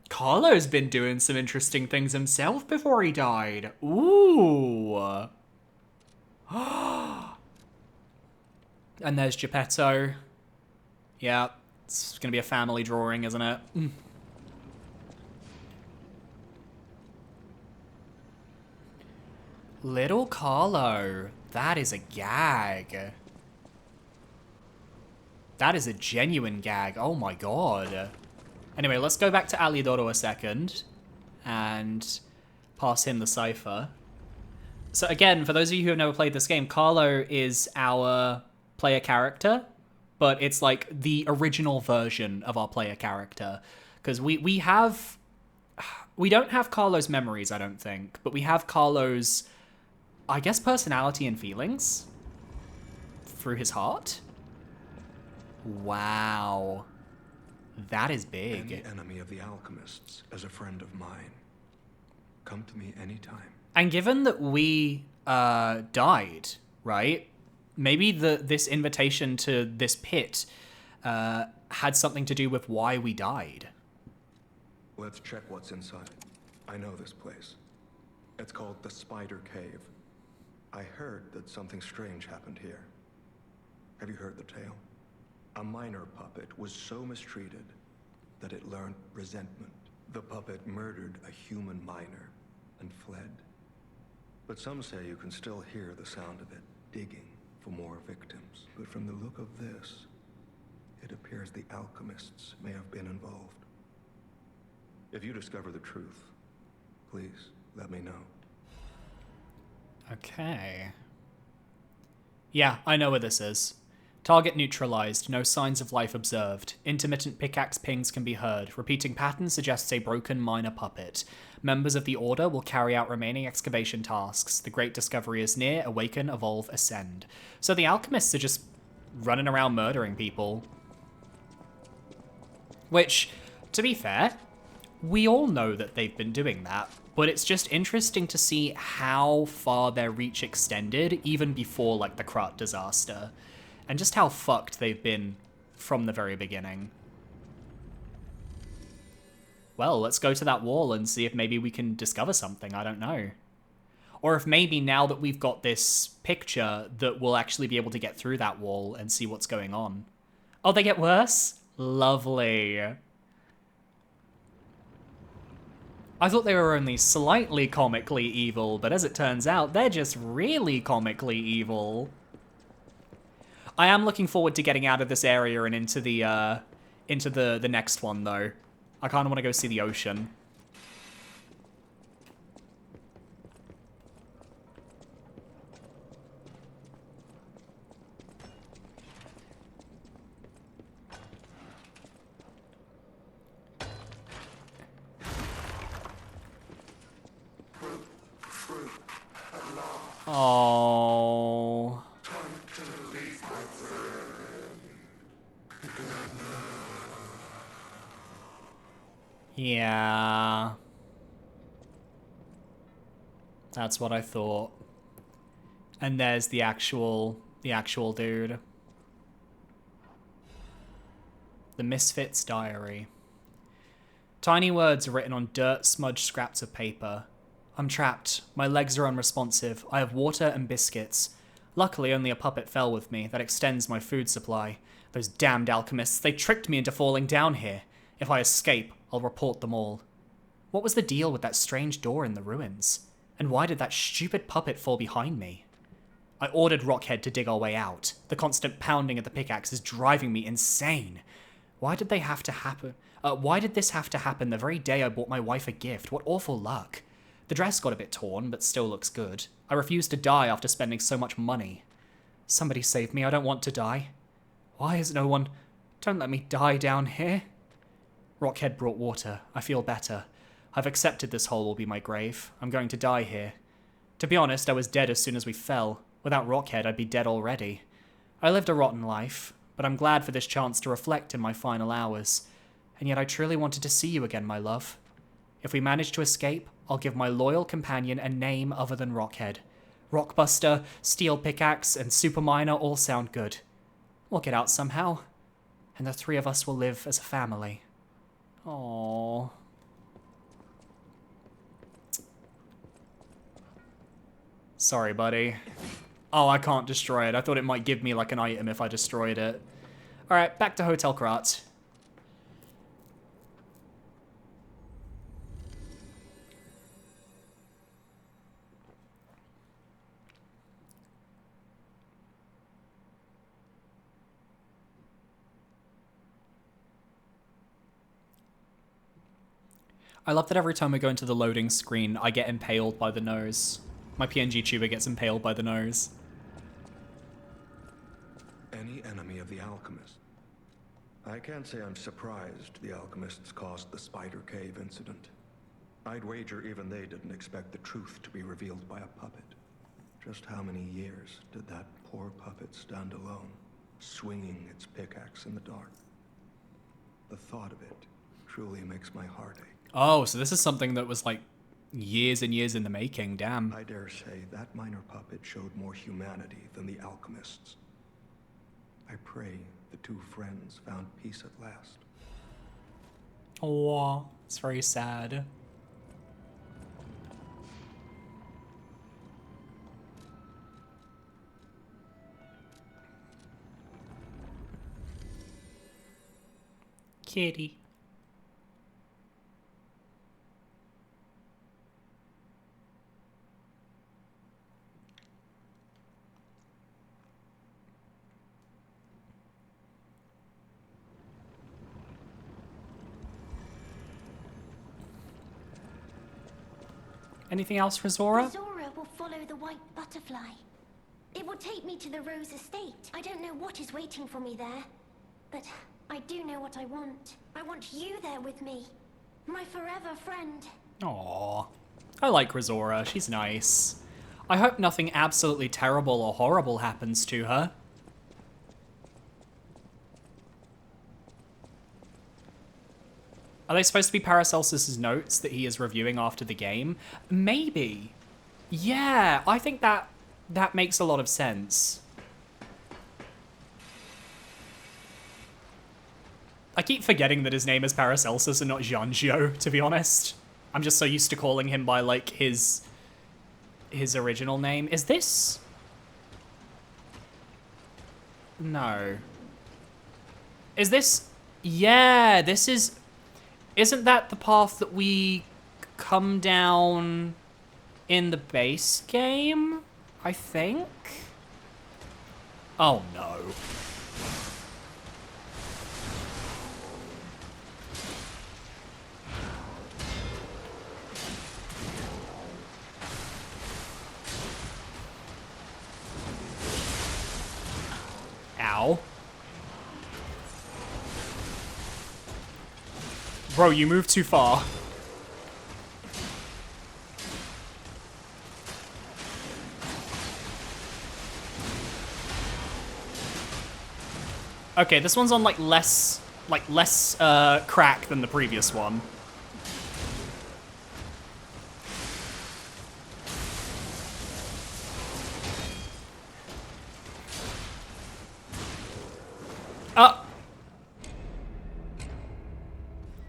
Carlo's been doing some interesting things himself before he died. Ooh. And there's Geppetto. Yeah, it's gonna be a family drawing, isn't it? Little Carlo. That is a gag. That is a genuine gag. Oh my god. Anyway, let's go back to Alidoro a second and pass him the cipher. So again, for those of you who have never played this game, Carlo is our player character, but it's like the original version of our player character. Because we don't have Carlo's memories, I don't think, but we have Carlo's, I guess, personality and feelings through his heart. Wow. That is big. Any enemy of the alchemists as a friend of mine. Come to me anytime. And given that we died, right? Maybe this invitation to this pit had something to do with why we died. Let's check what's inside. I know this place. It's called the Spider Cave. I heard that something strange happened here. Have you heard the tale? A minor puppet was so mistreated that it learned resentment. The puppet murdered a human miner and fled. But some say you can still hear the sound of it digging for more victims. But from the look of this, it appears the alchemists may have been involved. If you discover the truth, please let me know. Okay. Yeah, I know where this is. Target neutralized, no signs of life observed. Intermittent pickaxe pings can be heard. Repeating pattern suggests a broken minor puppet. Members of the Order will carry out remaining excavation tasks. The great discovery is near. Awaken, evolve, ascend. So the alchemists are just running around murdering people. Which, to be fair, we all know that they've been doing that. But it's just interesting to see how far their reach extended, even before, like, the Krat disaster. And just how fucked they've been from the very beginning. Well, let's go to that wall and see if maybe we can discover something, I don't know. Or if maybe now that we've got this picture that we'll actually be able to get through that wall and see what's going on. Oh, they get worse? Lovely. I thought they were only slightly comically evil, but as it turns out, they're just really comically evil. I am looking forward to getting out of this area and into the next one, though. I kind of want to go see the ocean. Oh. Yeah. That's what I thought. And there's the actual dude. The Misfit's Diary. Tiny words are written on dirt-smudged scraps of paper. I'm trapped. My legs are unresponsive. I have water and biscuits. Luckily, only a puppet fell with me. That extends my food supply. Those damned alchemists, they tricked me into falling down here. If I escape, I'll report them all. What was the deal with that strange door in the ruins? And why did that stupid puppet fall behind me? I ordered Rockhead to dig our way out. The constant pounding of the pickaxe is driving me insane. Why did they have to happen? Why did this have to happen the very day I bought my wife a gift? What awful luck. The dress got a bit torn, but still looks good. I refuse to die after spending so much money. Somebody save me, I don't want to die. Why is no one... Don't let me die down here. Rockhead brought water. I feel better. I've accepted this hole will be my grave. I'm going to die here. To be honest, I was dead as soon as we fell. Without Rockhead, I'd be dead already. I lived a rotten life, but I'm glad for this chance to reflect in my final hours. And yet I truly wanted to see you again, my love. If we manage to escape, I'll give my loyal companion a name other than Rockhead. Rockbuster, Steel Pickaxe, and Superminer all sound good. We'll get out somehow, and the three of us will live as a family. Aww. Sorry, buddy. Oh, I can't destroy it. I thought it might give me, like, an item if I destroyed it. Alright, back to Hotel Krat. I love that every time I go into the loading screen, I get impaled by the nose. My PNG tuber gets impaled by the nose. Any enemy of the alchemist. I can't say I'm surprised the alchemists caused the Spider Cave incident. I'd wager even they didn't expect the truth to be revealed by a puppet. Just how many years did that poor puppet stand alone, swinging its pickaxe in the dark? The thought of it truly makes my heart ache. Oh, so this is something that was like years and years in the making, damn. I dare say that minor puppet showed more humanity than the alchemists. I pray the two friends found peace at last. Oh, it's very sad. Kitty. Anything else for Zora? Zora will follow the white butterfly. It will take me to the Rose Estate. I don't know what is waiting for me there, but I do know what I want. I want you there with me, my forever friend. Aww. I like Rizora, she's nice. I hope nothing absolutely terrible or horrible happens to her. Are they supposed to be Paracelsus's notes that he is reviewing after the game? Maybe. Yeah, I think that makes a lot of sense. I keep forgetting that his name is Paracelsus and not Janjo, to be honest. I'm just so used to calling him by, like, his original name. Is this? No. Is this? Yeah, this is... Isn't that the path that we come down in the base game? I think? Oh no. Ow. Bro, you moved too far. Okay, this one's on like less crack than the previous one.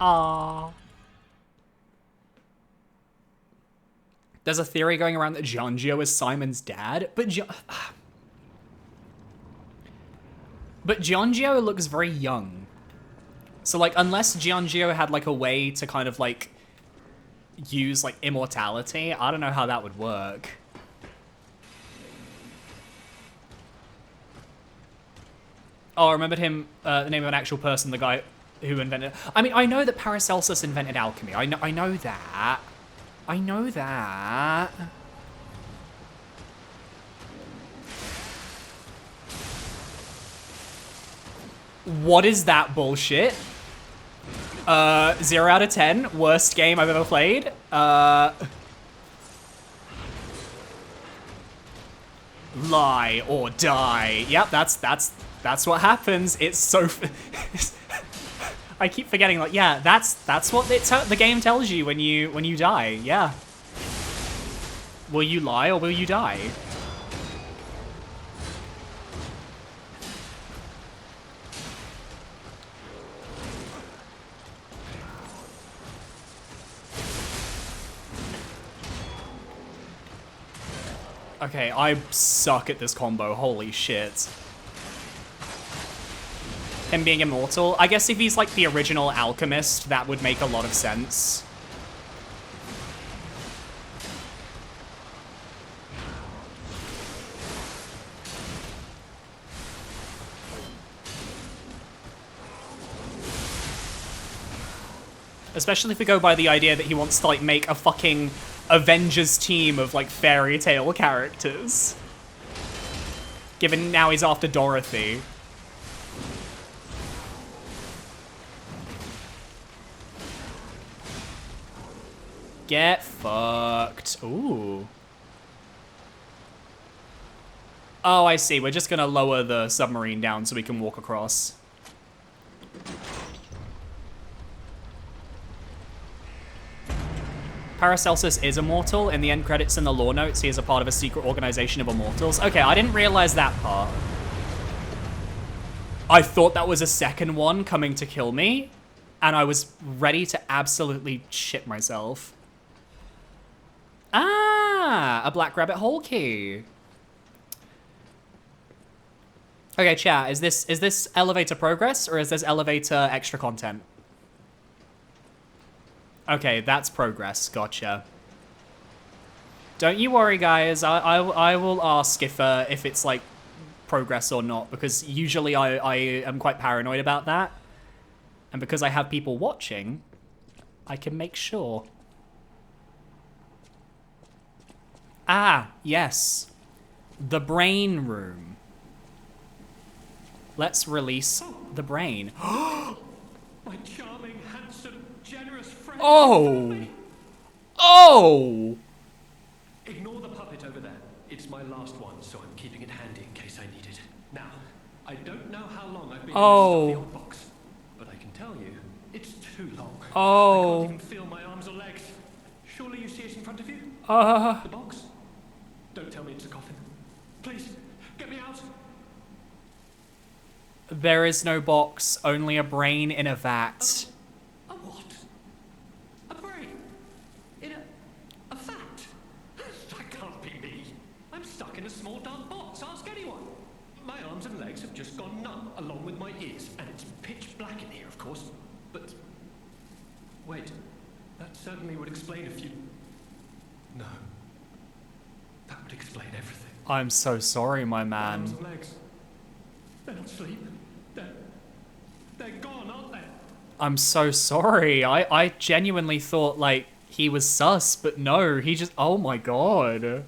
Aww. There's a theory going around that Giangio is Simon's dad, but Giangio looks very young. So like, unless Giangio had like a way to kind of like use like immortality, I don't know how that would work. Oh, I remembered him, the name of an actual person, the guy who invented... I mean, I know that Paracelsus invented alchemy. I know that. I know that. What is that bullshit? 0 out of 10. Worst game I've ever played. Lie or die. Yep, that's what happens. It's so... I keep forgetting, like, yeah, that's what the game tells you when you die, yeah. Will you lie or will you die? Okay, I suck at this combo, holy shit. Him being immortal. I guess if he's like the original alchemist, that would make a lot of sense. Especially if we go by the idea that he wants to like make a fucking Avengers team of like fairy tale characters. Given now he's after Dorothy. Get fucked. Ooh. Oh, I see. We're just gonna lower the submarine down so we can walk across. Paracelsus is immortal. In the end credits and the lore notes, he is a part of a secret organization of immortals. Okay, I didn't realize that part. I thought that was a second one coming to kill me, and I was ready to absolutely shit myself. Ah, a black rabbit hole key. Okay, chat, is this elevator progress or is this elevator extra content? Okay, that's progress. Gotcha. Don't you worry, guys. I will ask if it's like progress or not, because usually I am quite paranoid about that, and because I have people watching, I can make sure. Ah, yes. The brain room. Let's release the brain. My charming, handsome, generous friend. Oh! Oh! Ignore the puppet over there. It's my last one, so I'm keeping it handy in case I need it. Now, I don't know how long I've been in this stuffy old box, but I can tell you, it's too long. Oh. I can't even feel my arms or legs. Surely you see it in front of you? The box? Don't tell me it's a coffin. Please, get me out. There is no box, only a brain in a vat. A what? A brain? In a vat? That can't be me. I'm stuck in a small dark box. Ask anyone. My arms and legs have just gone numb, along with my ears, and it's pitch black in here, of course. But wait, that certainly would explain a few. No, that would explain everything. I'm so sorry, my My arms man. and legs. They're not asleep. They're gone, aren't they? I'm so sorry. I genuinely thought, like, he was sus, but no, he just... Oh my god.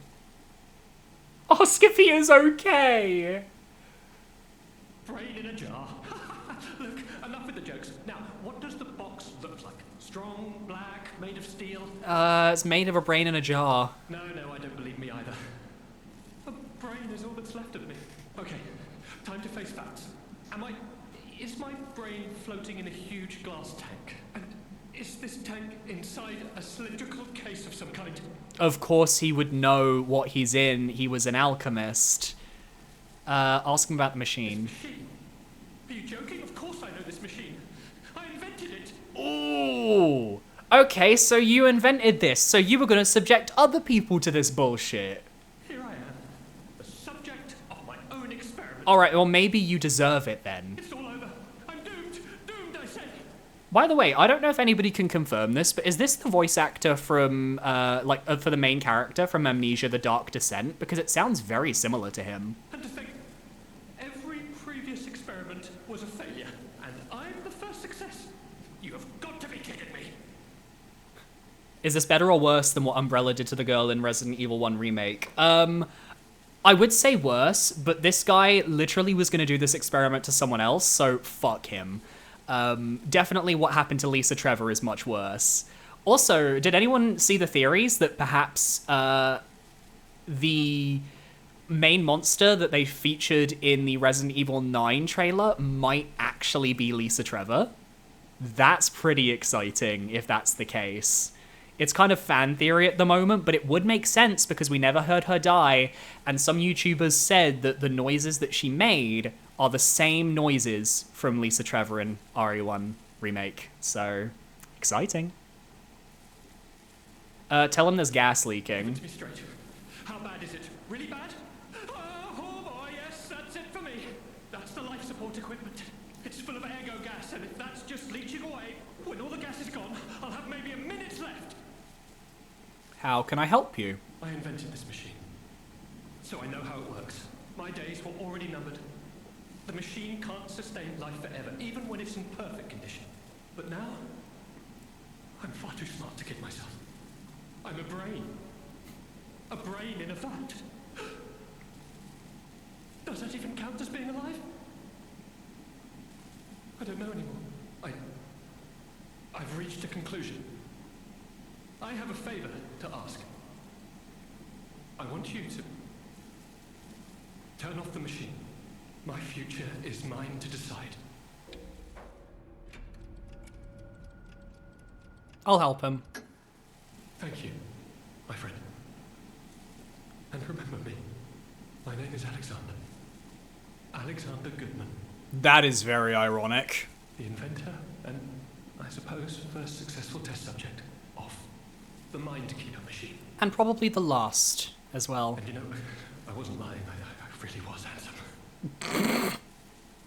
Oh, Skippy is okay. Brain in a jar. Look, enough with the jokes. Now, what does the box look like? Strong, black, made of steel? It's made of a brain in a jar. No, I don't believe me either. A brain is all that's left of me. Okay, time to face facts. Is my brain floating in a huge glass tank? And is this tank inside a cylindrical case of some kind? Of course he would know what he's in. He was an alchemist. Ask him about the machine. This machine? Are you joking? Of course I know this machine. I invented it. Ooh. Okay, so you invented this. So you were going to subject other people to this bullshit. Here I am, the subject of my own experiment. Alright, well maybe you deserve it then. It's all over. I'm doomed. Doomed, I say. By the way, I don't know if anybody can confirm this, but is this the voice actor from, for the main character from Amnesia: The Dark Descent? Because it sounds very similar to him. And to think, every previous experiment was a failure, and I'm the first success. You have got to be kidding me. Is this better or worse than what Umbrella did to the girl in Resident Evil 1 Remake? I would say worse, but this guy literally was going to do this experiment to someone else, so fuck him. Definitely what happened to Lisa Trevor is much worse. Also, did anyone see the theories that perhaps the main monster that they featured in the Resident Evil 9 trailer might actually be Lisa Trevor? That's pretty exciting if that's the case. It's kind of fan theory at the moment, but it would make sense because we never heard her die, and some YouTubers said that the noises that she made are the same noises from Lisa Trevor in RE1 Remake. So, exciting. Tell him there's gas leaking. Let me straight. How bad is it? Really bad? Oh boy, yes, that's it for me. That's the life support equipment. It's full of ergo gas, and if that's just leaching away, when all the gas is gone, I'll have maybe a minute left. How can I help you? I invented this machine, so I know how it works. My days were already numbered. The machine can't sustain life forever, even when it's in perfect condition. But now, I'm far too smart to kid myself. I'm a brain. A brain in a vat. Does that even count as being alive? I don't know anymore. I've reached a conclusion. I have a favor to ask. I want you to turn off the machine. My future is mine to decide. I'll help him. Thank you, my friend. And remember me. My name is Alexander. Alexander Goodman. That is very ironic. The inventor and, I suppose, first successful test subject of the Mindkeeper machine. And probably the last as well. And you know, I wasn't lying. I really was handsome.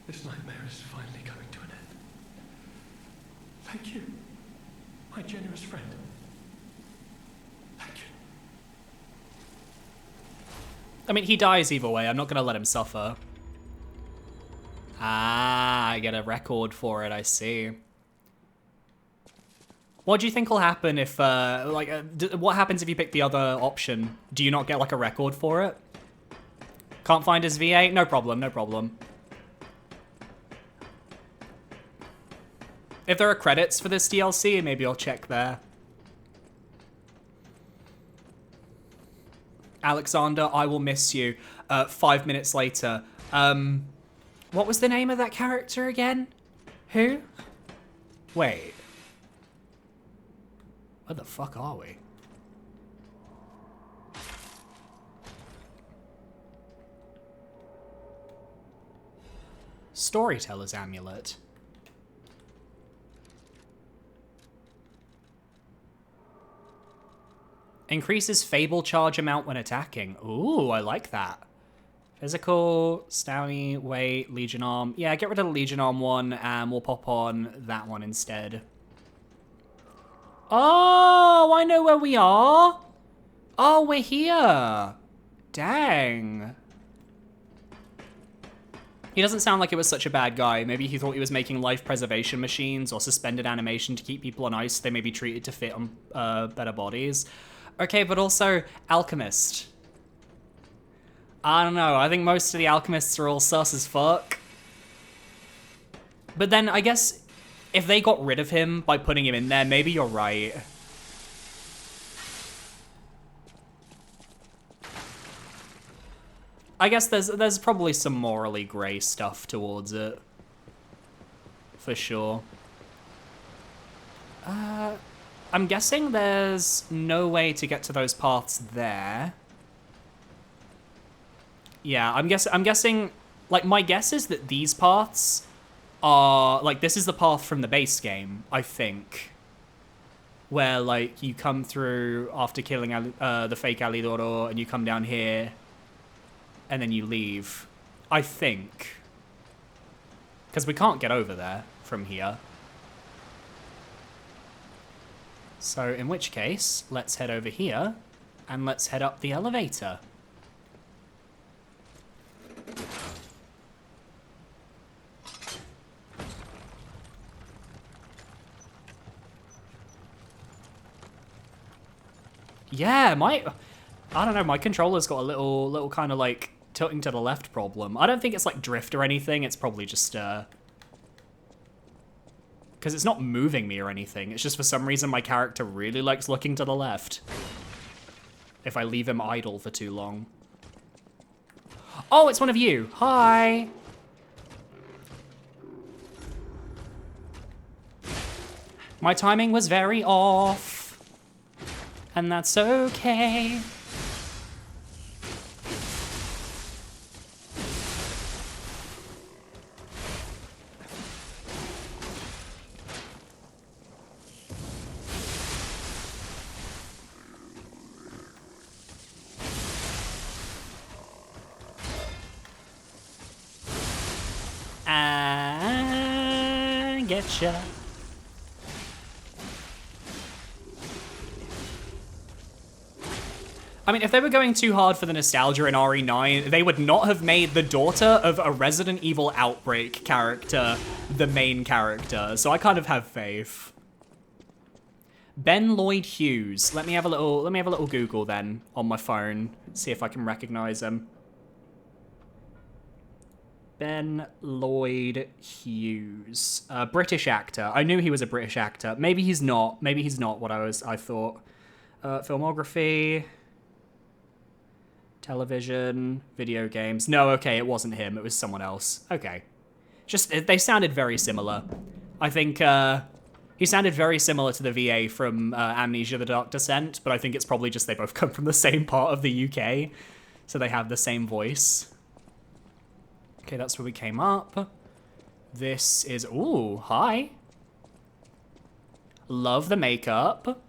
This nightmare is finally coming to an end. Thank you, my generous friend. Thank you. I mean, he dies either way. I'm not going to let him suffer. Ah, I get a record for it. I see. What do you think will happen if, what happens if you pick the other option? Do you not get, like, a record for it? Can't find his VA? No problem, no problem. If there are credits for this DLC, maybe I'll check there. Alexander, I will miss you. 5 minutes later. What was the name of that character again? Who? Wait. Where the fuck are we? Storyteller's Amulet. Increases Fable charge amount when attacking. Ooh, I like that. Physical, Stowny, weight, Legion Arm. Yeah, get rid of the Legion Arm one and we'll pop on that one instead. Oh, I know where we are. Oh, we're here. Dang. He doesn't sound like it was such a bad guy. Maybe he thought he was making life preservation machines or suspended animation to keep people on ice. They may be treated to fit on better bodies. Okay, but also alchemist. I don't know. I think most of the alchemists are all sus as fuck. But then I guess if they got rid of him by putting him in there, maybe you're right. I guess there's probably some morally grey stuff towards it. For sure. I'm guessing there's no way to get to those paths there. Yeah, I'm guessing, like, my guess is that these paths are, like, this is the path from the base game, I think. Where, like, you come through after killing the fake Alidoro, and you come down here, and then you leave. I think. Because we can't get over there from here. So, in which case, let's head over here, and let's head up the elevator. Yeah, I don't know, my controller's got a little kind of like tilting to the left problem. I don't think it's like drift or anything, it's probably just, because it's not moving me or anything. It's just for some reason my character really likes looking to the left. If I leave him idle for too long. Oh, it's one of you. Hi. My timing was very off. And that's okay. I getcha. I mean, if they were going too hard for the nostalgia in RE9, they would not have made the daughter of a Resident Evil Outbreak character the main character, so I kind of have faith. Ben Lloyd Hughes. Let me have a little Google then on my phone, see if I can recognize him. Ben Lloyd Hughes, British actor. I knew he was a British actor. Maybe he's not. Maybe he's not what I thought. Filmography. Television, video games. No, okay, it wasn't him. It was someone else. Okay. Just, they sounded very similar. I think, he sounded very similar to the VA from Amnesia: The Dark Descent, but I think it's probably just they both come from the same part of the UK, so they have the same voice. Okay, that's where we came up. This is, ooh, hi. Love the makeup.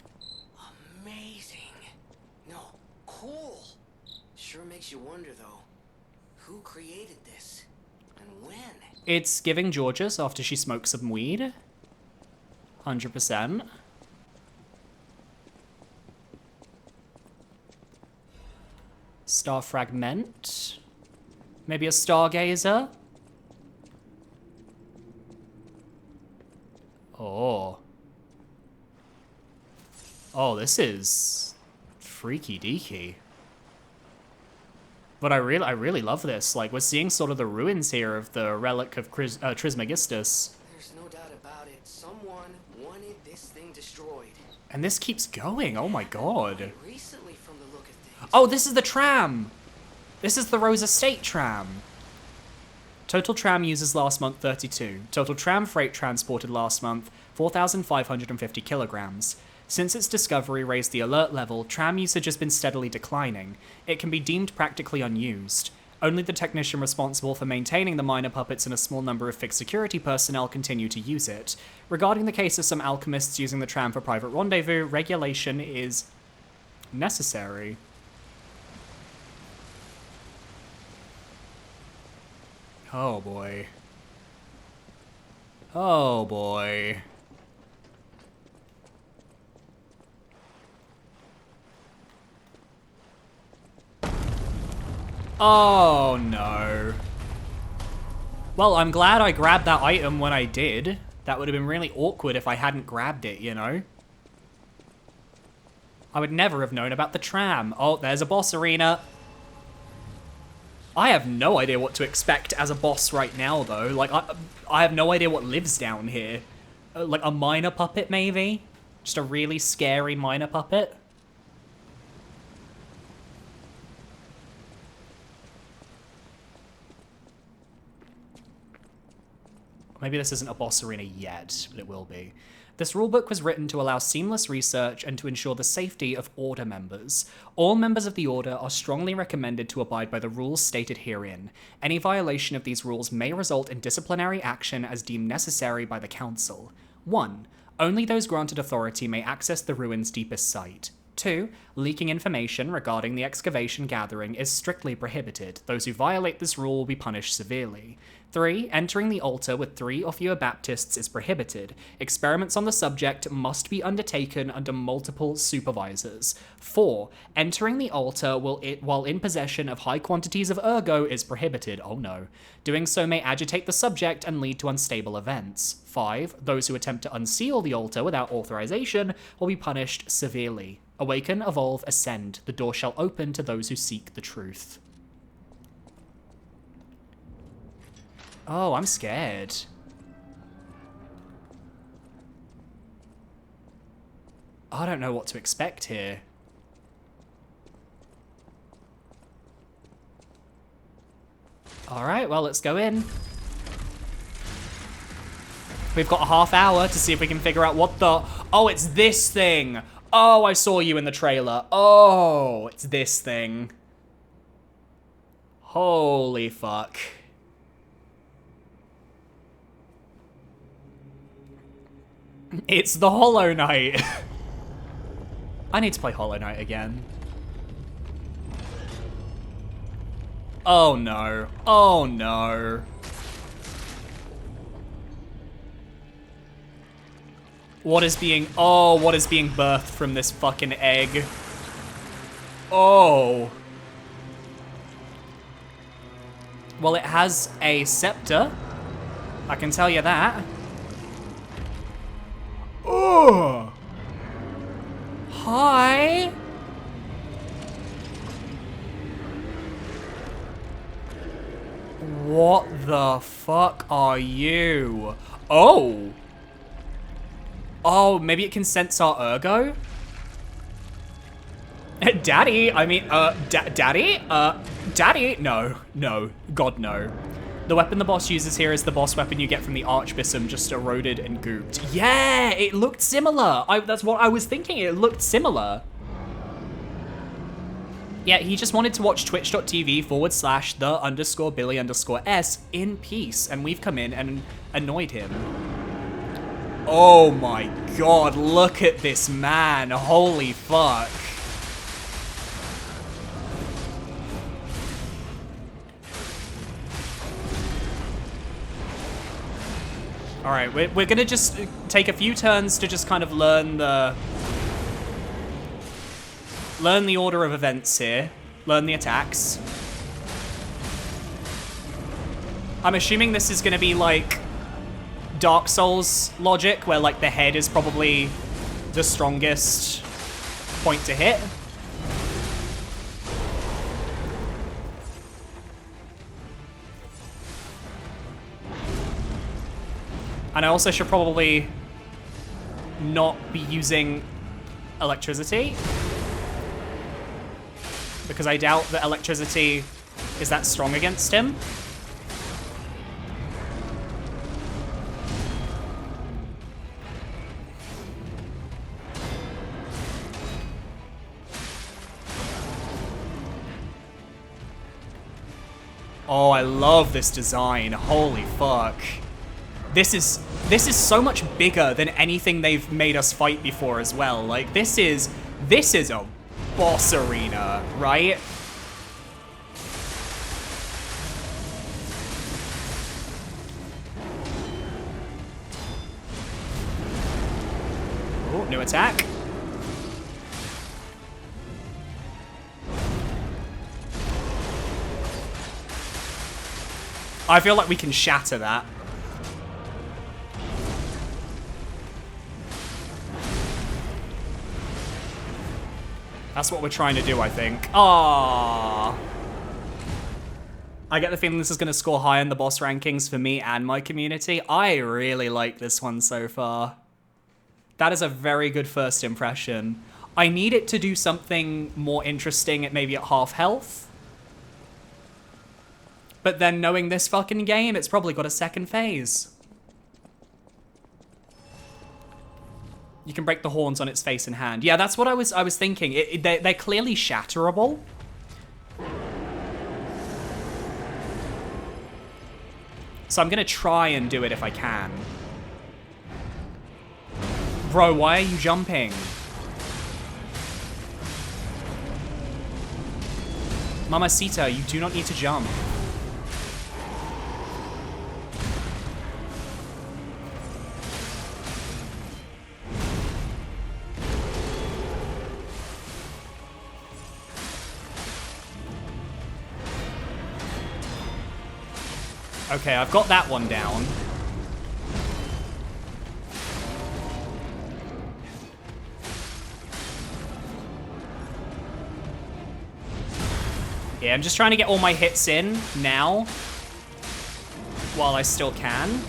Makes you wonder, though, who created this and when? It's giving Georges after she smokes some weed. 100%. Star fragment. Maybe a stargazer. Oh. Oh, this is freaky deaky. But I really love this. Like, we're seeing sort of the ruins here of the relic of Trismegistus. There's no doubt about it. Someone wanted this thing destroyed. And this keeps going. Oh my god. Recently, from the look of things. Oh, this is the tram. This is the Rose Estate tram. Total tram users last month, 32. Total tram freight transported last month, 4,550 kilograms. Since its discovery raised the alert level, tram usage has been steadily declining. It can be deemed practically unused. Only the technician responsible for maintaining the minor puppets and a small number of fixed security personnel continue to use it. Regarding the case of some alchemists using the tram for private rendezvous, regulation is necessary. Oh boy. Oh boy. Oh no. Well, I'm glad I grabbed that item when I did. That would have been really awkward if I hadn't grabbed it, you know? I would never have known about the tram. Oh, there's a boss arena. I have no idea what to expect as a boss right now, though. Like, I have no idea what lives down here. Like, a minor puppet, maybe? Just a really scary minor puppet? Maybe this isn't a boss arena yet, but it will be. This rulebook was written to allow seamless research and to ensure the safety of Order members. All members of the Order are strongly recommended to abide by the rules stated herein. Any violation of these rules may result in disciplinary action as deemed necessary by the Council. 1. Only those granted authority may access the ruin's deepest site. 2. Leaking information regarding the excavation gathering is strictly prohibited. Those who violate this rule will be punished severely. 3. Entering the altar with 3 or fewer Baptists is prohibited. Experiments on the subject must be undertaken under multiple supervisors. 4. Entering the altar while in possession of high quantities of ergo is prohibited. Oh no. Doing so may agitate the subject and lead to unstable events. 5. Those who attempt to unseal the altar without authorization will be punished severely. Awaken, evolve, ascend. The door shall open to those who seek the truth. Oh, I'm scared. I don't know what to expect here. Alright, well, let's go in. We've got a half hour to see if we can figure out what the... Oh, it's this thing! Oh, I saw you in the trailer. Oh, it's this thing. Holy fuck. It's the Hollow Knight. I need to play Hollow Knight again. Oh no. Oh no. What is being birthed from this fucking egg? Oh. Well, it has a scepter. I can tell you that. Oh. Hi. What the fuck are you? Oh. Oh, maybe it can sense our ergo? Daddy? I mean, Daddy? Daddy? No, no, God no. The weapon the boss uses here is the boss weapon you get from the Archbishop, just eroded and gooped. Yeah, it looked similar. That's what I was thinking, it looked similar. Yeah, he just wanted to watch twitch.tv/the_Billy_S in peace, and we've come in and annoyed him. Oh my god, look at this man, holy fuck. Alright, we're gonna just take a few turns to just kind of learn the order of events here. Learn the attacks. I'm assuming this is gonna be like Dark Souls logic, where like the head is probably the strongest point to hit. And I also should probably not be using electricity, because I doubt that electricity is that strong against him. Oh, I love this design. Holy fuck. This is so much bigger than anything they've made us fight before as well. Like, this is a boss arena, right? Oh, new attack. I feel like we can shatter that. That's what we're trying to do, I think. Aww. I get the feeling this is going to score high in the boss rankings for me and my community. I really like this one so far. That is a very good first impression. I need it to do something more interesting, at maybe at half health. But then knowing this fucking game, it's probably got a second phase. You can break the horns on its face and hand. Yeah, that's what I was thinking. They're clearly shatterable. So I'm gonna try and do it if I can. Bro, why are you jumping? Mamacita, you do not need to jump. Okay, I've got that one down. Yeah, I'm just trying to get all my hits in now, while I still can.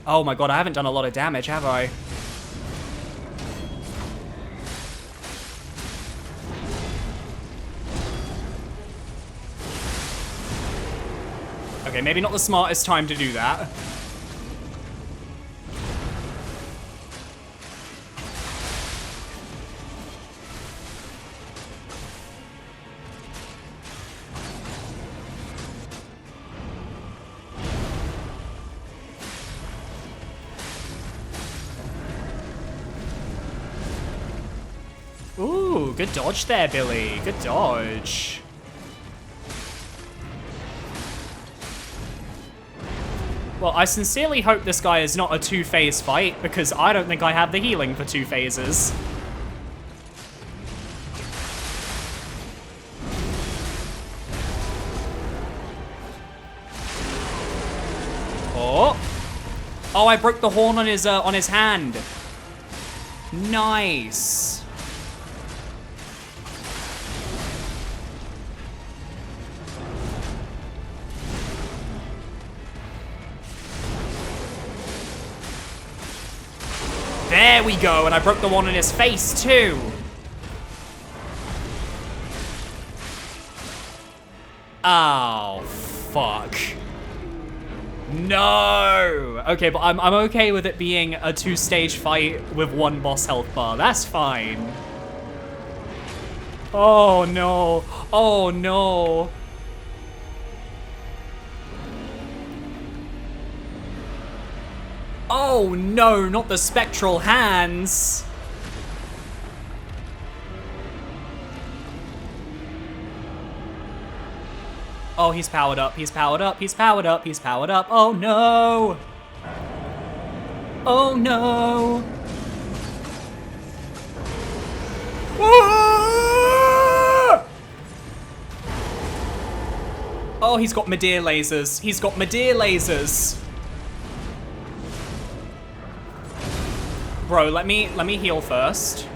Oh my god, I haven't done a lot of damage, have I? Okay, maybe not the smartest time to do that. Ooh, good dodge there, Billy. Good dodge. Well, I sincerely hope this guy is not a two-phase fight, because I don't think I have the healing for 2 phases. Oh. Oh, I broke the horn on his hand. Nice. There we go, and I broke the one in his face too. Oh, fuck. No! Okay, but I'm okay with it being a 2-stage fight with 1 boss health bar. That's fine. Oh no. Oh no. Oh no, not the spectral hands. Oh, he's powered up, he's powered up, he's powered up, he's powered up. Oh no. Oh no. Ah! Oh, he's got Medea lasers. He's got Medea lasers. Bro, let me heal first.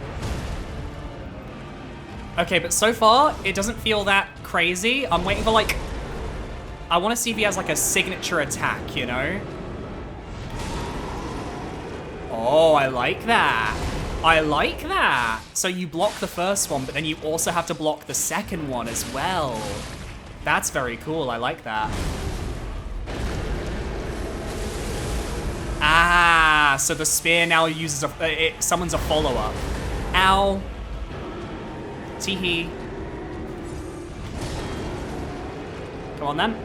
Okay, but so far, it doesn't feel that crazy. I'm waiting for, like... I want to see if he has, like, a signature attack, you know? Oh, I like that. I like that. So you block the first one, but then you also have to block the second one as well. That's very cool. I like that. Ah, so the spear now uses it summons a follow-up. Ow. Teehee. Come on then.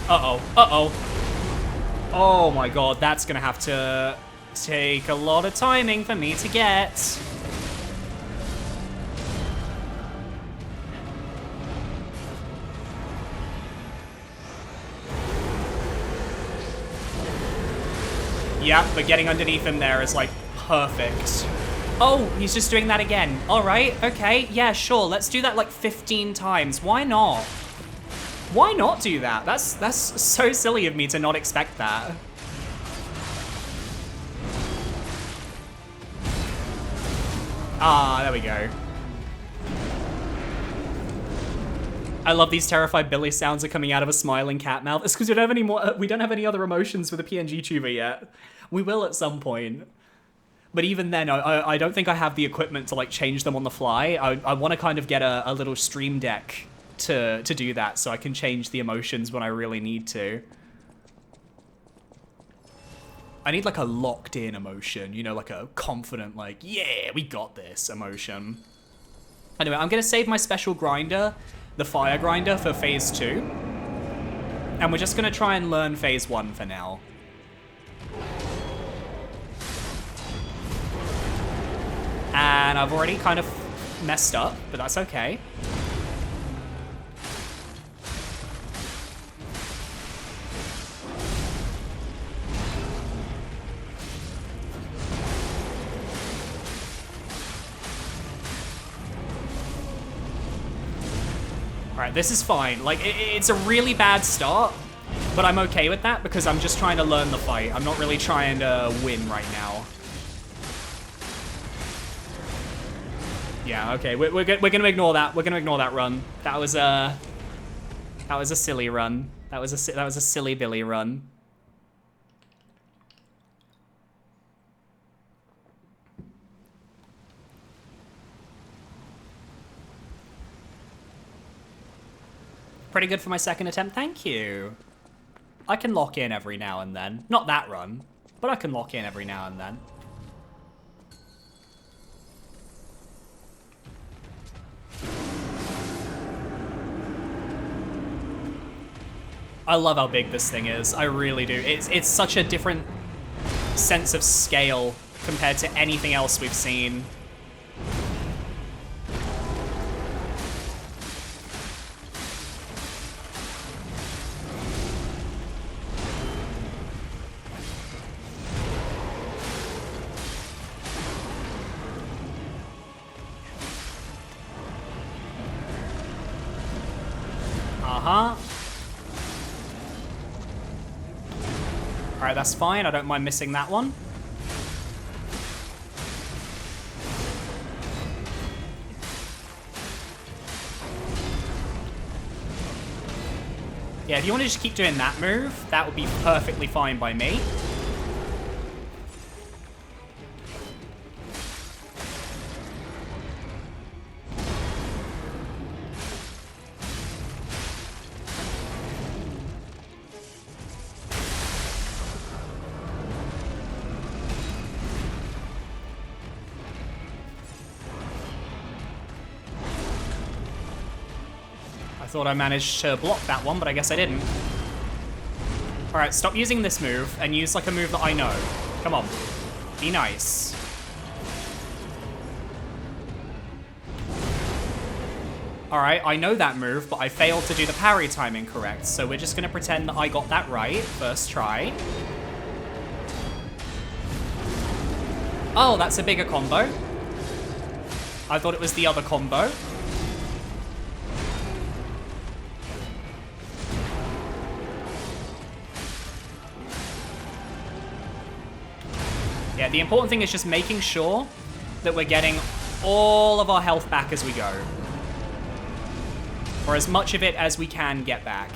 Uh-oh, uh-oh. Oh my god, that's gonna have to take a lot of timing for me to get. Yeah, but getting underneath him there is, like, perfect. Oh, he's just doing that again. All right, okay, yeah, sure. Let's do that, like, 15 times. Why not? Why not do that? That's so silly of me to not expect that. Ah, there we go. I love these terrified Billy sounds are coming out of a smiling cat mouth. It's because we don't have any more. We don't have any other emotions with a PNG tuber yet. We will at some point. But even then, I don't think I have the equipment to like change them on the fly. I want to kind of get a little stream deck to do that, so I can change the emotions when I really need to. I need like a locked in emotion, you know, like a confident, like, yeah, we got this emotion. Anyway, I'm gonna save my special grinder, the fire grinder, for phase 2. And we're just gonna try and learn phase 1 for now. And I've already kind of messed up, but that's okay. Alright, this is fine. Like, it's a really bad start, but I'm okay with that because I'm just trying to learn the fight. I'm not really trying to win right now. Yeah, okay, we're gonna ignore that. We're gonna ignore that run. That was a silly run. That was a silly Billy run. Pretty good for my second attempt, thank you. I can lock in every now and then. Not that run, but I can lock in every now and then. I love how big this thing is, I really do. It's such a different sense of scale compared to anything else we've seen. Uh-huh. Alright, that's fine. I don't mind missing that one. Yeah, if you want to just keep doing that move, that would be perfectly fine by me. Thought I managed to block that one, but I guess I didn't. Alright, stop using this move and use like a move that I know. Come on. Be nice. Alright, I know that move, but I failed to do the parry timing correct, so we're just gonna pretend that I got that right. First try. Oh, that's a bigger combo. I thought it was the other combo. Yeah, the important thing is just making sure that we're getting all of our health back as we go. Or as much of it as we can get back.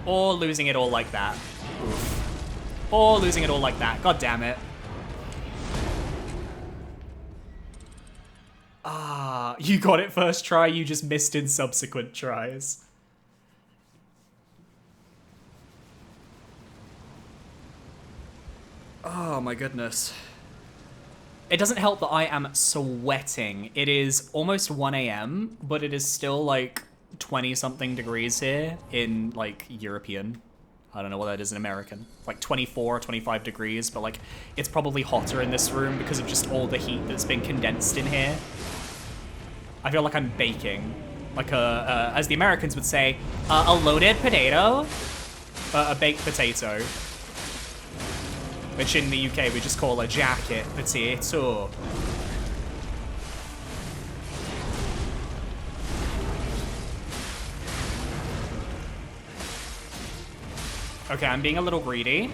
Or losing it all like that. Oof. Or losing it all like that. God damn it. Ah, you got it first try, you just missed in subsequent tries. Oh my goodness. It doesn't help that I am sweating. It is almost 1 AM, but it is still like 20-something degrees here in like European. I don't know what that is in American. Like 24 or 25 degrees, but like it's probably hotter in this room because of just all the heat that's been condensed in here. I feel like I'm baking. Like as the Americans would say, a loaded potato. a baked potato, which in the UK we just call a jacket potato. Okay, I'm being a little greedy.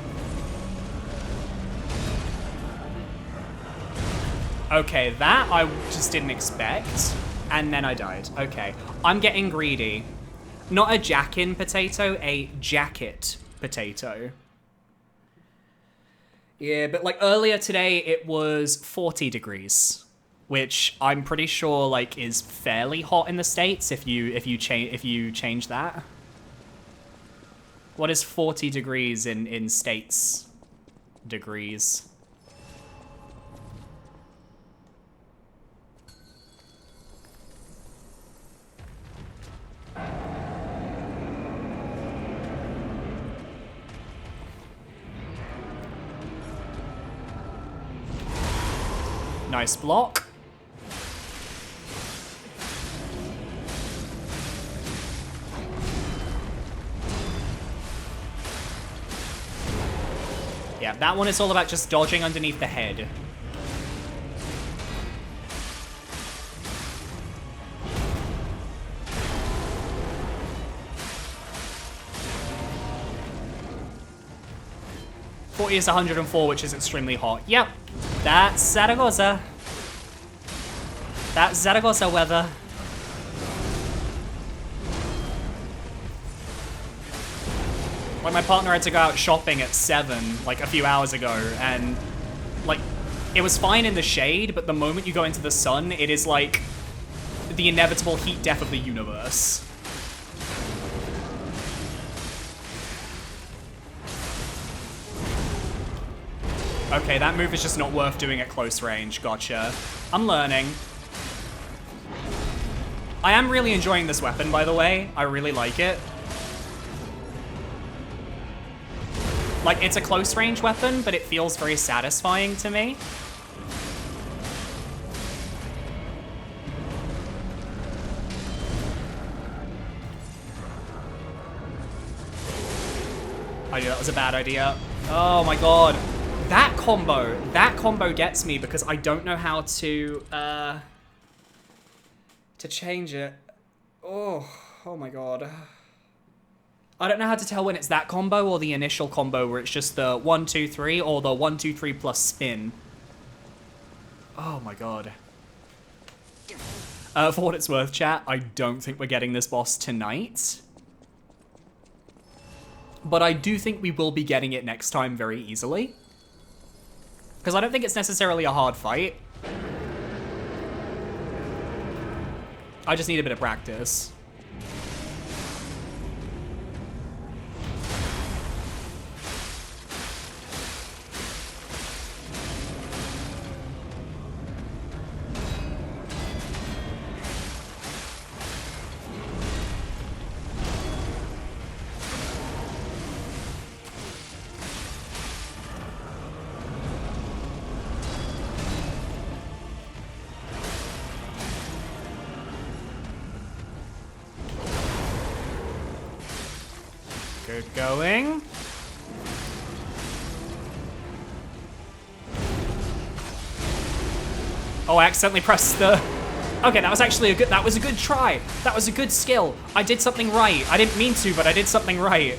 Okay, that I just didn't expect. And then I died. Okay, I'm getting greedy. Not a jackin potato, a jacket potato. Yeah, but like earlier today it was 40 degrees, which I'm pretty sure like is fairly hot in the States if you change that. What is 40 degrees in States degrees? Nice block. Yeah, that one is all about just dodging underneath the head. .40 is 104, which is extremely hot. Yep, that's Zaragoza. That's Zaragoza weather. Like, my partner had to go out shopping at 7, like, a few hours ago, and, like, it was fine in the shade, but the moment you go into the sun, it is, like, the inevitable heat death of the universe. Okay, that move is just not worth doing at close range. Gotcha. I'm learning. I am really enjoying this weapon, by the way. I really like it. Like, it's a close range weapon, but it feels very satisfying to me. I knew that was a bad idea. Oh my god. That combo gets me because I don't know how to change it. Oh my god. I don't know how to tell when it's that combo or the initial combo where it's just the 1, 2, 3 or the 1, 2, 3 plus spin. Oh my god. For what it's worth, chat, I don't think we're getting this boss tonight. But I do think we will be getting it next time very easily. Because I don't think it's necessarily a hard fight. I just need a bit of practice. Good going. Oh, I accidentally pressed the... Okay, that was actually that was a good try. That was a good skill. I did something right. I didn't mean to, but I did something right.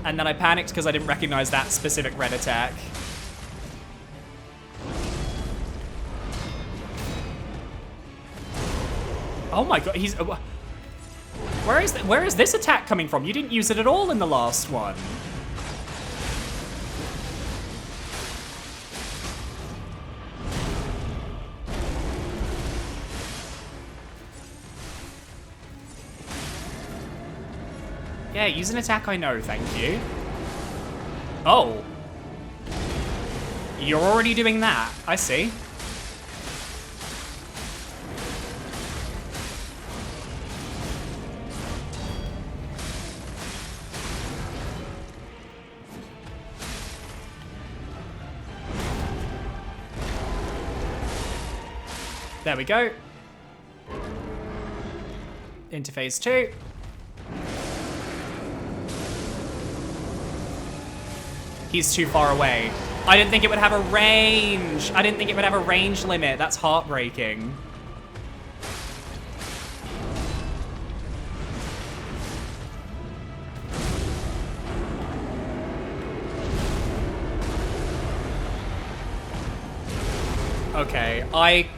And then I panicked because I didn't recognize that specific red attack. Oh my god, he's... Where is this attack coming from? You didn't use it at all in the last one. Yeah, use an attack I know, thank you. Oh. You're already doing that. I see. There we go. Into phase 2. He's too far away. I didn't think it would have a range. I didn't think it would have a range limit. That's heartbreaking. Okay, I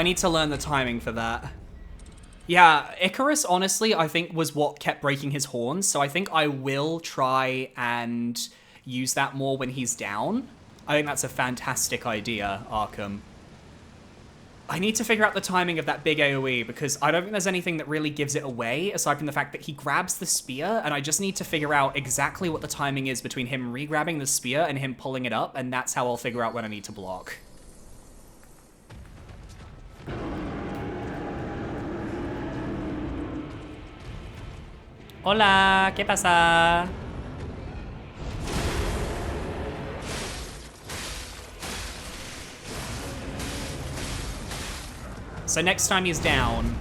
need to learn the timing for that. Yeah, Icarus, honestly, I think was what kept breaking his horns, so I think I will try and use that more when he's down. I think that's a fantastic idea, Arkham. I need to figure out the timing of that big AoE, because I don't think there's anything that really gives it away, aside from the fact that he grabs the spear, and I just need to figure out exactly what the timing is between him re-grabbing the spear and him pulling it up, and that's how I'll figure out when I need to block. Hola, ¿qué pasa? So next time he's down,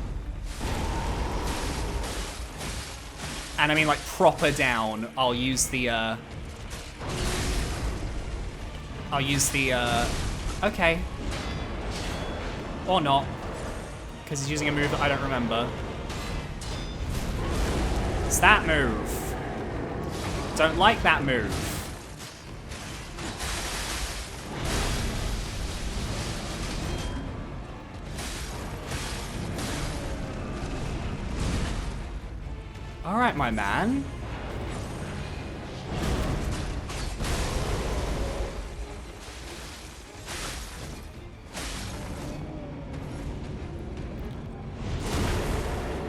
and I mean like proper down, I'll use the, okay. Or not, because he's using a move that I don't remember. It's that move. Don't like that move. All right, my man.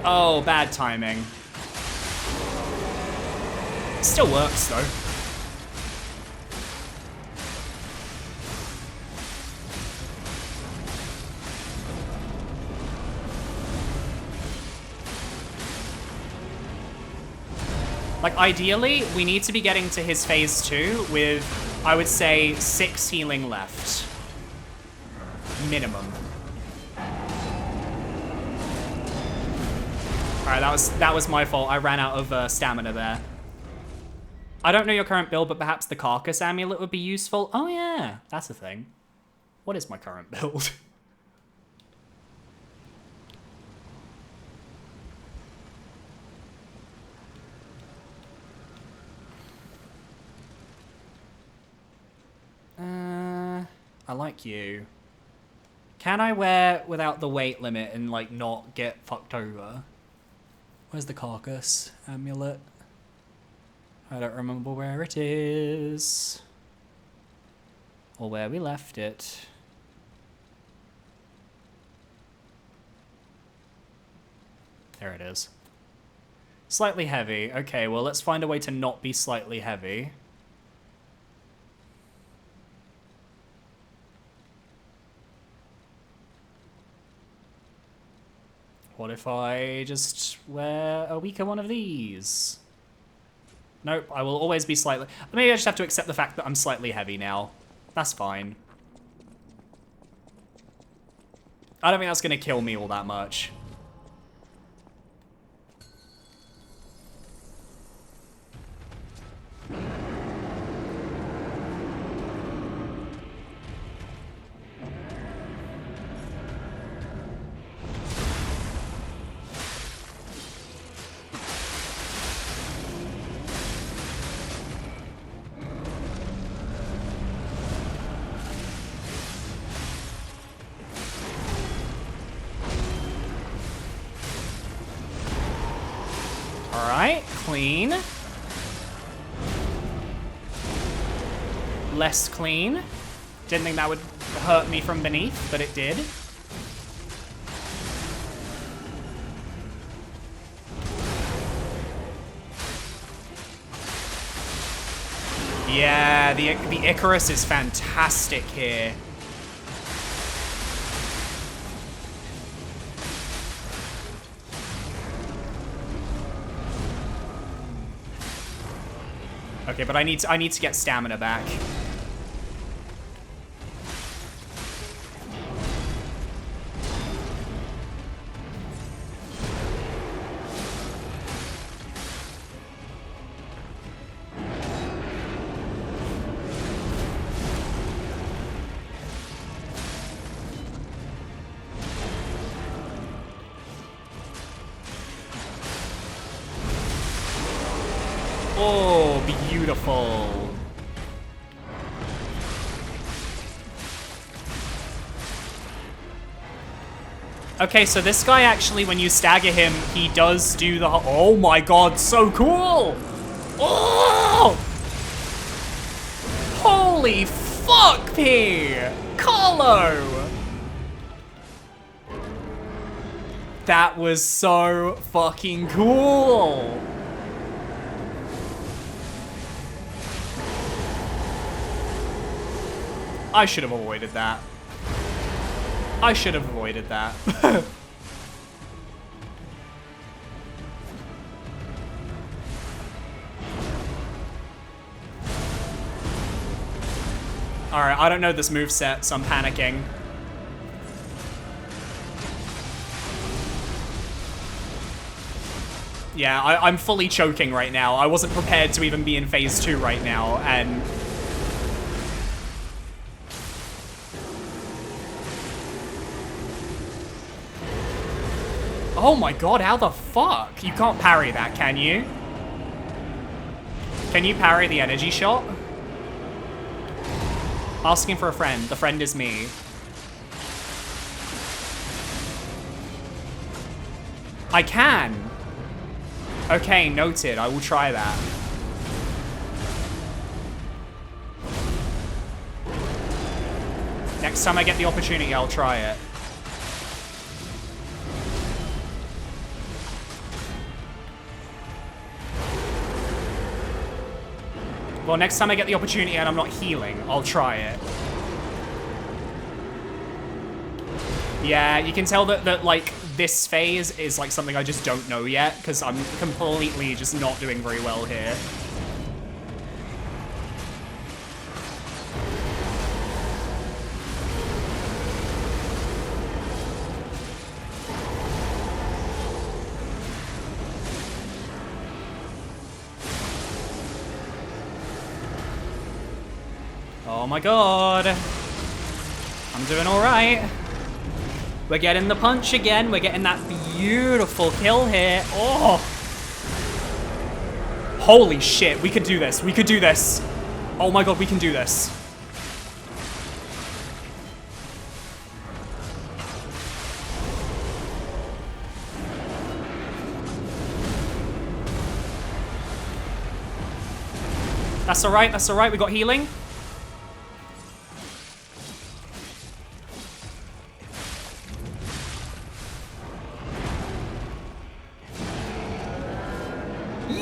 Oh, bad timing. Still works, though. Like, ideally, we need to be getting to his phase 2 with, I would say, 6 healing left. Minimum. Alright, that was my fault. I ran out of stamina there. I don't know your current build, but perhaps the Carcass Amulet would be useful. Oh yeah, that's a thing. What is my current build? I like you. Can I wear without the weight limit and like not get fucked over? Where's the Carcass Amulet? I don't remember where it is. Or where we left it. There it is. Slightly heavy. Okay, well, let's find a way to not be slightly heavy. What if I just wear a weaker one of these? Nope, I will always be slightly... Maybe I just have to accept the fact that I'm slightly heavy now. That's fine. I don't think that's going to kill me all that much. Alright, clean. Less clean. Didn't think that would hurt me from beneath, but it did. Yeah, the Icarus is fantastic here. Okay, but I need to get stamina back. beautiful. Okay, so this guy actually, when you stagger him, he does do the... Oh my god, so cool! Oh! Holy fuck, P! Carlo! That was so fucking cool! I should have avoided that. I should have avoided that. Alright, I don't know this moveset, so I'm panicking. Yeah, I'm fully choking right now. I wasn't prepared to even be in phase 2 right now, and... Oh my god, how the fuck? You can't parry that, can you? Can you parry the energy shot? Asking for a friend. The friend is me. I can. Okay, noted. I will try that. Next time I get the opportunity, I'll try it. Well, next time I get the opportunity and I'm not healing, I'll try it. Yeah, you can tell that like, this phase is, like, something I just don't know yet, because I'm completely just not doing very well here. Oh my god. I'm doing alright. We're getting the punch again. We're getting that beautiful kill here. Oh. Holy shit. We could do this. We could do this. Oh my god, we can do this. That's alright. That's alright. We got healing.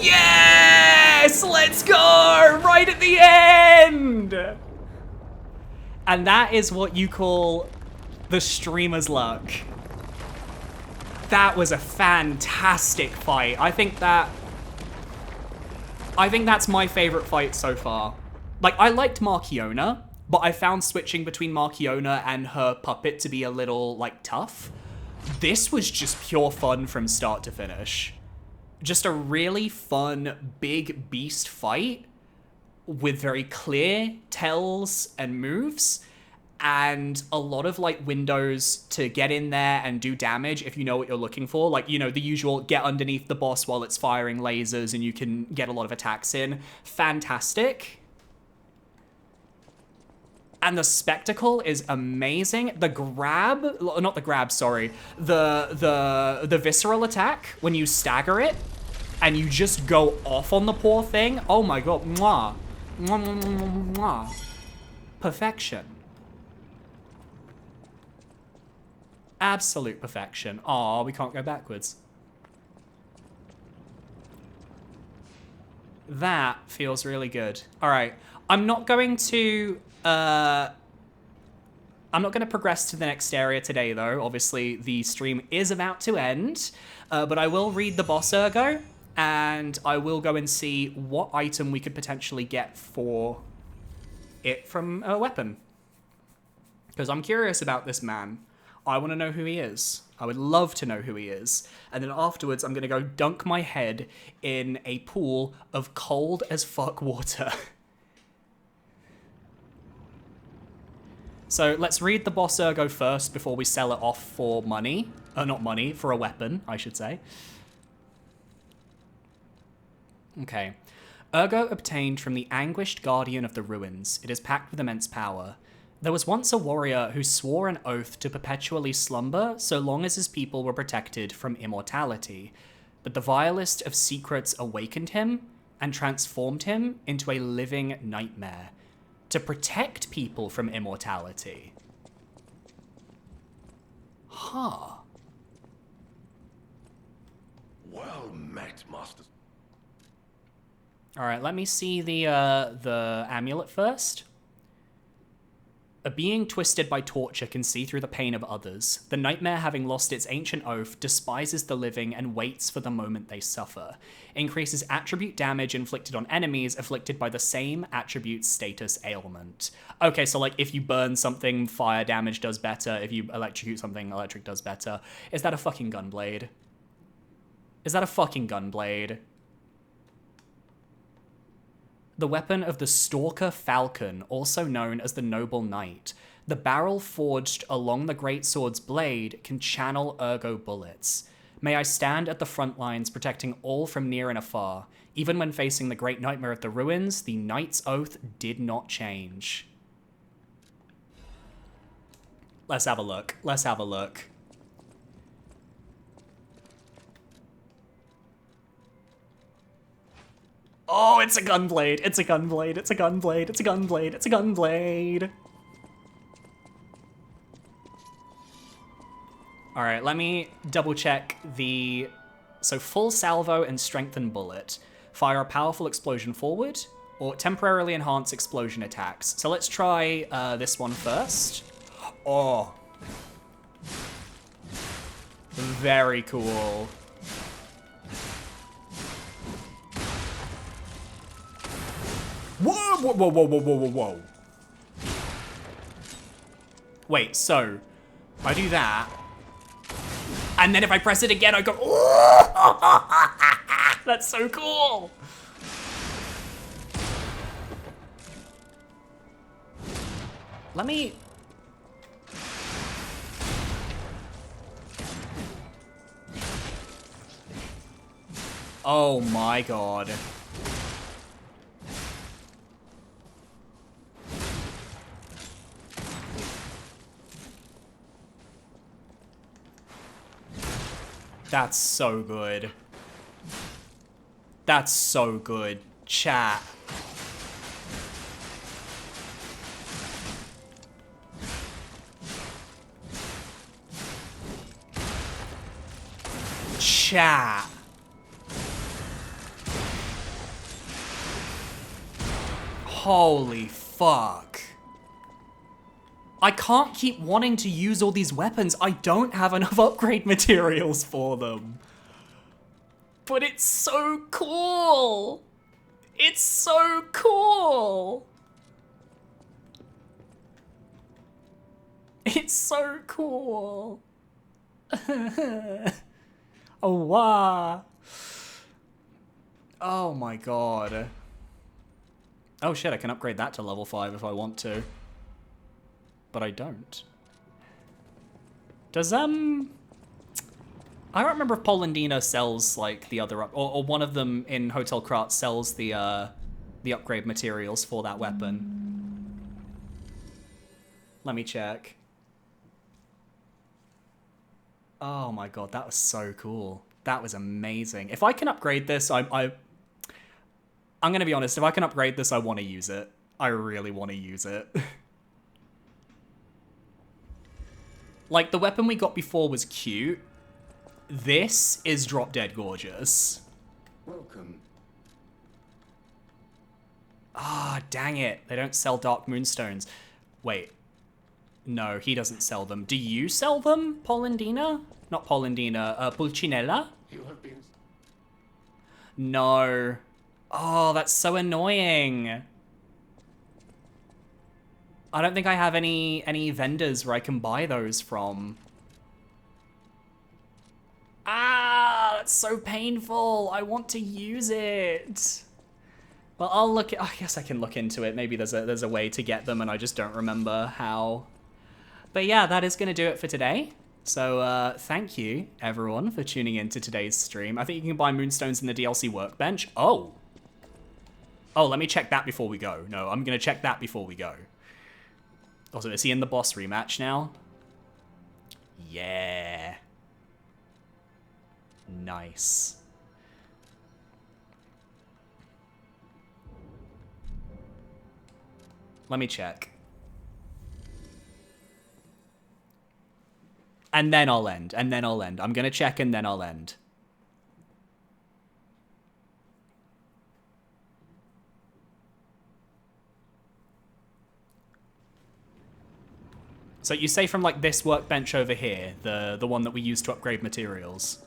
Yes! Let's go! Right at the end! And that is what you call the streamer's luck. That was a fantastic fight. I think that's my favorite fight so far. Like, I liked Markiona, but I found switching between Markiona and her puppet to be a little, like, tough. This was just pure fun from start to finish. Just a really fun, big beast fight with very clear tells and moves and a lot of like windows to get in there and do damage if you know what you're looking for. Like, you know, the usual get underneath the boss while it's firing lasers and you can get a lot of attacks in. Fantastic. And the spectacle is amazing. The grab, not the grab, sorry. The visceral attack, when you stagger it, and you just go off on the poor thing. Oh my god, mwah. Mwah, mwah, mwah, mwah. Perfection. Absolute perfection. Aw, we can't go backwards. That feels really good. All right, I'm not going to progress to the next area today, though. Obviously, the stream is about to end, but I will read the boss ergo, and I will go and see what item we could potentially get for it from a weapon. Because I'm curious about this man. I want to know who he is. I would love to know who he is. And then afterwards, I'm going to go dunk my head in a pool of cold as fuck water. So let's read the boss ergo first before we sell it off for money. Not money, for a weapon, I should say. Okay. Ergo obtained from the anguished guardian of the ruins, it is packed with immense power. There was once a warrior who swore an oath to perpetually slumber so long as his people were protected from immortality. But the vilest of secrets awakened him and transformed him into a living nightmare to protect people from immortality. Huh. Well met, Master. All right, let me see the amulet first. A being twisted by torture can see through the pain of others. The nightmare, having lost its ancient oath, despises the living and waits for the moment they suffer. Increases attribute damage inflicted on enemies afflicted by the same attribute status ailment. Okay, so like if you burn something, fire damage does better. If you electrocute something, electric does better. Is that a fucking gunblade? Is that a fucking gunblade? The weapon of the Stalker Falcon, also known as the Noble Knight. The barrel forged along the greatsword's blade can channel Ergo bullets. May I stand at the front lines protecting all from near and afar. Even when facing the great nightmare of the ruins, the Knight's oath did not change. Let's have a look. Let's have a look. Oh, it's a gunblade. It's a gunblade. It's a gunblade. It's a gunblade. It's a gunblade. All right, let me double check the... So full salvo and strengthened bullet. Fire a powerful explosion forward or temporarily enhance explosion attacks. So let's try this one first. Oh. Very cool. Whoa, whoa, whoa, whoa, whoa, whoa, whoa, whoa. Wait, so I do that, and then if I press it again, I go, oh! That's so cool. Let me... Oh my god. That's so good. That's so good. Chat. Chat. Holy fuck. I can't keep wanting to use all these weapons. I don't have enough upgrade materials for them. But it's so cool. It's so cool. It's so cool. Oh, wow. Oh my god. Oh shit, I can upgrade that to level 5 if I want to. But I don't. Does, I don't remember if Polendina sells, like, the other, or one of them in Hotel Krat sells the upgrade materials for that weapon. Let me check. Oh my god, that was so cool. That was amazing. If I can upgrade this, I'm gonna be honest, if I can upgrade this, I want to use it. I really want to use it. Like, the weapon we got before was cute. This is drop dead gorgeous. Welcome. Ah, dang it. They don't sell Dark Moonstones. Wait. No, he doesn't sell them. Do you sell them, Polendina? Not Polendina, Pulcinella? You have been... No. Oh, that's so annoying. I don't think I have any vendors where I can buy those from. Ah, that's so painful. I want to use it. Well, I'll look at, I guess I can look into it. Maybe there's a way to get them and I just don't remember how. But yeah, that is going to do it for today. So thank you, everyone, for tuning in to today's stream. I think you can buy Moonstones in the DLC workbench. Oh. Oh, let me check that before we go. No, I'm going to check that before we go. Also, is he in the boss rematch now? Yeah. Nice. Let me check. And then I'll end. And then I'll end. I'm going to check and then I'll end. So you say from like this workbench over here, the one that we use to upgrade materials.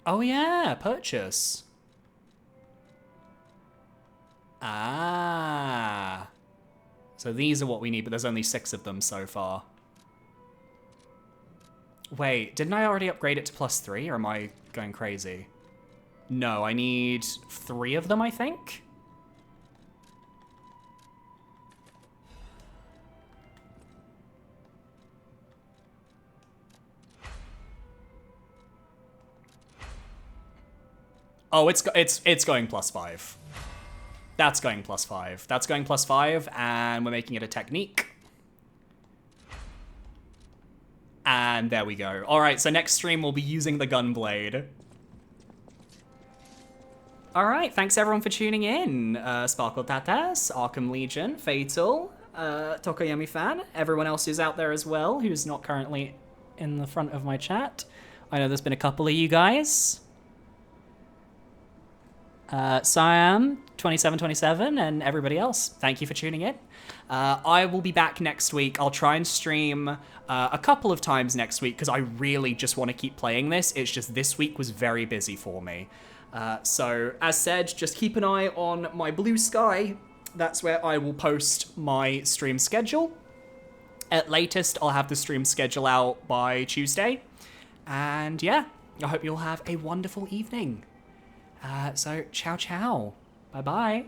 Oh yeah, purchase. Ah. So these are what we need, but there's only 6 of them so far. Wait, didn't I already upgrade it to +3, or am I going crazy? No, I need 3 of them, I think? Oh, it's going +5. That's going +5. That's going +5, and we're making it a technique. And there we go. All right, so next stream we'll be using the gunblade. All right, thanks everyone for tuning in. Sparkle Tatas, Arkham Legion, Fatal, Tokoyami Fan, everyone else who's out there as well, who's not currently in the front of my chat. I know there's been a couple of you guys. Siam, 2727, and everybody else. Thank you for tuning in. I will be back next week. I'll try and stream a couple of times next week because I really just want to keep playing this. It's just this week was very busy for me. So, as said, just keep an eye on my Blue Sky. That's where I will post my stream schedule. At latest, I'll have the stream schedule out by Tuesday. And yeah, I hope you'll have a wonderful evening. So, ciao ciao. Bye-bye.